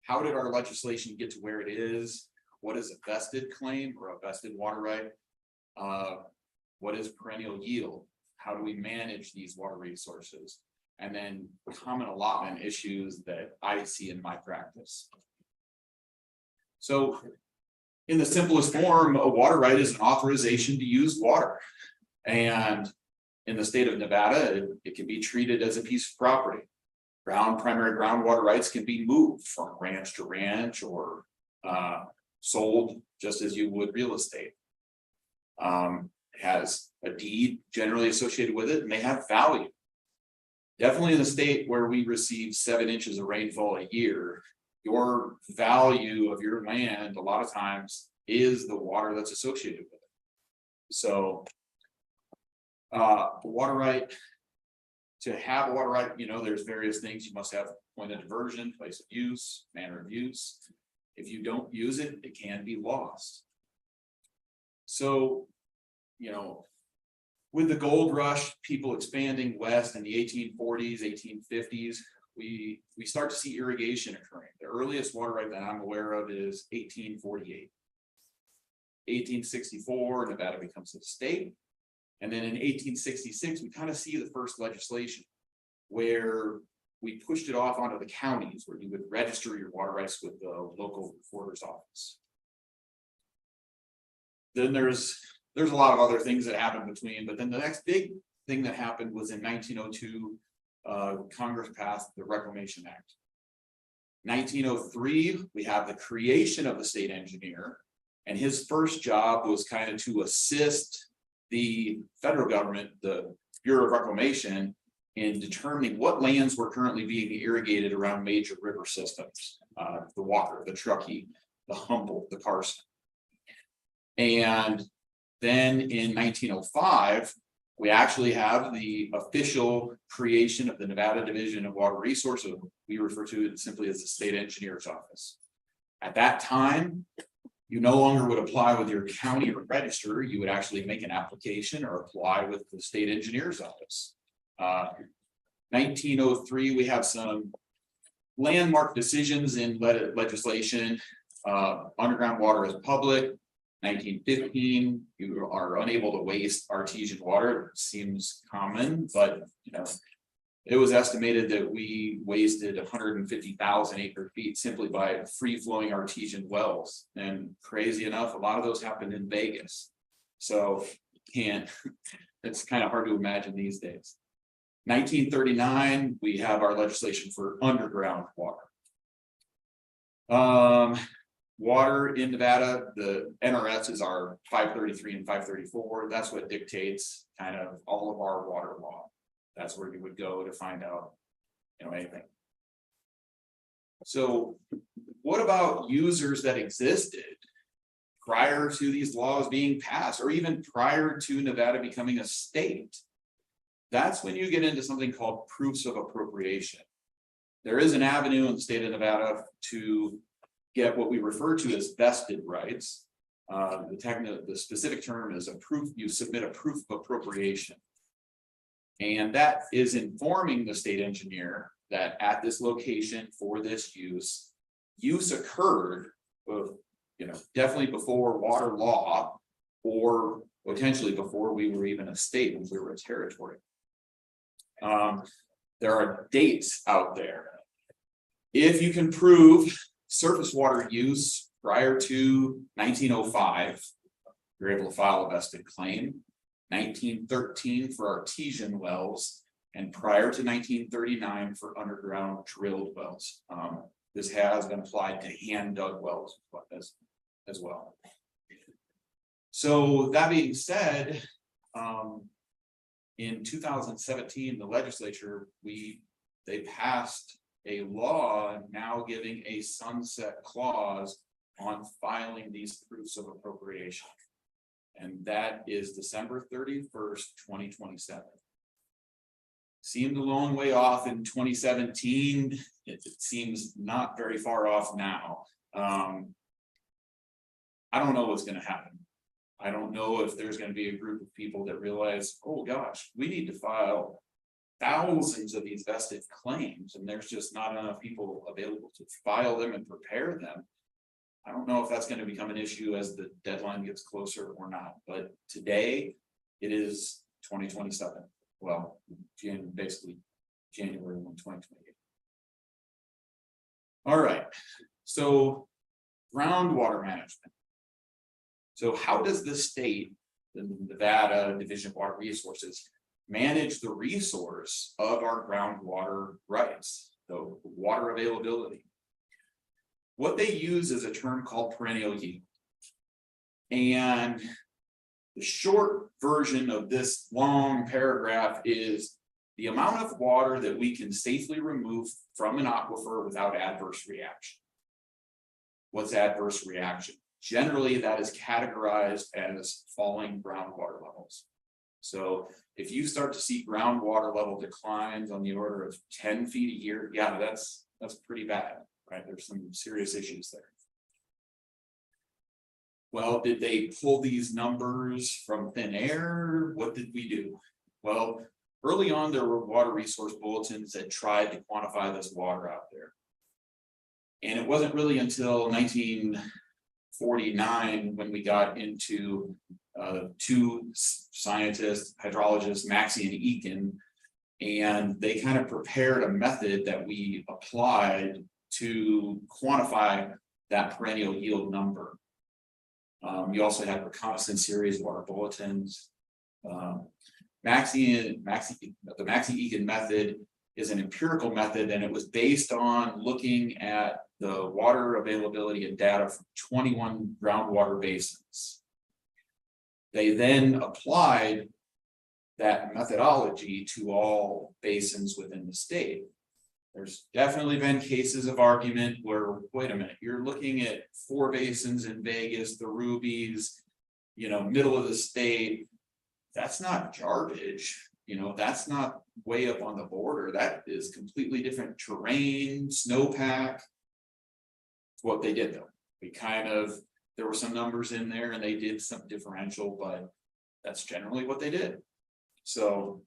how did our legislation get to where it is, what is a vested claim or a vested water right, what is perennial yield, how do we manage these water resources, and then common allotment issues that I see in my practice. So in the simplest form, a water right is an authorization to use water. And in the state of Nevada, it can be treated as a piece of property. Primary groundwater rights can be moved from ranch to ranch or sold just as you would real estate. It has a deed generally associated with it, and they have value. Definitely in the state where we receive 7 inches of rainfall a year, your value of your land a lot of times is the water that's associated with it. So water right, to have a water right, you know, there's various things. You must have point of diversion, place of use, manner of use. If you don't use it, it can be lost. So, you know, with the gold rush, people expanding west in the 1840s, 1850s, we start to see irrigation occurring. The earliest water right that I'm aware of is 1848. 1864, Nevada becomes a state. And then in 1866, we kind of see the first legislation where we pushed it off onto the counties, where you would register your water rights with the local recorder's office. Then there's a lot of other things that happened between, but then the next big thing that happened was in 1902, Congress passed the Reclamation Act. 1903, we have the creation of the state engineer, and his first job was kind of to assist the federal government, the Bureau of Reclamation, in determining what lands were currently being irrigated around major river systems, the Walker, the Truckee, the Humboldt, the Carson. And then in 1905, we actually have the official creation of the Nevada Division of Water Resources. We refer to it simply as the State Engineer's Office. At that time, you no longer would apply with your county or register. You would actually make an application or apply with the State Engineer's Office. 1903, we have some landmark decisions in legislation. Underground water is public. 1915, you are unable to waste artesian water. It seems common, but you know, it was estimated that we wasted 150,000 acre feet simply by free flowing artesian wells. And crazy enough, a lot of those happened in Vegas. So it's kind of hard to imagine these days. 1939, we have our legislation for underground water. Water in Nevada, the NRS is our 533 and 534. That's what dictates kind of all of our water law. That's where you would go to find out, you know, anything. So what about users that existed prior to these laws being passed, or even prior to Nevada becoming a state? That's when you get into something called proofs of appropriation. there is an avenue in the state of Nevada to get what we refer to as vested rights. The specific term is you submit a proof of appropriation. And that is informing the state engineer that at this location for this use occurred, definitely before water law, or potentially before we were even a state, when we were a territory. There are dates out there. If you can prove surface water use prior to 1905, you're able to file a vested claim. 1913 for artesian wells, and prior to 1939 for underground drilled wells. This has been applied to hand dug wells as well. So that being said, in 2017, the legislature, they passed a law now giving a sunset clause on filing these proofs of appropriation. And that is December 31st, 2027. Seemed a long way off in 2017. It seems not very far off now. I don't know what's going to happen. I don't know if there's going to be a group of people that realize, oh gosh, we need to file thousands of these vested claims, and there's just not enough people available to file them and prepare them. I don't know if that's going to become an issue as the deadline gets closer or not, but today it is 2027. Well, basically January 1, 2028. All right, so groundwater management. So how does the state, the Nevada Division of Water Resources, manage the resource of our groundwater rights, the water availability? What they use is a term called perennial yield. And the short version of this long paragraph is the amount of water that we can safely remove from an aquifer without adverse reaction. What's adverse reaction? Generally, that is categorized as falling groundwater levels. So if you start to see groundwater level declines on the order of 10 feet a year, yeah, that's pretty bad, right? There's some serious issues there. Well, did they pull these numbers from thin air? What did we do? Well, early on, there were water resource bulletins that tried to quantify this water out there. And it wasn't really until 1949 when we got into two scientists, hydrologists, Maxey and Eakin, and they kind of prepared a method that we applied to quantify that perennial yield number. You also had reconnaissance series water bulletins. The Maxey-Eakin method is an empirical method, and it was based on looking at the water availability and data from 21 groundwater basins. They then applied that methodology to all basins within the state. There's definitely been cases of argument where, wait a minute, you're looking at 4 basins in Vegas, the Rubies, middle of the state. That's not garbage. That's not way up on the border. That is completely different terrain, snowpack. What they did though, there were some numbers in there and they did some differential, but that's generally what they did. So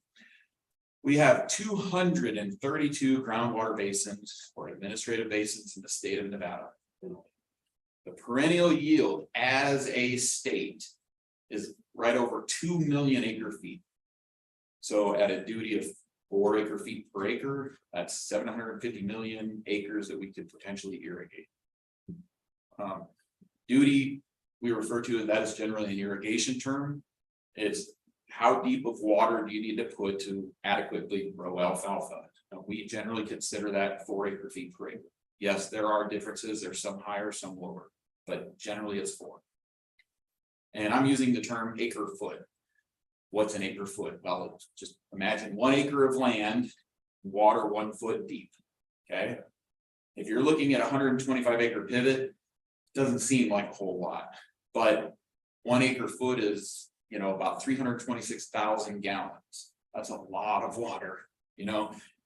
we have 232 groundwater basins or administrative basins in the state of Nevada. The perennial yield as a state is right over 2 million acre feet. So at a duty of 4 acre feet per acre, that's 750 million acres that we could potentially irrigate. Duty, we refer to that as generally an irrigation term. It's how deep of water do you need to put to adequately grow alfalfa? Now, we generally consider that 4 acre feet per acre. Yes, there are differences. There's some higher, some lower, but generally it's 4. And I'm using the term acre foot. What's an acre foot? Well, just imagine 1 acre of land, water 1 foot deep. Okay. If you're looking at a 125 acre pivot, doesn't seem like a whole lot, but 1 acre foot is, about 326,000 gallons. That's a lot of water.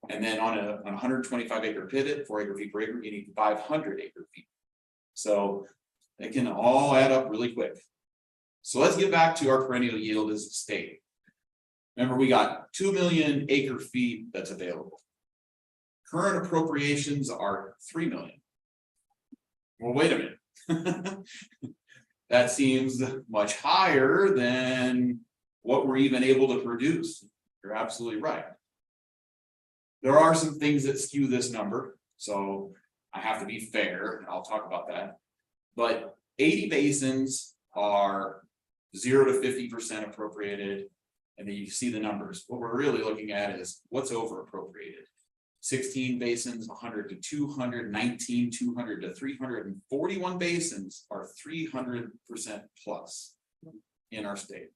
And then on a 125 acre pivot, 4 acre feet per acre, you need 500 acre feet. So it can all add up really quick. So let's get back to our perennial yield as a state. Remember, we got 2 million acre feet that's available. Current appropriations are 3 million. Well, wait a minute. That seems much higher than what we're even able to produce. You're absolutely right. There are some things that skew this number, so I have to be fair, and I'll talk about that. But 80 basins are 0 to 50% appropriated, and then you see the numbers. What we're really looking at is what's over appropriated. 16 basins, 100 to 200, 19, 200 to 300, and 41 basins are 300% plus in our state.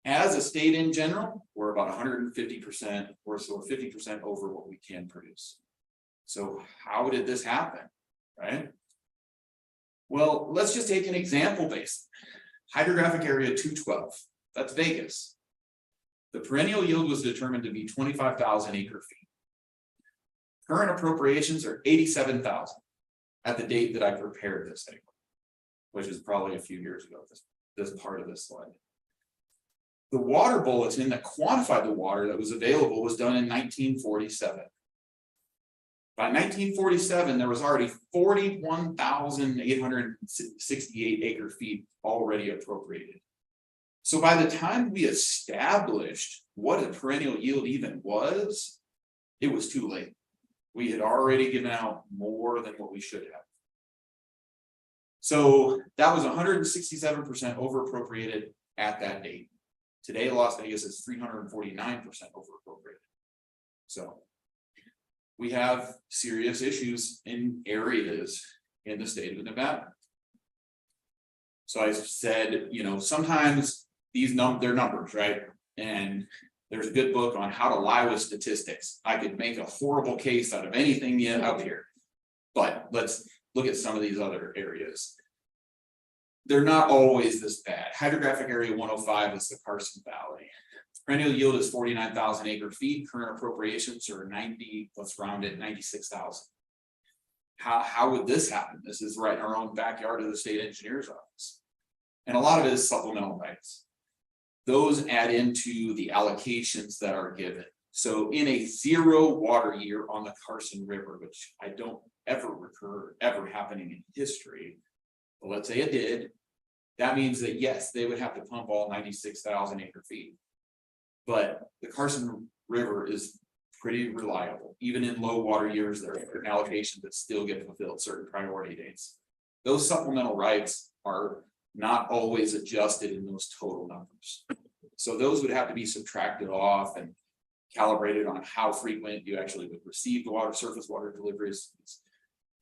As a state in general, we're about 150% or so, 50% over what we can produce. So how did this happen, right? Well, let's just take an example basin. Hydrographic area 212, that's Vegas. The perennial yield was determined to be 25,000 acre feet. Current appropriations are 87,000 at the date that I prepared this anyway, which is probably a few years ago, this part of this slide. The water bulletin that quantified the water that was available was done in 1947. By 1947, there was already 41,868 acre feet already appropriated. So by the time we established what a perennial yield even was, it was too late. We had already given out more than what we should have. So that was 167% over appropriated at that date. Today, Las Vegas is 349% over appropriated. So we have serious issues in areas in the state of Nevada. So I said, you know, sometimes they're numbers, right? And there's a good book on how to lie with statistics. I could make a horrible case out of anything yet out here, but let's look at some of these other areas. They're not always this bad. Hydrographic area 105 is the Carson Valley. Perennial yield is 49,000 acre feet. Current appropriations are 90, let's round it, 96,000. How would this happen? This is right in our own backyard of the state engineer's office. And a lot of it is supplemental rights. Those add into the allocations that are given. So in a 0 water year on the Carson River, which I don't ever happening in history, but let's say it did, that means that yes, they would have to pump all 96,000 acre feet. But the Carson River is pretty reliable. Even in low water years, there are allocations that still get fulfilled, certain priority dates. Those supplemental rights are not always adjusted in those total numbers. So those would have to be subtracted off and calibrated on how frequent you actually would receive the water, surface water deliveries. It's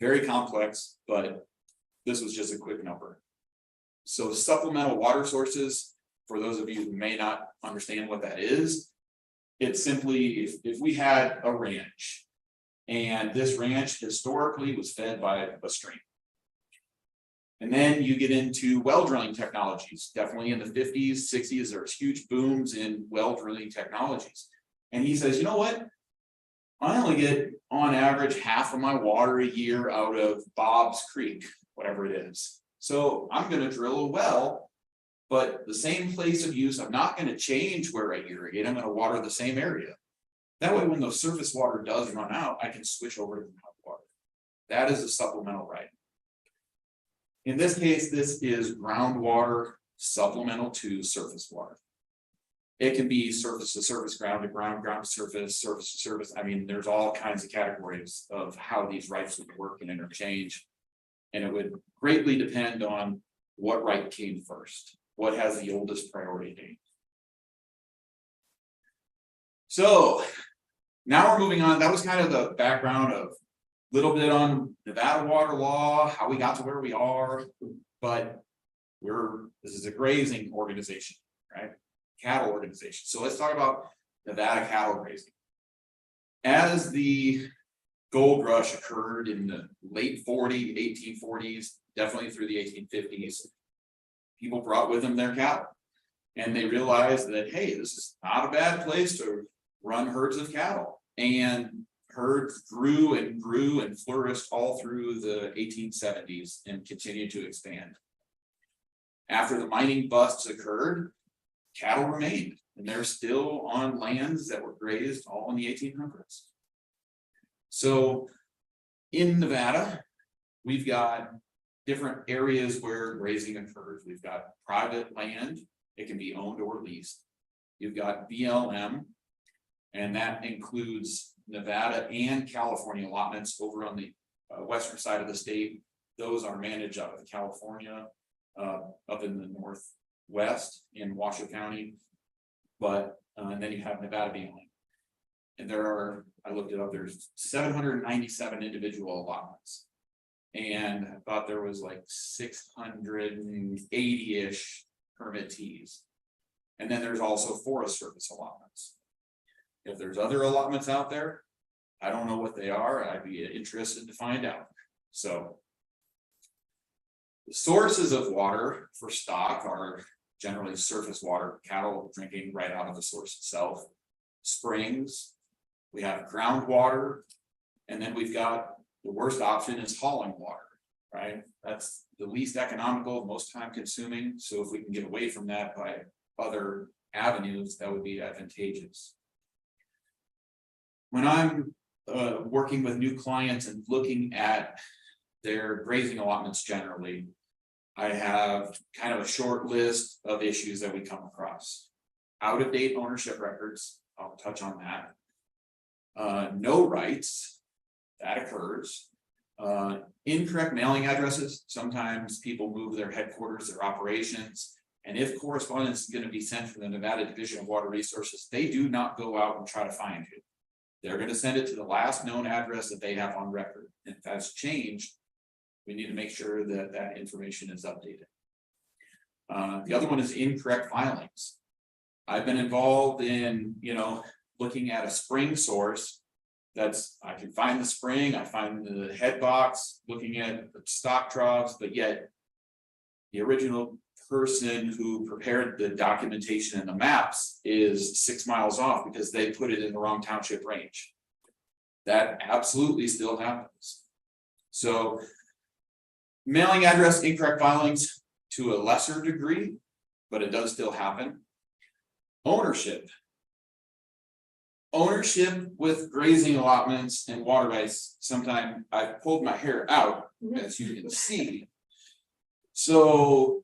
very complex, but this was just a quick number. So supplemental water sources, for those of you who may not understand what that is, it's simply if we had a ranch and this ranch historically was fed by a stream. And then you get into well drilling technologies. Definitely in the 50s, 60s, there's huge booms in well drilling technologies. And he says, you know what? I only get on average half of my water a year out of Bob's Creek, whatever it is. So I'm going to drill a well, but the same place of use, I'm not going to change where I irrigate. I'm going to water the same area. That way, when the surface water does run out, I can switch over to the hot water. That is a supplemental right. In this case, this is groundwater supplemental to surface water. It can be surface to surface, ground to ground, ground to surface, surface to surface. I mean, there's all kinds of categories of how these rights would work and interchange. And it would greatly depend on what right came first, what has the oldest priority date. So now we're moving on. That was kind of the background of a little bit on Nevada water law, how we got to where we are, but this is a grazing organization, right? Cattle organization. So let's talk about Nevada cattle grazing. As the gold rush occurred in the late 1840s, definitely through the 1850s, people brought with them their cattle. And they realized that, hey, this is not a bad place to run herds of cattle, and herds grew and flourished all through the 1870s and continued to expand. After the mining busts occurred, cattle remained, and they're still on lands that were grazed all in the 1800s. So in Nevada, we've got different areas where grazing occurs. We've got private land, it can be owned or leased. You've got BLM, and that includes Nevada and California allotments over on the western side of the state. Those are managed out of California, up in the northwest in Washoe County. But and then you have Nevada BLM. And there are, I looked it up, there's 797 individual allotments. And I thought there was like 680-ish permittees. And then there's also Forest Service allotments. If there's other allotments out there, I don't know what they are. I'd be interested to find out. So the sources of water for stock are generally surface water, cattle drinking right out of the source itself, springs, we have groundwater, and then we've got the worst option is hauling water, right? That's the least economical, most time consuming. So if we can get away from that by other avenues, that would be advantageous. When I'm working with new clients and looking at their grazing allotments generally, I have kind of a short list of issues that we come across. Out of date ownership records, I'll touch on that. No rights, that occurs. Incorrect mailing addresses, sometimes people move their headquarters, their operations, and if correspondence is going to be sent from the Nevada Division of Water Resources, they do not go out and try to find you. They're going to send it to the last known address that they have on record. If that's changed, we need to make sure that that information is updated. The other one is incorrect filings. I've been involved in, looking at a spring source. I can find the spring, I find the head box, looking at the stock troughs, but yet the original person who prepared the documentation and the maps is 6 miles off because they put it in the wrong township range. That absolutely still happens. So mailing address, incorrect filings to a lesser degree, but it does still happen. Ownership with grazing allotments and water rights, sometimes I've pulled my hair out, as you can see. So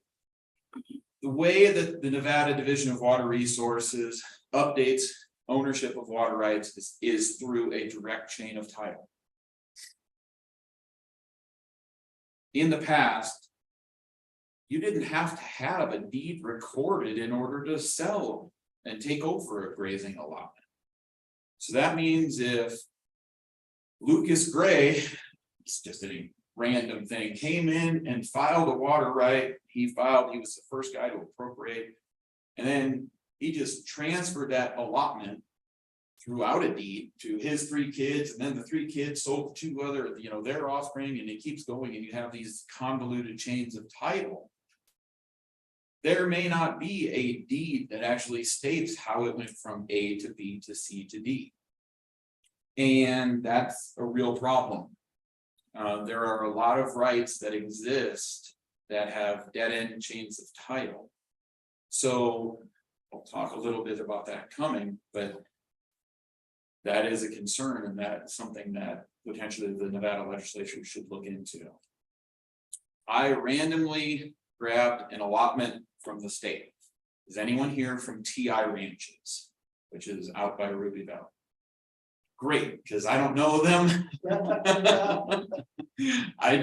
the way that the Nevada Division of Water Resources updates ownership of water rights is through a direct chain of title. In the past, you didn't have to have a deed recorded in order to sell and take over a grazing allotment. So that means if Lucas Gray, it's just a random thing, came in and filed a water right, he was the first guy to appropriate, and then he just transferred that allotment throughout a deed to his 3 kids, and then the 3 kids sold 2 other, their offspring, and it keeps going, and you have these convoluted chains of title. There may not be a deed that actually states how it went from A to B to C to D. And that's a real problem. There are a lot of rights that exist that have dead-end chains of title. So I'll talk a little bit about that coming, but that is a concern, and that's something that potentially the Nevada legislature should look into. I randomly grabbed an allotment from the state. Is anyone here from TI Ranches, which is out by Ruby Valley? Great, because I don't know them. I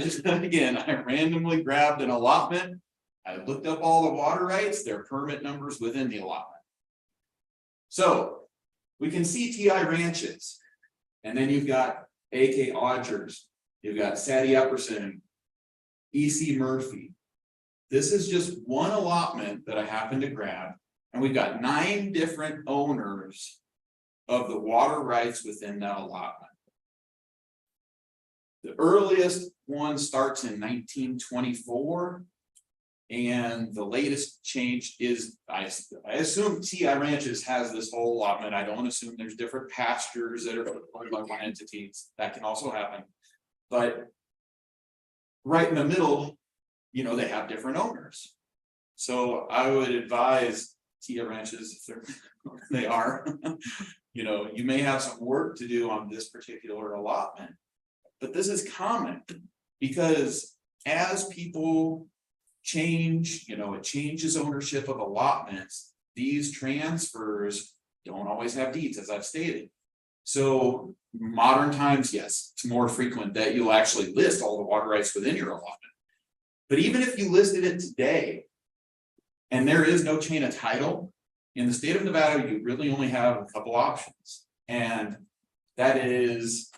randomly grabbed an allotment. I looked up all the water rights, their permit numbers within the allotment. So we can see TI Ranches, and then you've got AK Odgers, you've got Sadie Epperson, EC Murphy. This is just one allotment that I happened to grab, and we've got 9 different owners of the water rights within that allotment. The earliest one starts in 1924, And the latest change is, I assume TI Ranches has this whole allotment. I don't assume there's different pastures that are owned by one entity. That can also happen. But right in the middle, you know, they have different owners. So I would advise TI Ranches, if they are, you know, you may have some work to do on this particular allotment. But this is common because as people change, you know, it changes ownership of allotments. These transfers don't always have deeds, as I've stated. So modern times, yes, it's more frequent that you'll actually list all the water rights within your allotment. But even if you listed it today, and there is no chain of title, in the state of Nevada, you really only have a couple options. And that is,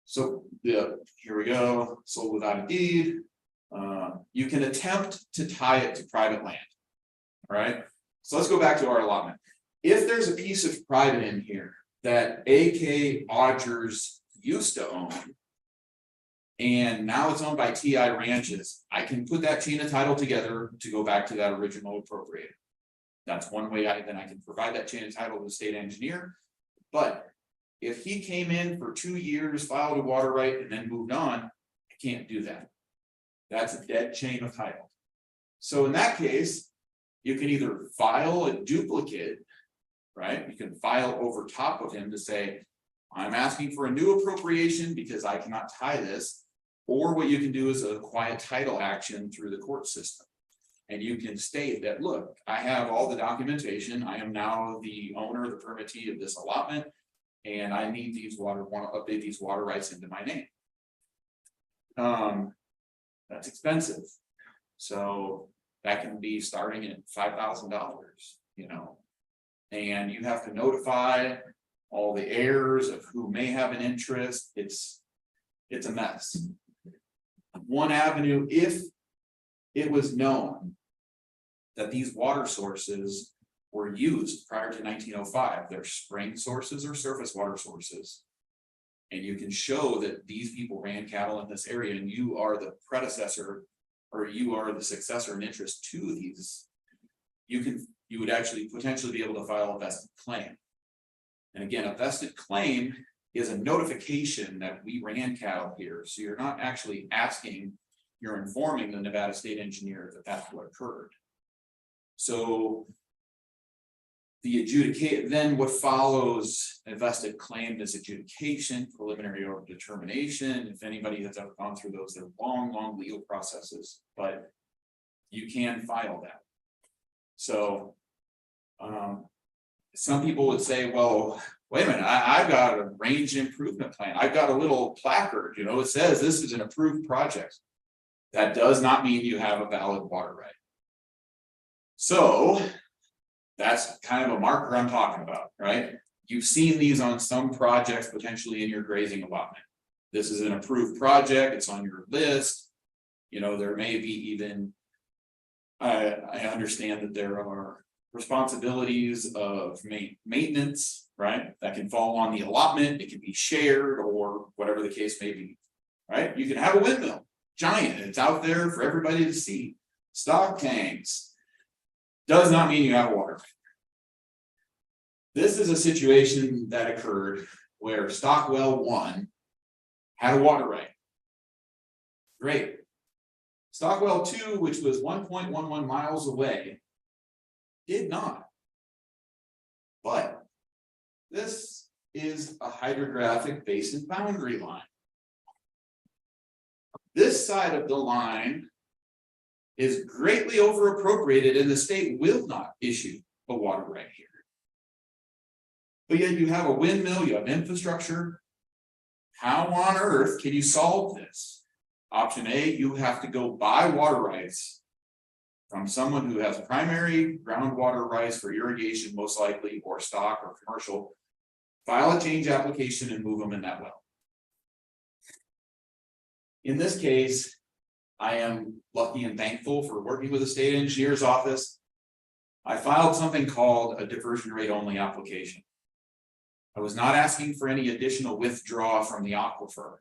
so here we go, sold without a deed. You can attempt to tie it to private land. All right, so let's go back to our allotment. If there's a piece of private in here that AK Odgers used to own, and now it's owned by TI Ranches, I can put that chain of title together to go back to that original appropriator. That's one way I can provide that chain of title to the state engineer. But if he came in for 2 years, filed a water right, and then moved on, I can't do that. That's a dead chain of title. So in that case, you can either file a duplicate, right? You can file over top of him to say, I'm asking for a new appropriation because I cannot tie this. Or what you can do is a quiet title action through the court system. And you can state that, look, I have all the documentation. I am now the owner, the permittee of this allotment, and I need these want to update these water rights into my name. That's expensive. So that can be starting at $5,000, you know, and you have to notify all the heirs of who may have an interest. It's a mess. One avenue, if it was known that these water sources were used prior to 1905, they're spring sources or surface water sources, and you can show that these people ran cattle in this area and you are the predecessor or you are the successor in interest to these, you would actually potentially be able to file a vested claim. And again, a vested claim is a notification that we ran cattle here. So you're not actually asking, you're informing the Nevada state engineer that that's what occurred. So the adjudicate, then what follows a vested claim is adjudication, preliminary or determination. If anybody has ever gone through those, they're long legal processes, but you can file that. So some people would say, well, wait a minute, I've got a range improvement plan. I've got a little placard, you know, it says this is an approved project. That does not mean you have a valid water right. So that's kind of a marker I'm talking about, right? You've seen these on some projects potentially in your grazing allotment. This is an approved project, it's on your list. You know, there may be even, I understand that there are responsibilities of maintenance, right? That can fall on the allotment, it can be shared or whatever the case may be, right? You can have a windmill, giant, it's out there for everybody to see. Stock tanks, does not mean you have water. This is a situation that occurred where Stockwell 1 had a water right. Great. Stockwell 2, which was 1.11 miles away, did not. But this is a hydrographic basin boundary line. This side of the line is greatly over appropriated and the state will not issue a water right here. But yet you have a windmill, you have infrastructure. How on earth can you solve this? Option A, you have to go buy water rights from someone who has primary groundwater rights for irrigation, most likely, or stock or commercial. File a change application and move them in that well. In this case, I am lucky and thankful for working with the state engineer's office. I filed something called a diversion rate only application. I was not asking for any additional withdrawal from the aquifer.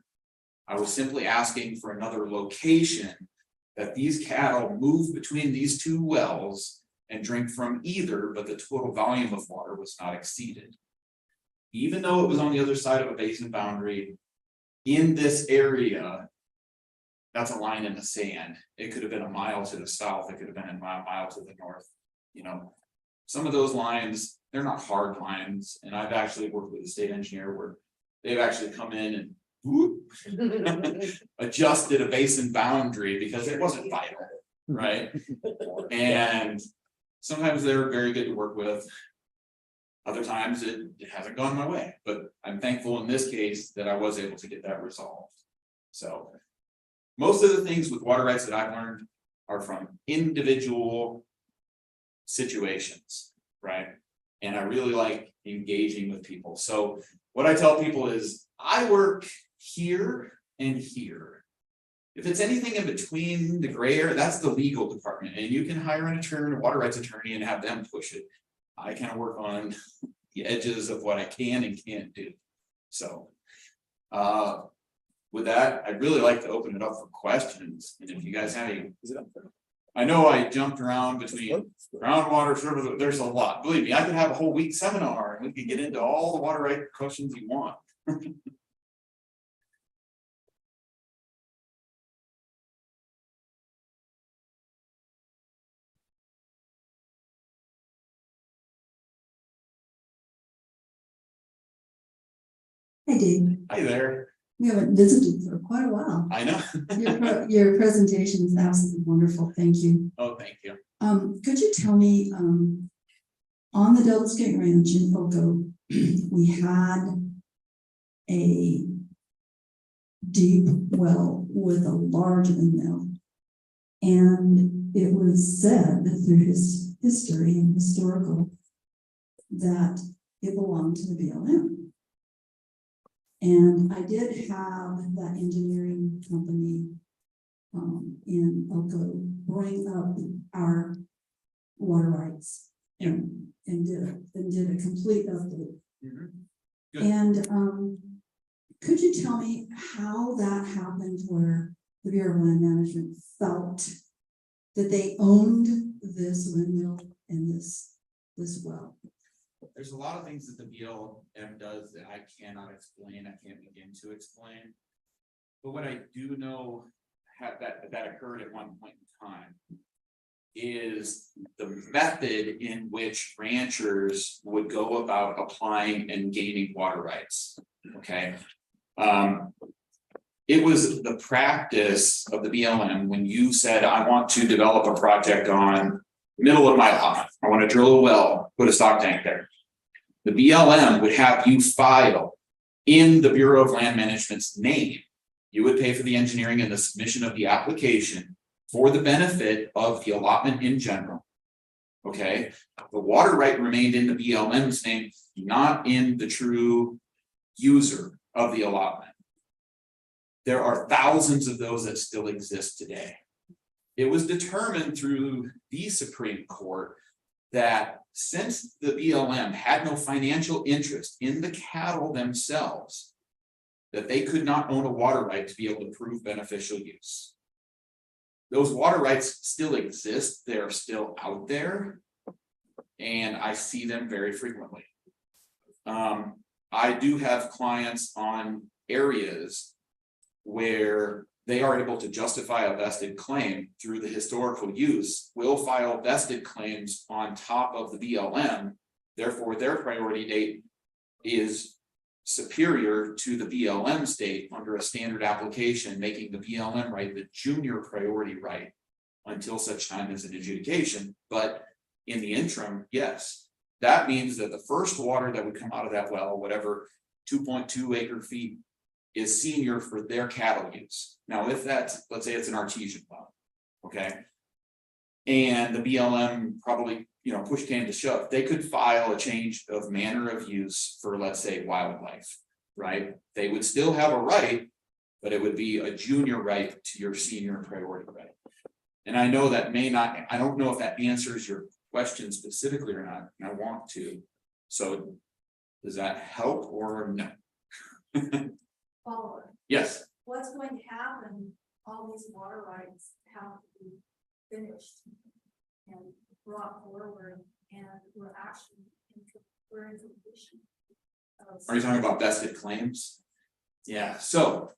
I was simply asking for another location that these cattle move between these two wells and drink from either, but the total volume of water was not exceeded. Even though it was on the other side of a basin boundary, in this area, that's a line in the sand. It could have been a mile to the south, it could have been a mile to the north. You know, some of those lines, they're not hard lines, and I've actually worked with a state engineer where they've actually come in and whoop, adjusted a basin boundary because it wasn't vital, right? And sometimes they're very good to work with. Other times it hasn't gone my way, but I'm thankful in this case that I was able to get that resolved. So most of the things with water rights that I've learned are from individual situations, right? And I really like engaging with people. So what I tell people is I work here and here. If it's anything in between the gray area, that's the legal department, and you can hire an attorney, a water rights attorney, and have them push it. I kind of work on the edges of what I can and can't do. So with that, I'd really like to open it up for questions. And if you guys have any, I know I jumped around between groundwater service, there's a lot. Believe me, I could have a whole week seminar and we could get into all the water right questions you want. Hey, Dave. Hi there. We haven't visited for quite a while. I know. Your presentation is absolutely wonderful. Thank you. Oh, thank you. Could you tell me, on the Devil's Gate Ranch in Oco, we had a deep well with a large windmill. And it was said through his history and historical that it belonged to the BLM. And I did have that engineering company in Oco bring up our water rights and did a complete update. Good. And could you tell me how that happened where the Bureau of Land Management felt that they owned this windmill and this well? There's a lot of things that the BLM does that I cannot explain. I can't begin to explain. But what I do know that occurred at one point in time is the method in which ranchers would go about applying and gaining water rights. Okay. It was the practice of the BLM when you said, I want to develop a project on middle of my lot. I want to drill a well, put a stock tank there. The BLM would have you file in the Bureau of Land Management's name. You would pay for the engineering and the submission of the application for the benefit of the allotment in general. Okay, the water right remained in the BLM's name, not in the true user of the allotment. There are thousands of those that still exist today. It was determined through the Supreme Court that since the BLM had no financial interest in the cattle themselves, that they could not own a water right to be able to prove beneficial use. Those water rights still exist, they're still out there, and I see them very frequently. I do have clients on areas where they are able to justify a vested claim through the historical use, will file vested claims on top of the BLM. Therefore, their priority date is superior to the BLM state under a standard application, making the BLM right the junior priority right until such time as an adjudication. But in the interim, yes, that means that the first water that would come out of that well, whatever 2.2 acre feet, is senior for their cattle use. Now, if that's, let's say it's an artesian well, okay? And the BLM probably, push came to shove, they could file a change of manner of use for, let's say, wildlife, right? They would still have a right, but it would be a junior right to your senior priority right. And I know that may not, I don't know if that answers your question specifically or not, and I want to. So does that help or no? Well, Yes. what's going to happen all these water rights have to be finished and brought forward, and we're actually we're in completion. Are you talking about vested claims? Yeah, so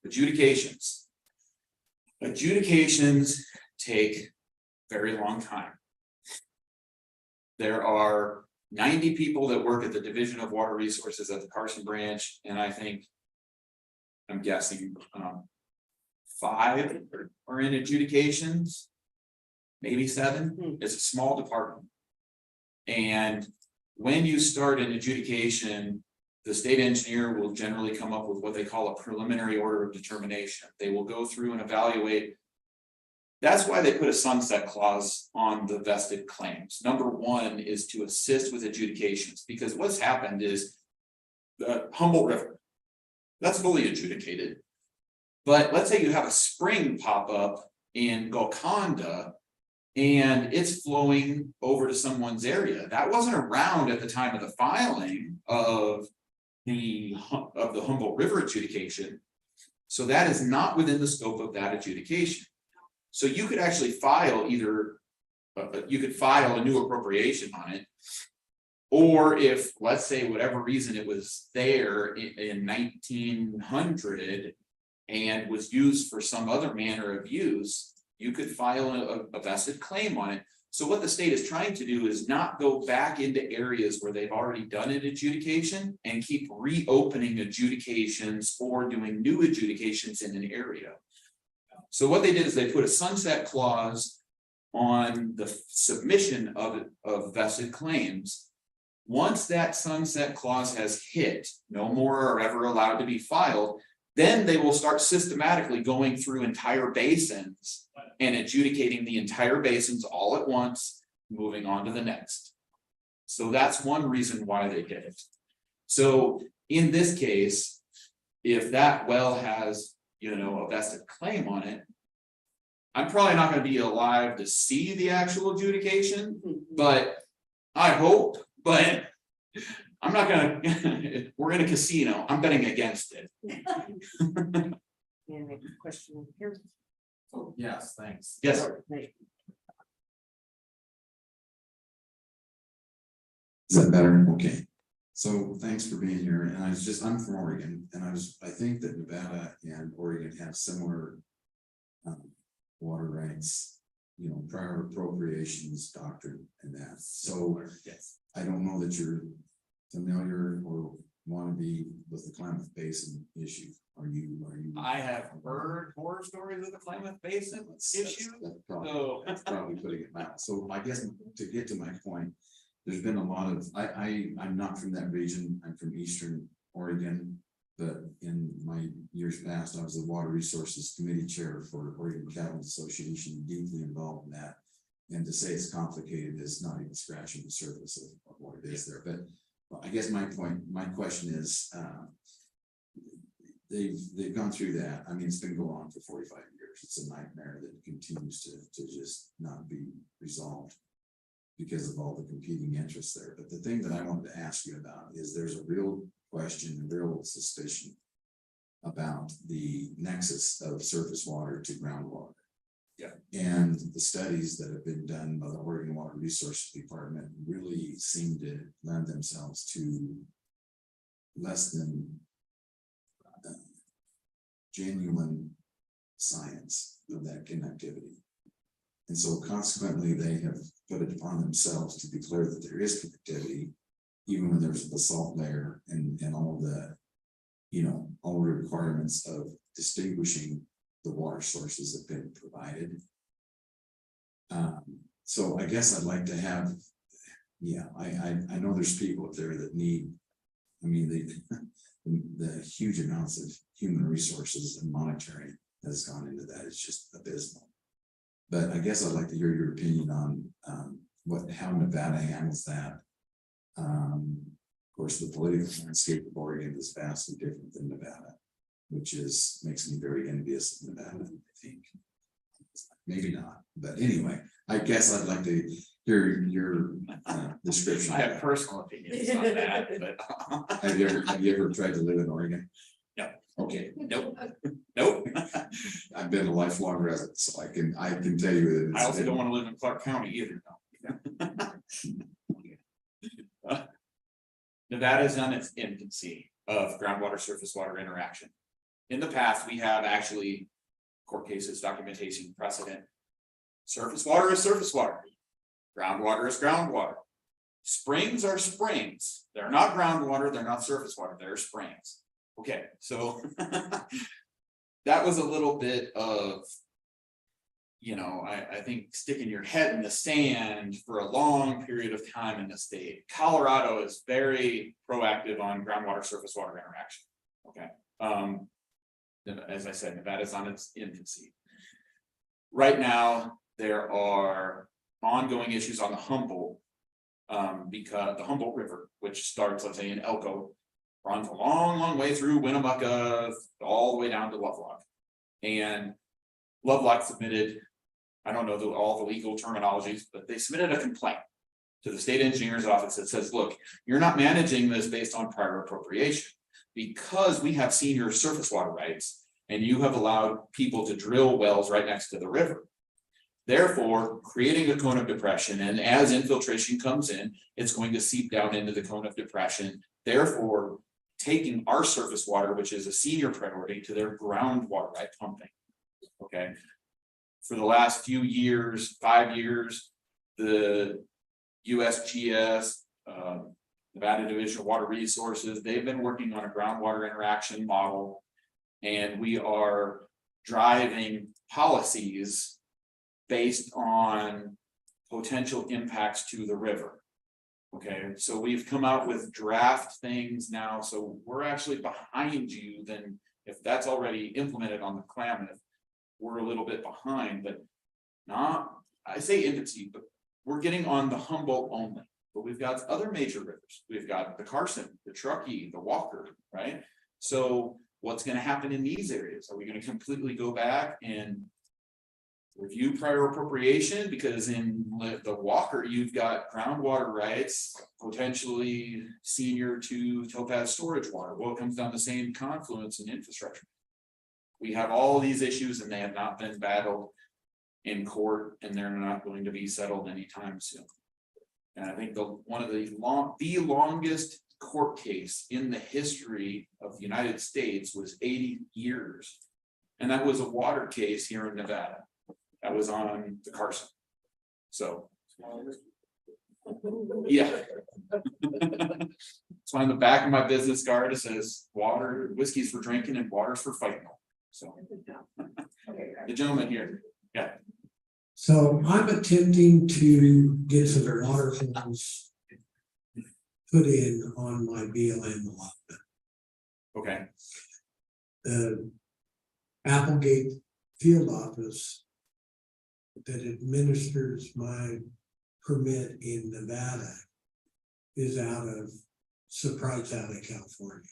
adjudications. Adjudications take very long time. There are 90 people that work at the Division of Water Resources at the Carson branch, and I think, I'm guessing, 5 are in adjudications, maybe 7. It's a small department. And when you start an adjudication, the state engineer will generally come up with what they call a preliminary order of determination. They will go through and evaluate. That's why they put a sunset clause on the vested claims. Number 1 is to assist with adjudications, because what's happened is the Humboldt River, that's fully adjudicated. But let's say you have a spring pop up in Golconda and it's flowing over to someone's area. That wasn't around at the time of the filing of the Humboldt River adjudication. So that is not within the scope of that adjudication. So you could actually file either, you could file a new appropriation on it, or if, let's say, whatever reason it was there in 1900 and was used for some other manner of use, you could file a vested claim on it. So what the state is trying to do is not go back into areas where they've already done an adjudication and keep reopening adjudications or doing new adjudications in an area. So what they did is they put a sunset clause on the submission of vested claims. Once that sunset clause has hit, no more are ever allowed to be filed, then they will start systematically going through entire basins and adjudicating the entire basins all at once, moving on to the next. So that's one reason why they did it. So in this case, if that well has, a vested claim on it, I'm probably not going to be alive to see the actual adjudication, but I hope, but I'm not going to, we're in a casino, I'm betting against it. And a question here. Oh, yes, thanks. Yes. Is that better? Okay. So thanks for being here. And I'm from Oregon, and I think that Nevada and Oregon have similar water rights, prior appropriations doctrine and that. So Yes. I don't know that you're familiar or want to be with the Klamath Basin issue. Are you? I have heard horror stories of the Klamath Basin issue. That's probably putting it mildly. So I guess to get to my point, there's been a lot of, I'm not from that region. I'm from Eastern Oregon, but in my years past, I was the Water Resources Committee Chair for Oregon Cattle Association, deeply involved in that. And to say it's complicated is not even scratching the surface of what it is there. But I guess my question is, they've gone through that. I mean, it's been going on for 45 years. It's a nightmare that continues to just not be resolved because of all the competing interests there. But the thing that I wanted to ask you about is there's a real question, a real suspicion about the nexus of surface water to groundwater. Yeah. And the studies that have been done by the Oregon Water Resources Department really seem to lend themselves to less than genuine science of that connectivity. And so consequently, they have put it upon themselves to declare that there is connectivity, even when there's a basalt layer and all the, all the requirements of distinguishing the water sources have been provided. So I guess I'd like to have, I know there's people up there that need, the huge amounts of human resources and monitoring has gone into that. It's just abysmal. But I guess I'd like to hear your opinion on how Nevada handles that. Of course, the political landscape of Oregon is vastly different than Nevada, which makes me very envious of Nevada, I think. Maybe not, but anyway, I guess I'd like to hear your description. I have personal opinions on that, but Have you ever tried to live in Oregon? Okay, Nope, nope. I've been a lifelong resident, so I can tell you that. I also don't wanna live in Clark County either. Nevada's on its infancy of groundwater surface water interaction. In the past, we have actually court cases, documentation, precedent. Surface water is surface water. Groundwater is groundwater. Springs are springs. They're not groundwater, they're not surface water, they're springs. Okay, so that was a little bit of, I think sticking your head in the sand for a long period of time in the state. Colorado is very proactive on groundwater surface water interaction. Okay. As I said, Nevada's on its infancy. Right now, there are ongoing issues on the Humboldt. Because the Humboldt River, which starts, let's say, in Elko, runs a long way through Winnemucca, all the way down to Lovelock. And Lovelock submitted, I don't know all the legal terminologies, but they submitted a complaint to the state engineer's office that says, look, you're not managing this based on prior appropriation because we have senior surface water rights and you have allowed people to drill wells right next to the river. Therefore, creating a cone of depression, and as infiltration comes in, it's going to seep down into the cone of depression, therefore taking our surface water, which is a senior priority, to their groundwater right pumping. Okay. For the last few years, 5 years, the USGS, Nevada Division of Water Resources, they've been working on a groundwater interaction model, and we are driving policies based on potential impacts to the river. Okay, so we've come out with draft things now, so we're actually behind you. Then if that's already implemented on the Klamath, we're a little bit behind, but not, I say infancy, but we're getting on the Humboldt only. But we've got other major rivers. We've got the Carson, the Truckee, the Walker, right? So what's going to happen in these areas? Are we going to completely go back and review prior appropriation? Because in the Walker, you've got groundwater rights, potentially senior to topaz storage water. Well, it comes down the same confluence in infrastructure. We have all these issues and they have not been battled in court, and they're not going to be settled anytime soon. And I think one of the longest court case in the history of the United States was 80 years. And that was a water case here in Nevada. That was on the Carson. So, yeah. So on the back of my business card, it says water, whiskey's for drinking and water's for fighting. So the gentleman here, yeah. So I'm attempting to get some water holes put in on my BLM allotment. Okay. The Applegate field office that administers my permit in Nevada is out of Surprise Valley, California.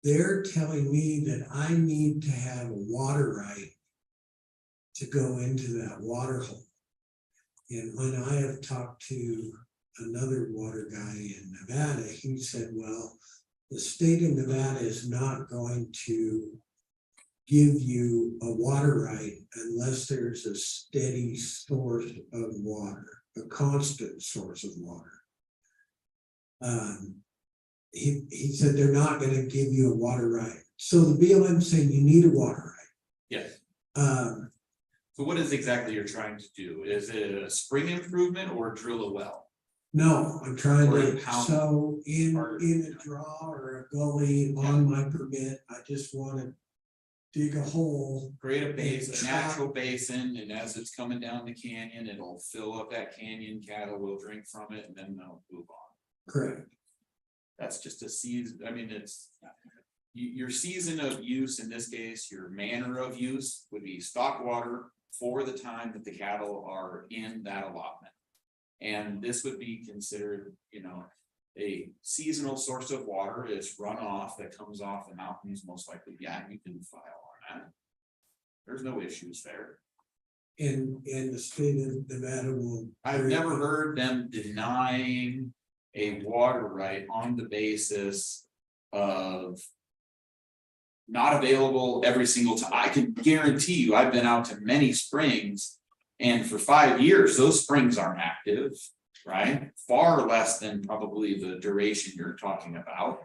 They're telling me that I need to have a water right to go into that water hole. And when I have talked to another water guy in Nevada, he said, well, the state of Nevada is not going to give you a water right unless there's a steady source of water, a constant source of water. He said they're not going to give you a water right. So the BLM saying you need a water right. Yes. So what is exactly you're trying to do? Is it a spring improvement or drill a well? No, I'm trying Or to, pound so in a draw or a gully on my permit, I just want to dig a hole. Create a base, a natural basin, and as it's coming down the canyon, it'll fill up that canyon, cattle will drink from it, and then they'll move on. Correct. That's just a season, I mean, it's your season of use, in this case, your manner of use would be stock water for the time that the cattle are in that allotment. And this would be considered, a seasonal source of water. Is runoff that comes off the mountains, most likely. Yeah, you can file on that. There's no issues there. And the state of Nevada will. I've never heard them denying a water right on the basis of not available every single time. I can guarantee you, I've been out to many springs, and for 5 years, those springs aren't active, right? Far less than probably the duration you're talking about.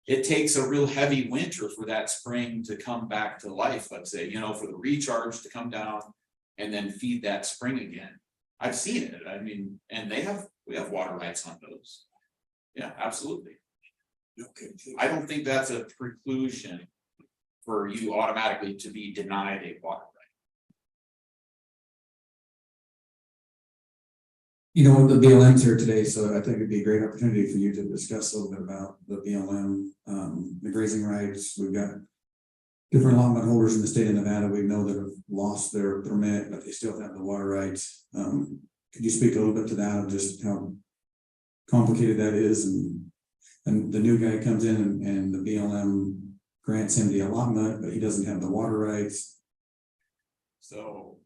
It takes a real heavy winter for that spring to come back to life, let's say, you know, for the recharge to come down and then feed that spring again. I've seen it. I mean, and we have water rights on those. Yeah, absolutely. Okay. I don't think that's a preclusion for you automatically to be denied a water right. You know, the BLM's here today, so I think it'd be a great opportunity for you to discuss a little bit about the BLM, the grazing rights. We've got different allotment holders in the state of Nevada. We know that have lost their permit, but they still have the water rights. Could you speak a little bit to that of just how complicated that is? And the new guy comes in and the BLM grants him the allotment, but he doesn't have the water rights. So,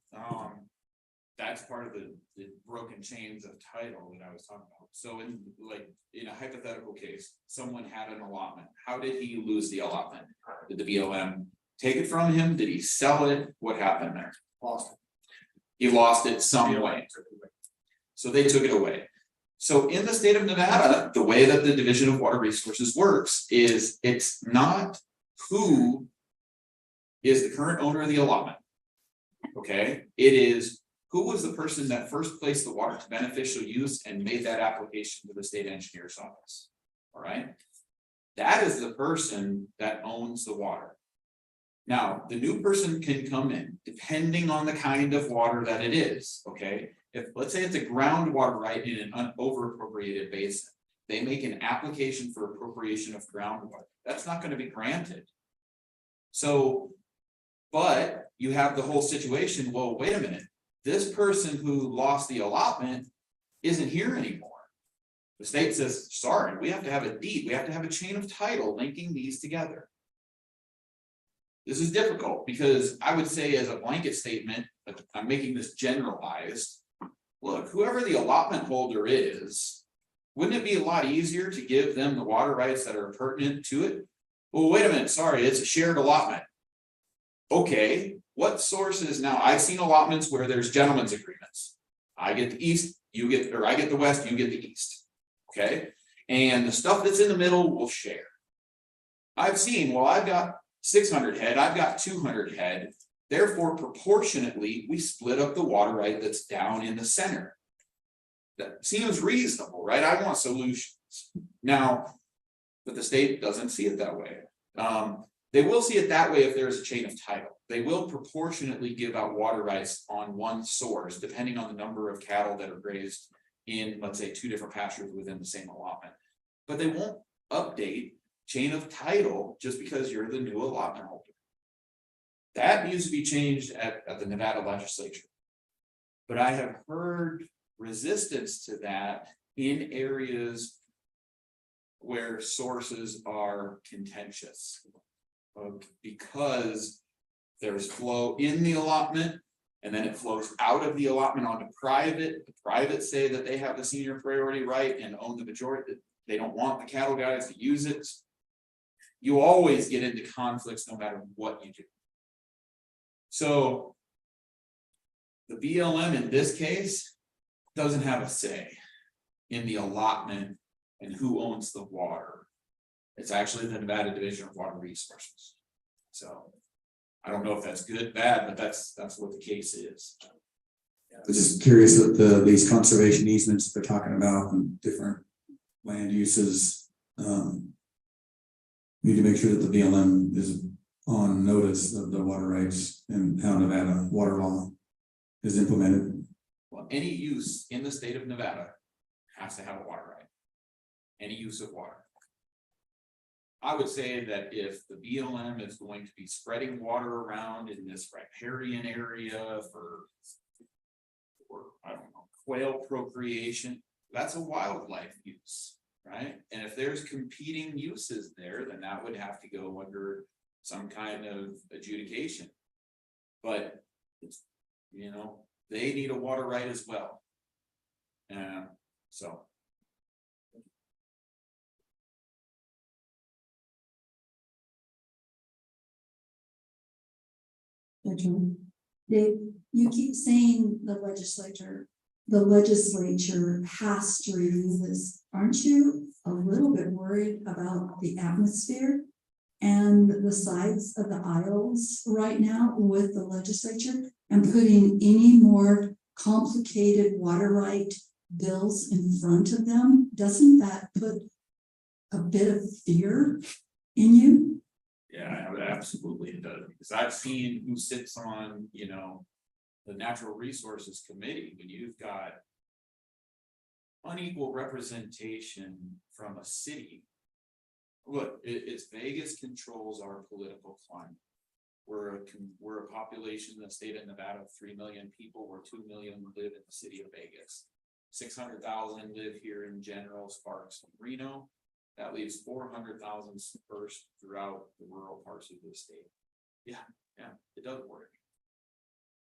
that's part of the broken chains of title that I was talking about. So in a hypothetical case, someone had an allotment. How did he lose the allotment? Did the BLM take it from him? Did he sell it? What happened there? Lost it. He lost it some way. So they took it away. So in the state of Nevada, the way that the Division of Water Resources works is it's not who is the current owner of the allotment. Okay, it is who was the person that first placed the water to beneficial use and made that application to the state engineer's office. All right, that is the person that owns the water. Now, the new person can come in depending on the kind of water that it is. Okay, if let's say it's a groundwater right in an over appropriated basin, they make an application for appropriation of groundwater. That's not going to be granted. So, but you have the whole situation. Well, wait a minute. This person who lost the allotment isn't here anymore. The state says, sorry, we have to have a deed. We have to have a chain of title linking these together. This is difficult because I would say as a blanket statement, I'm making this generalized. Look, whoever the allotment holder is, wouldn't it be a lot easier to give them the water rights that are pertinent to it? Well, wait a minute, sorry, it's a shared allotment. Okay, what sources now? I've seen allotments where there's gentlemen's agreements. I get the east, you get, or I get the west, you get the east. Okay, and the stuff that's in the middle will share. I've seen, well, I've got 600 head, I've got 200 head. Therefore, proportionately, we split up the water right that's down in the center. That seems reasonable, right? I want solutions. Now, but the state doesn't see it that way. They will see it that way if there's a chain of title. They will proportionately give out water rights on one source, depending on the number of cattle that are grazed in, let's say, 2 different pastures within the same allotment. But they won't update chain of title just because you're the new allotment holder. That needs to be changed at the Nevada legislature. But I have heard resistance to that in areas where sources are contentious. Because there's flow in the allotment and then it flows out of the allotment onto private. The private say that they have the senior priority right and own the majority. They don't want the cattle guys to use it. You always get into conflicts no matter what you do. So the BLM in this case doesn't have a say in the allotment and who owns the water. It's actually the Nevada Division of Water Resources. So I don't know if that's good, bad, but that's what the case is. I'm just curious that these conservation easements that they're talking about and different land uses. Need to make sure that the BLM is on notice of the water rights and how Nevada water law is implemented. Well, any use in the state of Nevada has to have a water right. Any use of water. I would say that if the BLM is going to be spreading water around in this riparian area for I don't know, quail procreation, that's a wildlife use, right? And if there's competing uses there, then that would have to go under some kind of adjudication. But it's, you know, they need a water right as well. So Dave, you keep saying the legislature has to review this. Aren't you a little bit worried about the atmosphere and the sides of the aisles right now with the legislature and putting any more complicated water right bills in front of them? Doesn't that put a bit of fear in you? Yeah, absolutely it does, because I've seen who sits on, the Natural Resources Committee, when you've got unequal representation from a city. Look, it's Vegas controls our political climate. We're a population in the state of Nevada of 3 million people, where 2 million live in the city of Vegas. 600,000 live here in General Sparks and Reno. That leaves 400,000 dispersed throughout the rural parts of the state. Yeah, it does work.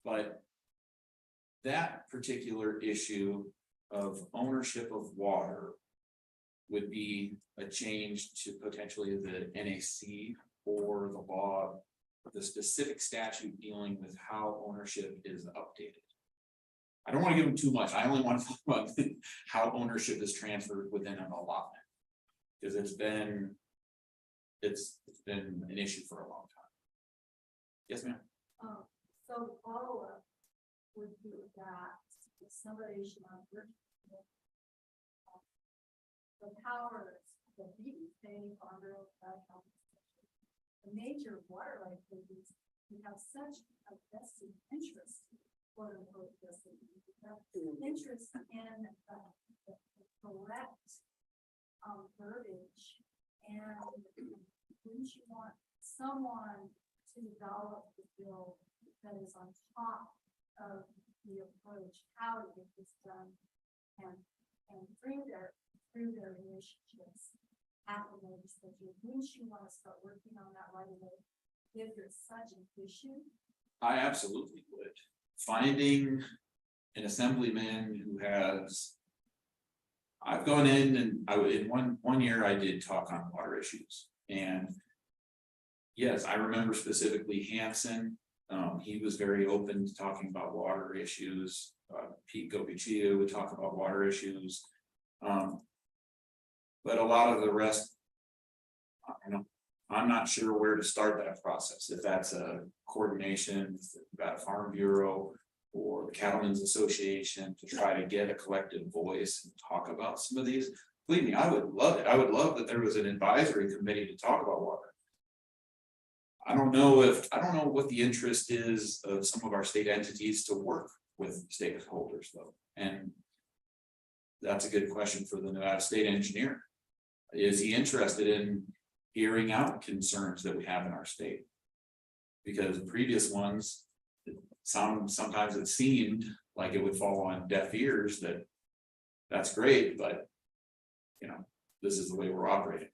But that particular issue of ownership of water would be a change to potentially the NAC or the law, the specific statute dealing with how ownership is updated. I don't want to give them too much. I only want to talk about how ownership is transferred within an allotment. Because it's been an issue for a long time. Yes, ma'am. So follow-up would be that if somebody should not work the powers that be paying on their own. The major water rights holders who have such a vested interest, quote unquote, vested interest in the correct verbiage, and wouldn't you want someone to develop the bill that is on top of the approach, how to get this done, and through their relationships at the legislature? Wouldn't you want to start working on that right away if there's such an issue? I absolutely would. Finding an assemblyman who has, I've gone in and in one year I did talk on water issues, and yes, I remember specifically Hansen. He was very open to talking about water issues. Pete Gopichia would talk about water issues. But a lot of the rest, I'm not sure where to start that process. If that's a coordination with the Farm Bureau or the Cattlemen's Association to try to get a collective voice and talk about some of these. Believe me, I would love it. I would love that there was an advisory committee to talk about water. I don't know what the interest is of some of our state entities to work with stakeholders though. And that's a good question for the Nevada State Engineer. Is he interested in hearing out concerns that we have in our state? Because previous ones, sometimes it seemed like it would fall on deaf ears. That's great, but this is the way we're operating.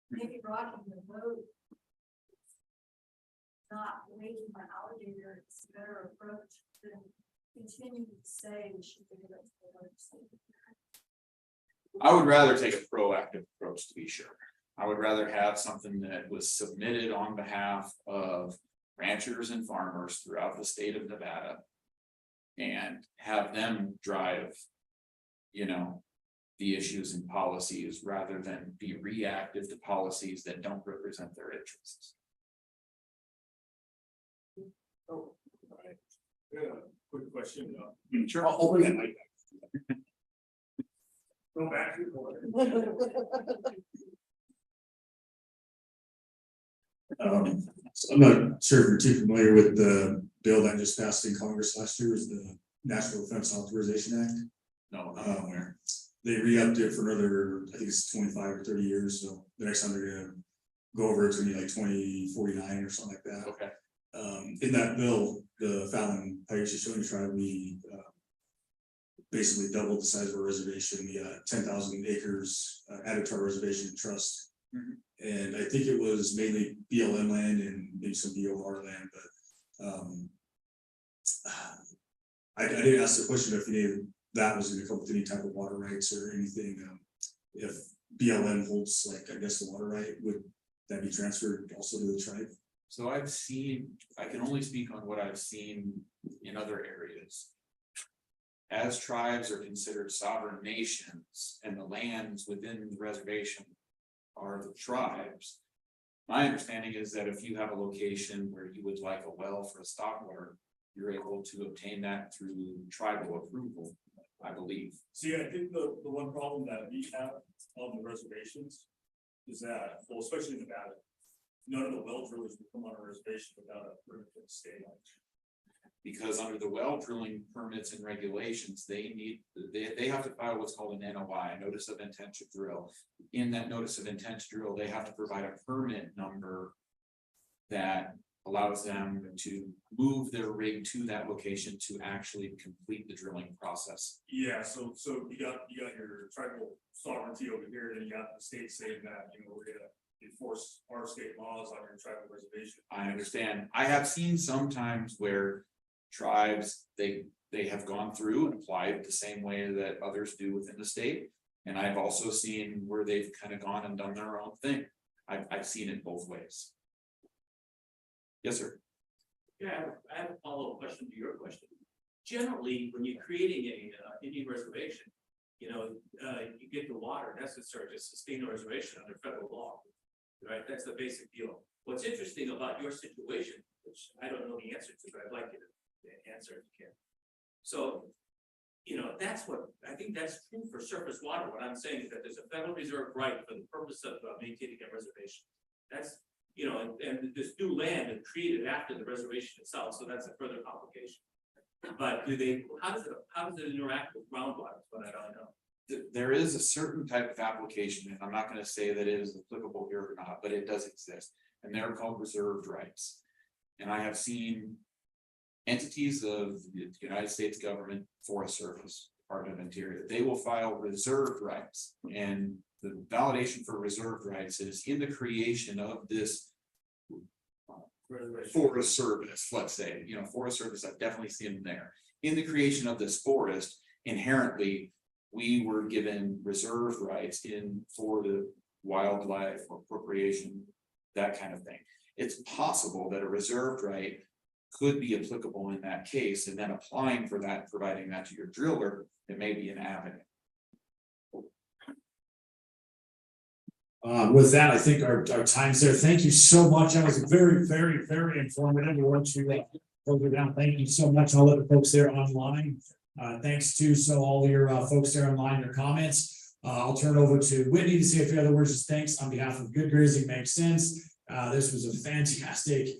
Maybe rocking the boat, not waiting for alligator, it's a better approach than continuing to say we should give it to the legislature. I would rather take a proactive approach, to be sure. I would rather have something that was submitted on behalf of ranchers and farmers throughout the state of Nevada and have them drive, the issues and policies rather than be reactive to policies that don't represent their interests. Oh, right. Yeah, quick question. Sure. I'll bring that mic back. Go back to So I'm not sure if you're too familiar with the bill that just passed in Congress last year, is the National Defense Authorization Act. No, Where they re-upped it for another, I think it's 25 or 30 years, so the next time they're gonna go over, it's gonna be like 2049 or something like that. okay. In that bill, the Fallon Paiute tribe, we basically doubled the size of our reservation. We got 10,000 acres added to our reservation trust. And I think it was mainly BLM land and maybe some BOR land, but I didn't ask the question if any of that was gonna come with any type of water rights or anything. If BLM holds, like, I guess the water right, would that be transferred also to the tribe? So I've seen, I can only speak on what I've seen in other areas. As tribes are considered sovereign nations and the lands within the reservation are the tribes. My understanding is that if you have a location where you would like a well for a stockwater, you're able to obtain that through tribal approval, I believe. See, I think the one problem that we have on the reservations is that, well, especially in Nevada, none of the well drillers will come on a reservation without a permit from the state. Because under the well drilling permits and regulations, they have to file what's called an NOI, a notice of intent to drill. In that notice of intent to drill, they have to provide a permit number that allows them to move their rig to that location to actually complete the drilling process. Yeah, so you got your tribal sovereignty over here, and you got the state saying that, you know, we're gonna enforce our state laws on your tribal reservation. I understand. I have seen sometimes where tribes, they have gone through and applied the same way that others do within the state. And I've also seen where they've kind of gone and done their own thing. I've seen it both ways. Yes, sir. Yeah, I have a follow-up question to your question. Generally, when you're creating a Indian reservation, you get the water necessary to sustain a reservation under federal law. Right, that's the basic deal. What's interesting about your situation, which I don't know the answer to, but I'd like you to answer if you can. So, that's what, I think that's true for surface water. What I'm saying is that there's a federal reserve right for the purpose of maintaining a reservation. That's, and this new land is created after the reservation itself, so that's a further complication. But how does it interact with groundwater? But I don't know. There is a certain type of application, and I'm not going to say that it is applicable here or not, but it does exist, and they're called reserved rights. And I have seen entities of the United States government, Forest Service, Department of Interior, they will file reserved rights. And the validation for reserved rights is in the creation of this Forest Service, let's say, Forest Service, I've definitely seen them there. In the creation of this forest, inherently, we were given reserve rights for the wildlife appropriation, that kind of thing. It's possible that a reserved right could be applicable in that case, and then applying for that, providing that to your driller, it may be an avenue. With that, I think our time's there. Thank you so much. That was very, very, very informative. We'll let you close it down. Thank you so much. I'll let the folks there online. Thanks to all your folks there online, your comments. I'll turn over to Whitney to say a few other words. Just thanks on behalf of Good Grazing Makes Sense. This was a fantastic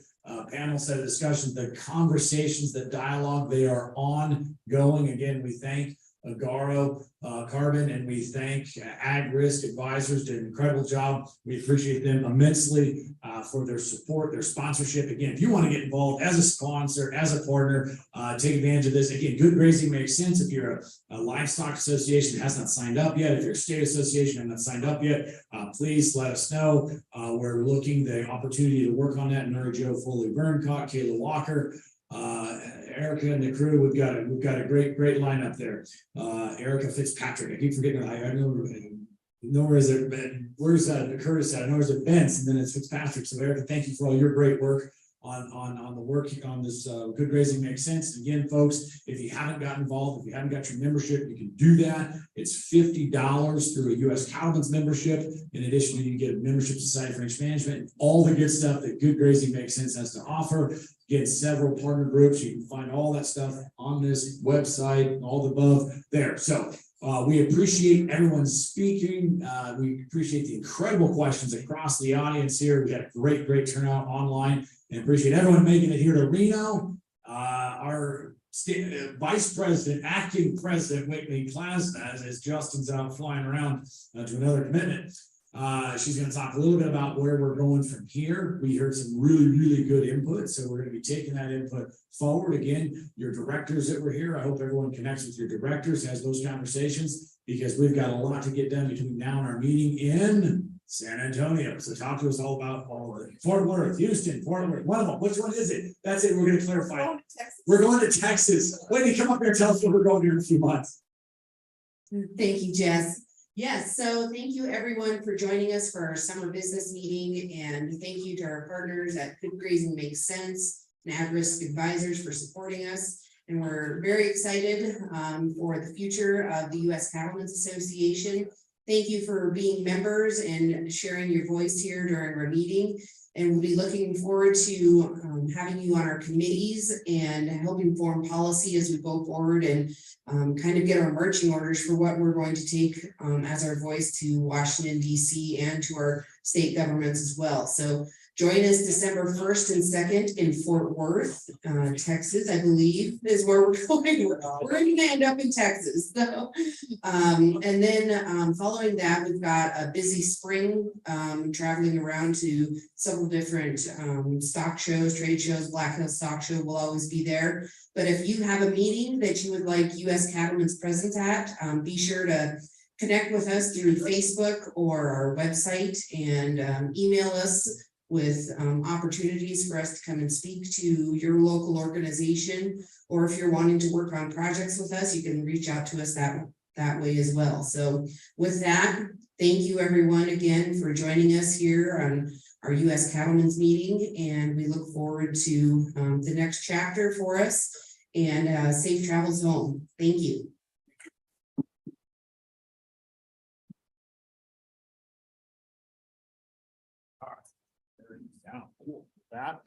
panel set of discussions. The conversations, the dialogue, they are ongoing. Again, we thank Agaro Carbon, and we thank Ag Risk Advisors, did an incredible job. We appreciate them immensely for their support, their sponsorship. Again, if you want to get involved as a sponsor, as a partner, take advantage of this. Again, Good Grazing Makes Sense. If you're a livestock association that has not signed up yet, if you're a state association and not signed up yet, please let us know. We're looking the opportunity to work on that. Mary Jo Foley Burncock, Kayla Walker, Erica and the crew. We've got a great lineup there. Erica Fitzpatrick. I keep forgetting. I know where's Curtis at? I know where's it Benz, and then it's Fitzpatrick. So Erica, thank you for all your great work on the work on this Good Grazing Makes Sense. Again, folks, if you haven't got involved, if you haven't got your membership, you can do that. It's $50 through a U.S. Cattlemen's membership. In addition, you get a membership Society for Range Management, all the good stuff that Good Grazing Makes Sense has to offer. Get several partner groups. You can find all that stuff on this website, all the above there. So we appreciate everyone speaking. We appreciate the incredible questions across the audience here. We had a great turnout online, and appreciate everyone making it here to Reno. Our Vice President, Acting President Whitney Plasma, as Justin's out flying around to another commitment. She's going to talk a little bit about where we're going from here. We heard some really good input, so we're going to be taking that input forward. Again, your directors that were here, I hope everyone connects with your directors, has those conversations, because we've got a lot to get done between now and our meeting in San Antonio. So talk to us all about all of it. Fort Worth, Houston, Fort Worth, one of them. Which one is it? That's it. We're going to clarify. We're going to Texas. Whitney, come up here and tell us where we're going here in a few months. Thank you, Jess. Yes, so thank you everyone for joining us for our summer business meeting, and thank you to our partners at Good Grazing Makes Sense and At-Risk Advisors for supporting us. And we're very excited for the future of the U.S. Cattlemen's Association. Thank you for being members and sharing your voice here during our meeting. And we'll be looking forward to having you on our committees and helping form policy as we go forward and kind of get our marching orders for what we're going to take as our voice to Washington, D.C. and to our state governments as well. So join us December 1st and 2nd in Fort Worth, Texas, I believe is where we're going. We're going to end up in Texas. So, and then following that, we've got a busy spring traveling around to several different stock shows, trade shows. Black Hills Stock Show will always be there. But if you have a meeting that you would like U.S. Cattlemen's present at, be sure to connect with us through Facebook or our website and email us with opportunities for us to come and speak to your local organization. Or if you're wanting to work on projects with us, you can reach out to us that way as well. So with that, thank you everyone again for joining us here on our U.S. Cattlemen's meeting, and we look forward to the next chapter for us and safe travels home. Thank you. Down. That